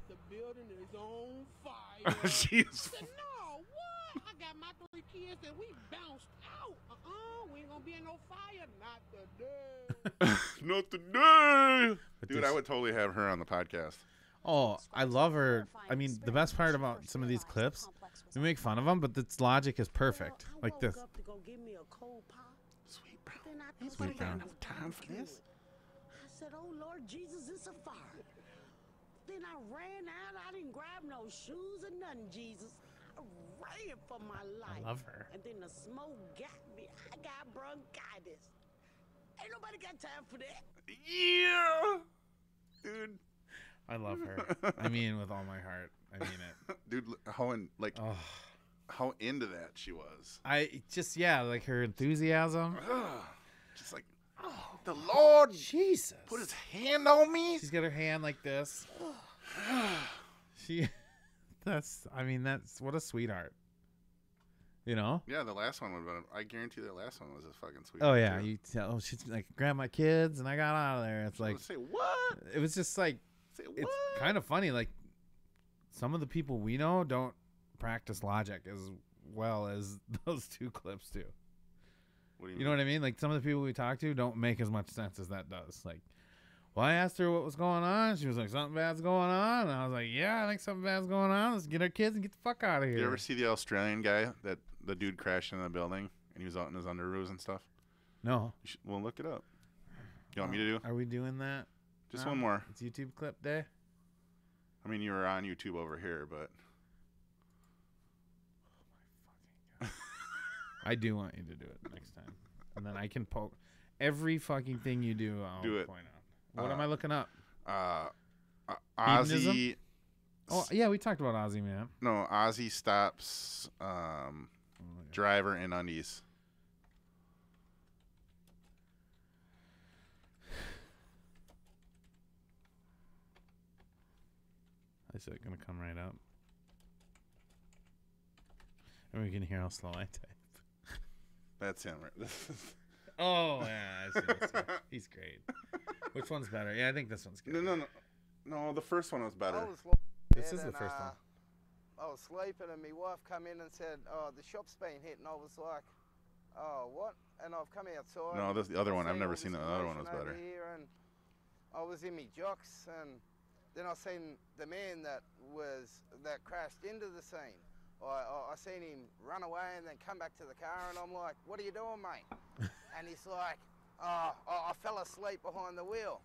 Speaker 7: the building is on fire.
Speaker 3: She is-
Speaker 7: I said, no, what? I got my 3 kids and we bounced out. We ain't gonna be in no fire. Not today.
Speaker 3: Not today.
Speaker 2: But
Speaker 3: Dude,
Speaker 2: this-
Speaker 3: I would totally have her on the podcast.
Speaker 2: Oh, I love her. I mean, the best part about some of these clips, we make fun of them, but its logic is perfect. Like this.
Speaker 3: Sweet brown.
Speaker 2: Sweet brown.
Speaker 3: Enough time for this?
Speaker 14: I said, oh, Lord Jesus, it's a fire. Then I ran out. I didn't grab no shoes or nothing, Jesus. I ran for my life.
Speaker 2: I love her.
Speaker 14: And then the smoke got me. I got bronchitis. Ain't nobody got time for that.
Speaker 3: Yeah. Dude.
Speaker 2: I love her. I mean, with all my heart. I mean it.
Speaker 3: Dude, how into that she was.
Speaker 2: I just, yeah, like her enthusiasm.
Speaker 3: Just like, the Lord
Speaker 2: Jesus.
Speaker 3: Put his hand on me.
Speaker 2: She's got her hand like this. That's what a sweetheart. You know?
Speaker 3: Yeah, the last one would have been, I guarantee that last one was a fucking sweet.
Speaker 2: Oh, yeah. You tell, she's like, grab my kids, and I got out of there. It's like,
Speaker 3: say what?
Speaker 2: It was just like,
Speaker 3: say what?
Speaker 2: It's kind of funny. Like, some of the people we know don't practice logic as well as those 2 clips do.
Speaker 3: What do
Speaker 2: you know what I mean? Like, some of the people we talk to don't make as much sense as that does. Like, well, I asked her what was going on. She was like, something bad's going on. And I was like, yeah, I think something bad's going on. Let's get our kids and get the fuck out of here.
Speaker 3: You ever see the Australian guy that the dude crashed into the building and he was out in his underoos and stuff?
Speaker 2: No.
Speaker 3: Well, look it up. You want me to do?
Speaker 2: Are we doing that?
Speaker 3: Just one more.
Speaker 2: It's YouTube clip day.
Speaker 3: I mean, you were on YouTube over here, but
Speaker 2: I do want you to do it next time, and then I can poke every fucking thing you do. I'll
Speaker 3: do it.
Speaker 2: Point out. What am I looking up?
Speaker 3: Ozzy.
Speaker 2: Hedonism? Oh yeah, we talked about Ozzy, man.
Speaker 3: No, Ozzy stops driver in undies.
Speaker 2: Is it gonna come right up? And we can hear how slow I type.
Speaker 3: That's him, right?
Speaker 2: Oh yeah, I see. He's great. Which one's better? Yeah, I think this one's good.
Speaker 3: No. The first one was better.
Speaker 2: This is the first one.
Speaker 15: I was sleeping and my wife come in and said, oh, the shop's been hit, and I was like, oh, what? And I've come outside.
Speaker 3: No, this the other one. I've never
Speaker 15: all
Speaker 3: seen
Speaker 15: this
Speaker 3: the other one was
Speaker 15: commotion over
Speaker 3: better.
Speaker 15: Here, and I was in me jocks, and then I seen the man that crashed into the scene. I seen him run away and then come back to the car, and I'm like, "What are you doing, mate?" And he's like, "Oh, I fell asleep behind the wheel,"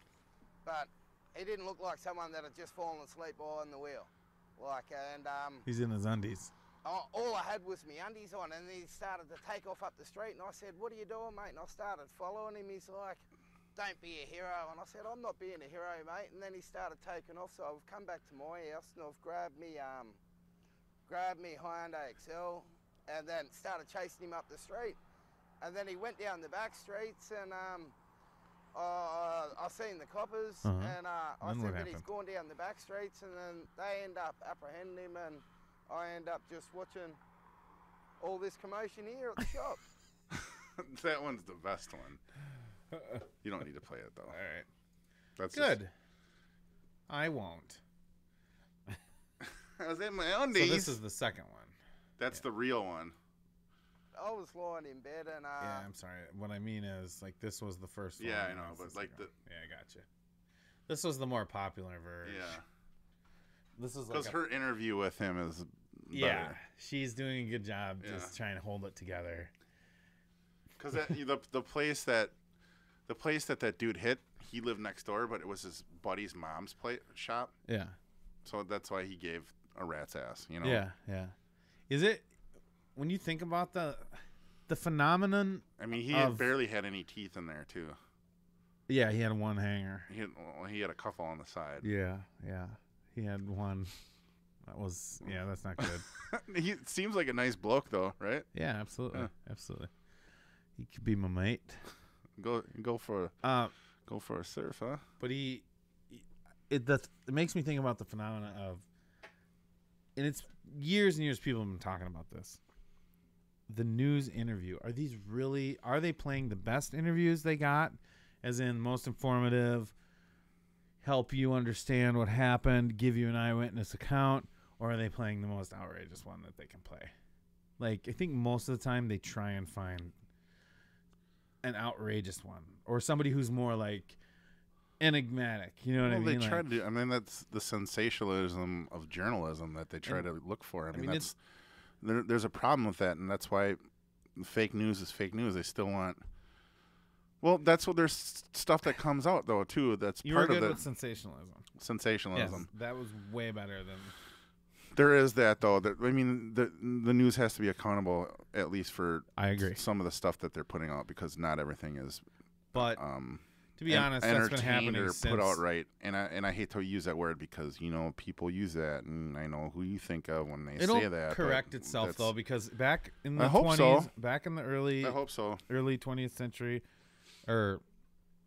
Speaker 15: but he didn't look like someone that had just fallen asleep behind the wheel.
Speaker 2: He's in his undies.
Speaker 15: All I had was my undies on, and then he started to take off up the street, and I said, "What are you doing, mate?" And I started following him. He's like, "Don't be a hero." And I said, "I'm not being a hero, mate." And then he started taking off, so I've come back to my house, and I've grabbed me Hyundai Excel, and then started chasing him up the street. And then he went down the back streets, and I seen the coppers, and I said that he's gone down the back streets, and then they end up apprehending him, and I end up just watching all this commotion here at the shop.
Speaker 3: That one's the best one. You don't need to play it though.
Speaker 2: All right.
Speaker 3: That's
Speaker 2: good. I won't.
Speaker 3: I was in my undies.
Speaker 2: So this is the second one.
Speaker 3: That's the real one.
Speaker 15: I was lying in bed, and
Speaker 2: yeah, I'm sorry. What I mean is, like, this was the first one.
Speaker 3: Yeah, I know, but like
Speaker 2: yeah, I gotcha. This was the more popular version.
Speaker 3: Yeah.
Speaker 2: This is
Speaker 3: because her interview with him is better.
Speaker 2: Yeah, she's doing a good job just trying to hold it together.
Speaker 3: Because the place that dude hit, he lived next door, but it was his buddy's mom's shop.
Speaker 2: Yeah.
Speaker 3: So that's why he gave a rat's ass, you know.
Speaker 2: Yeah, yeah. Is it when you think about the phenomenon?
Speaker 3: I mean, he barely had any teeth in there too.
Speaker 2: Yeah, he had one hanger.
Speaker 3: He had a couple on the side.
Speaker 2: Yeah, yeah. He had one. That was that's not good.
Speaker 3: He seems like a nice bloke though, right?
Speaker 2: Yeah, absolutely, absolutely. He could be my mate.
Speaker 3: Go for a surf, huh?
Speaker 2: But it makes me think about the phenomena of, and it's years and years people have been talking about this. The news interview. Are they playing the best interviews they got, as in most informative, help you understand what happened, give you an eyewitness account, or are they playing the most outrageous one that they can play? Like, I think most of the time they try and find an outrageous one, or somebody who's more like enigmatic. You know what I mean?
Speaker 3: They try to do. I mean, that's the sensationalism of journalism that they try to look for. I mean there's a problem with that, and that's why fake news is fake news. They still want. Well, that's what there's stuff that comes out though too. That's part of it.
Speaker 2: With sensationalism.
Speaker 3: Sensationalism.
Speaker 2: Yes, that was way better than.
Speaker 3: There is that though. I mean, the news has to be accountable at least for.
Speaker 2: I agree.
Speaker 3: Some of the stuff that they're putting out, because not everything is.
Speaker 2: But to be honest, that's been happening
Speaker 3: or
Speaker 2: since.
Speaker 3: Put out right, and I hate to use that word because people use that, and I know who you think of when they say that.
Speaker 2: It'll correct itself though, because back in the
Speaker 3: I hope
Speaker 2: 20s,
Speaker 3: so.
Speaker 2: back in the early.
Speaker 3: I hope so.
Speaker 2: Early 20th century, or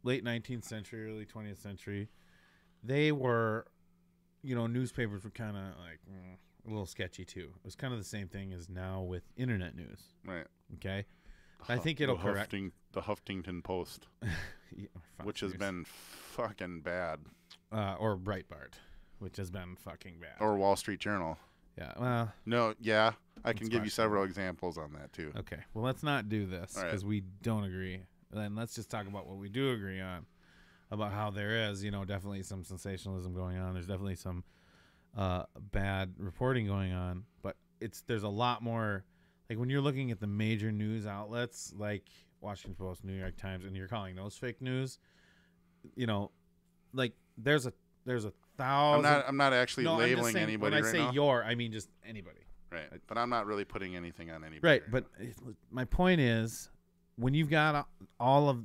Speaker 2: late 19th century, early 20th century, they were, newspapers were kind of like a little sketchy too. It was kind of the same thing as now with internet news.
Speaker 3: Right.
Speaker 2: Okay. I think it'll correct.
Speaker 3: The Huffington Post, which has been fucking bad.
Speaker 2: Or Breitbart, which has been fucking bad.
Speaker 3: Or Wall Street Journal.
Speaker 2: Yeah. Well.
Speaker 3: No. Yeah. I can give you several examples on that too.
Speaker 2: Okay. Well, let's not do this because we don't agree. Then let's just talk about what we do agree on, about how there is, definitely some sensationalism going on. There's definitely some bad reporting going on, but there's a lot more. Like when you're looking at the major news outlets like Washington Post, New York Times, and you're calling those fake news, like there's a thousand.
Speaker 3: I'm not actually labeling anybody right now.
Speaker 2: When I say I mean just anybody.
Speaker 3: Right. But I'm not really putting anything on anybody.
Speaker 2: Right. But my point is, when you've got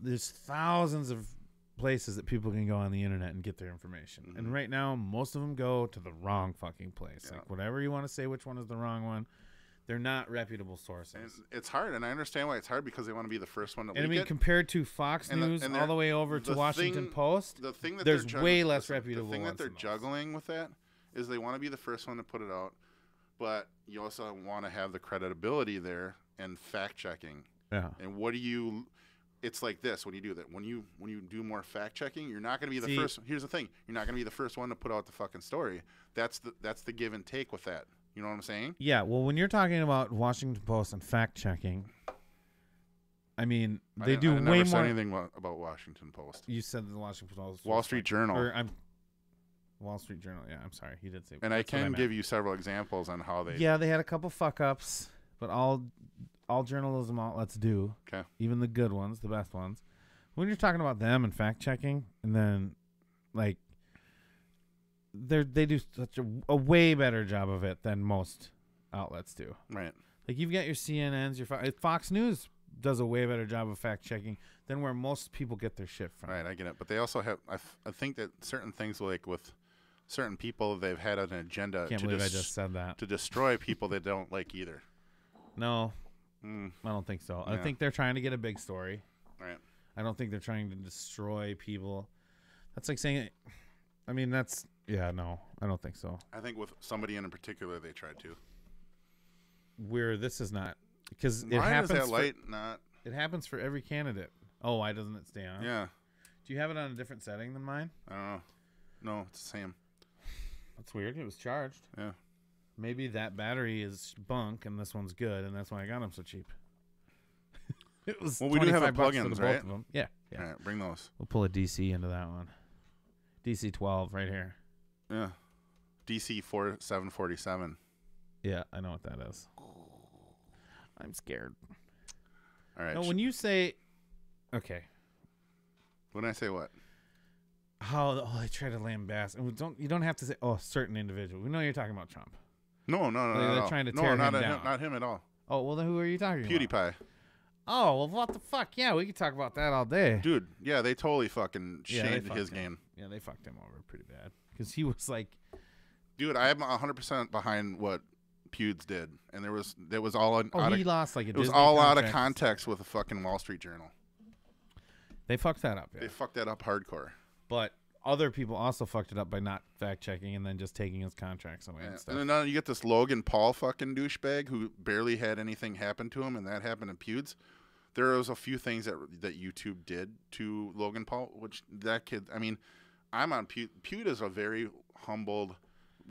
Speaker 2: there's thousands of places that people can go on the internet and get their information.
Speaker 3: Mm-hmm.
Speaker 2: And right now, most of them go to the wrong fucking place. Yeah. Like whatever you want to say, which one is the wrong one. They're not reputable sources.
Speaker 3: And it's hard, and I understand why it's hard, because they want to be the first one to leak it.
Speaker 2: And I mean, compared to Fox News all the way over to Washington Post, there's way less reputable ones.
Speaker 3: The thing that they're juggling with that is they want to be the first one to put it out, but you also want to have the credibility there and fact-checking.
Speaker 2: Yeah.
Speaker 3: And it's like this when you do that. When you do more fact-checking, you're not going to be the first. Here's the thing. You're not going to be the first one to put out the fucking story. That's the give and take with that. You know what I'm saying?
Speaker 2: Yeah, well, when you're talking about Washington Post and fact-checking, I mean,
Speaker 3: I
Speaker 2: they
Speaker 3: didn't-
Speaker 2: do
Speaker 3: I
Speaker 2: way
Speaker 3: never said
Speaker 2: more.
Speaker 3: anything about Washington Post.
Speaker 2: You said the Washington Post.
Speaker 3: Wall Street Journal.
Speaker 2: Or Wall Street Journal. Yeah, I'm sorry. He did say.
Speaker 3: And I
Speaker 2: that's what
Speaker 3: can
Speaker 2: meant.
Speaker 3: give you several examples on how they.
Speaker 2: Yeah, they had a couple fuck ups, but all journalism outlets do.
Speaker 3: Okay.
Speaker 2: Even the good ones, the best ones. When you're talking about them and fact checking, and then like they do such a way better job of it than most outlets do.
Speaker 3: Right.
Speaker 2: Like you've got your CNNs, your Fox News does a way better job of fact checking than where most people get their shit from.
Speaker 3: Right, I get it. But they also have. I think that certain things, like with certain people, they've had an agenda.
Speaker 2: Can't believe I just said that.
Speaker 3: To destroy people they don't like either.
Speaker 2: No, I don't think so. I
Speaker 3: Yeah.
Speaker 2: think they're trying to get a big story.
Speaker 3: Right.
Speaker 2: I don't think they're trying to destroy people. That's like saying, I mean, that's, yeah, no, I don't think so.
Speaker 3: I think with somebody in particular, they tried to.
Speaker 2: Where this is not, because it
Speaker 3: Why
Speaker 2: happens.
Speaker 3: is that light not?
Speaker 2: It happens for every candidate. Oh, why doesn't it stay on?
Speaker 3: Yeah.
Speaker 2: Do you have it on a different setting than mine?
Speaker 3: I don't know. No, it's the same.
Speaker 2: That's weird. It was charged.
Speaker 3: Yeah.
Speaker 2: Maybe that battery is bunk and this one's good, and that's why I got them so cheap. It was.
Speaker 3: Well, we do have a
Speaker 2: $25 for the
Speaker 3: plugins,
Speaker 2: both
Speaker 3: right?
Speaker 2: of them. Yeah. Yeah.
Speaker 3: All right, bring those.
Speaker 2: We'll pull a DC into that one. DC 12 right here.
Speaker 3: Yeah. DC 747.
Speaker 2: Yeah, I know what that is. I'm scared.
Speaker 3: All right.
Speaker 2: No, when you say, okay.
Speaker 3: When I say what?
Speaker 2: How I try to lambast, and you don't have to say certain individual. We know you're talking about Trump.
Speaker 3: No,
Speaker 2: They're trying to tear him down.
Speaker 3: Not him at all.
Speaker 2: Oh well, then who are you talking about?
Speaker 3: PewDiePie.
Speaker 2: Oh well, what the fuck? Yeah, we could talk about that all day,
Speaker 3: dude. Yeah, they totally fucking
Speaker 2: Yeah, they
Speaker 3: shamed
Speaker 2: fucked
Speaker 3: his
Speaker 2: him.
Speaker 3: game.
Speaker 2: Yeah, they fucked him over pretty bad because he was like,
Speaker 3: dude, I am 100% behind what Pewds did, and there was all
Speaker 2: he lost like a
Speaker 3: it was
Speaker 2: Disney
Speaker 3: all out of
Speaker 2: contract.
Speaker 3: context with the fucking Wall Street Journal.
Speaker 2: They fucked that up. Yeah.
Speaker 3: They fucked that up hardcore.
Speaker 2: But other people also fucked it up by not fact checking and then just taking his contracts away and stuff.
Speaker 3: And then you get this Logan Paul fucking douchebag who barely had anything happen to him, and that happened to Pewds. There was a few things that YouTube did to Logan Paul, which that kid. I mean, I'm on Pewd. Pewd is a very humbled,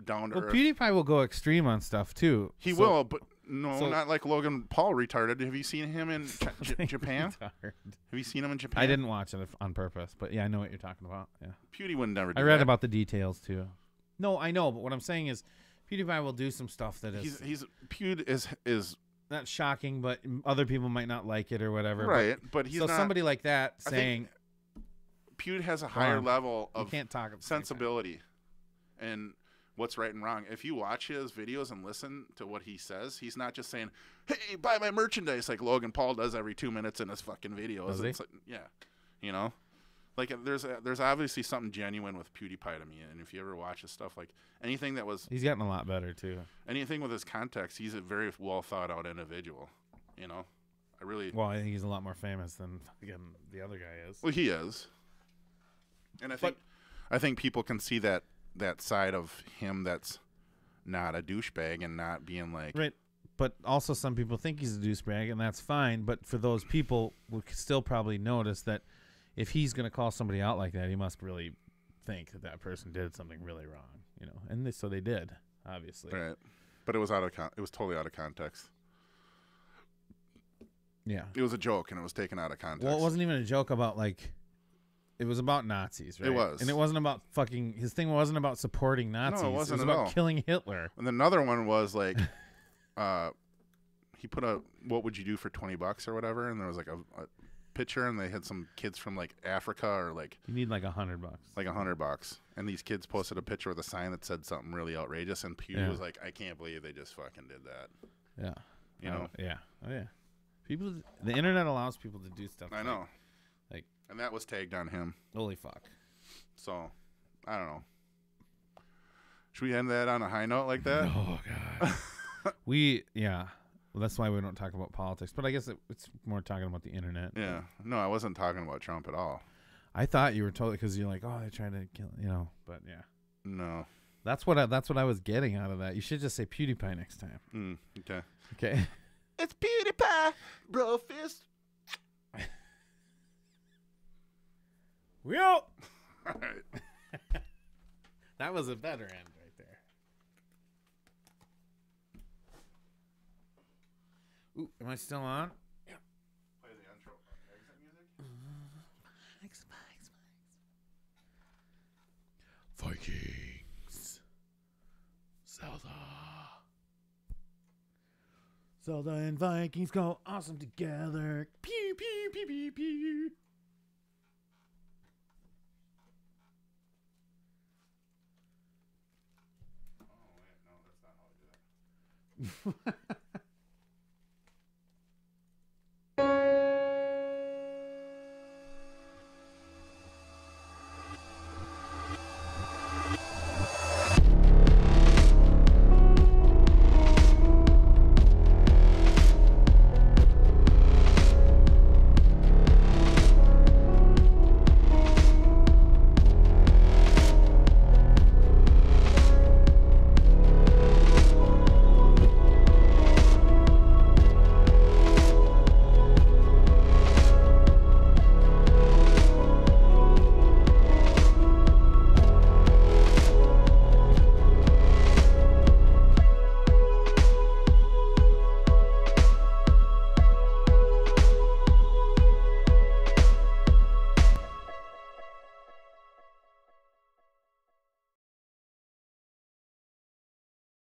Speaker 3: down to
Speaker 2: Well,
Speaker 3: earth.
Speaker 2: PewDiePie will go extreme on stuff too.
Speaker 3: He
Speaker 2: So-
Speaker 3: will, but no,
Speaker 2: so-
Speaker 3: not like Logan Paul retarded. Have you seen him in Japan?
Speaker 2: Retard.
Speaker 3: Have you seen him in Japan?
Speaker 2: I didn't watch it on purpose, but yeah, I know what you're talking about. Yeah,
Speaker 3: Pewdie would never do
Speaker 2: I read
Speaker 3: that.
Speaker 2: about the details too. No, I know, but what I'm saying is, PewDiePie will do some stuff that is
Speaker 3: Pewd is
Speaker 2: not shocking, but other people might not like it or whatever.
Speaker 3: Right, but he's
Speaker 2: so
Speaker 3: not-
Speaker 2: somebody like that
Speaker 3: I think
Speaker 2: saying
Speaker 3: Pewd has a higher
Speaker 2: on.
Speaker 3: level
Speaker 2: You
Speaker 3: of
Speaker 2: can't talk at the same time.
Speaker 3: sensibility and what's right and wrong. If you watch his videos and listen to what he says, he's not just saying, "Hey, buy my merchandise," like Logan Paul does every 2 minutes in his fucking videos.
Speaker 2: Does he?
Speaker 3: It's like, yeah, you know, like there's obviously something genuine with PewDiePie to me. And if you ever watch his stuff, like anything that was,
Speaker 2: he's gotten a lot better too.
Speaker 3: anything with his context, he's a very well thought out individual. You know, I really.
Speaker 2: Well, I think he's a lot more famous than fucking the other guy is.
Speaker 3: Well, he is, and I think people can see that side of him that's not a douchebag and not being like
Speaker 2: Right. But also some people think he's a douchebag, and that's fine. But for those people, we could still probably notice that if he's going to call somebody out like that, he must really think that that person did something really wrong, you know. And so they did, obviously.
Speaker 3: right, but it was it was totally out of context.
Speaker 2: Yeah.
Speaker 3: It was a joke and it was taken out of context.
Speaker 2: Well, it wasn't even a joke about like. It was about Nazis, right?
Speaker 3: It was.
Speaker 2: And it wasn't about fucking. His thing wasn't about supporting Nazis.
Speaker 3: No, it wasn't
Speaker 2: was
Speaker 3: at
Speaker 2: about
Speaker 3: all.
Speaker 2: killing Hitler.
Speaker 3: And another one was like, he put what would you do for $20 or whatever, and there was like a picture, and they had some kids from like Africa or like
Speaker 2: You need like $100.
Speaker 3: like $100, and these kids posted a picture with a sign that said something really outrageous, and Pew
Speaker 2: Yeah.
Speaker 3: was like, "I can't believe they just fucking did that."
Speaker 2: Yeah.
Speaker 3: You know?
Speaker 2: Yeah. Oh yeah. People. The internet allows people to do stuff.
Speaker 3: I know.
Speaker 2: Like,
Speaker 3: and that was tagged on him.
Speaker 2: Holy fuck.
Speaker 3: So, I don't know. Should we end that on a high note like that?
Speaker 2: Oh god. Yeah. Well, that's why we don't talk about politics. But I guess it's more talking about the internet.
Speaker 3: Yeah. No, I wasn't talking about Trump at all.
Speaker 2: I thought you were totally because you're like, oh, they're trying to kill, you know. But yeah.
Speaker 3: No.
Speaker 2: That's what I was getting out of that. You should just say PewDiePie next time.
Speaker 3: Okay.
Speaker 2: Okay.
Speaker 3: It's PewDiePie, bro fist.
Speaker 2: We out.
Speaker 3: All right.
Speaker 2: That was a better end right there. Ooh, am I still on?
Speaker 3: Play the intro.
Speaker 2: Vikings. Zelda. Zelda and Vikings go awesome together. Pew, pew, pew, pew, pew.
Speaker 3: Oh, wait, no, that's not how I do that.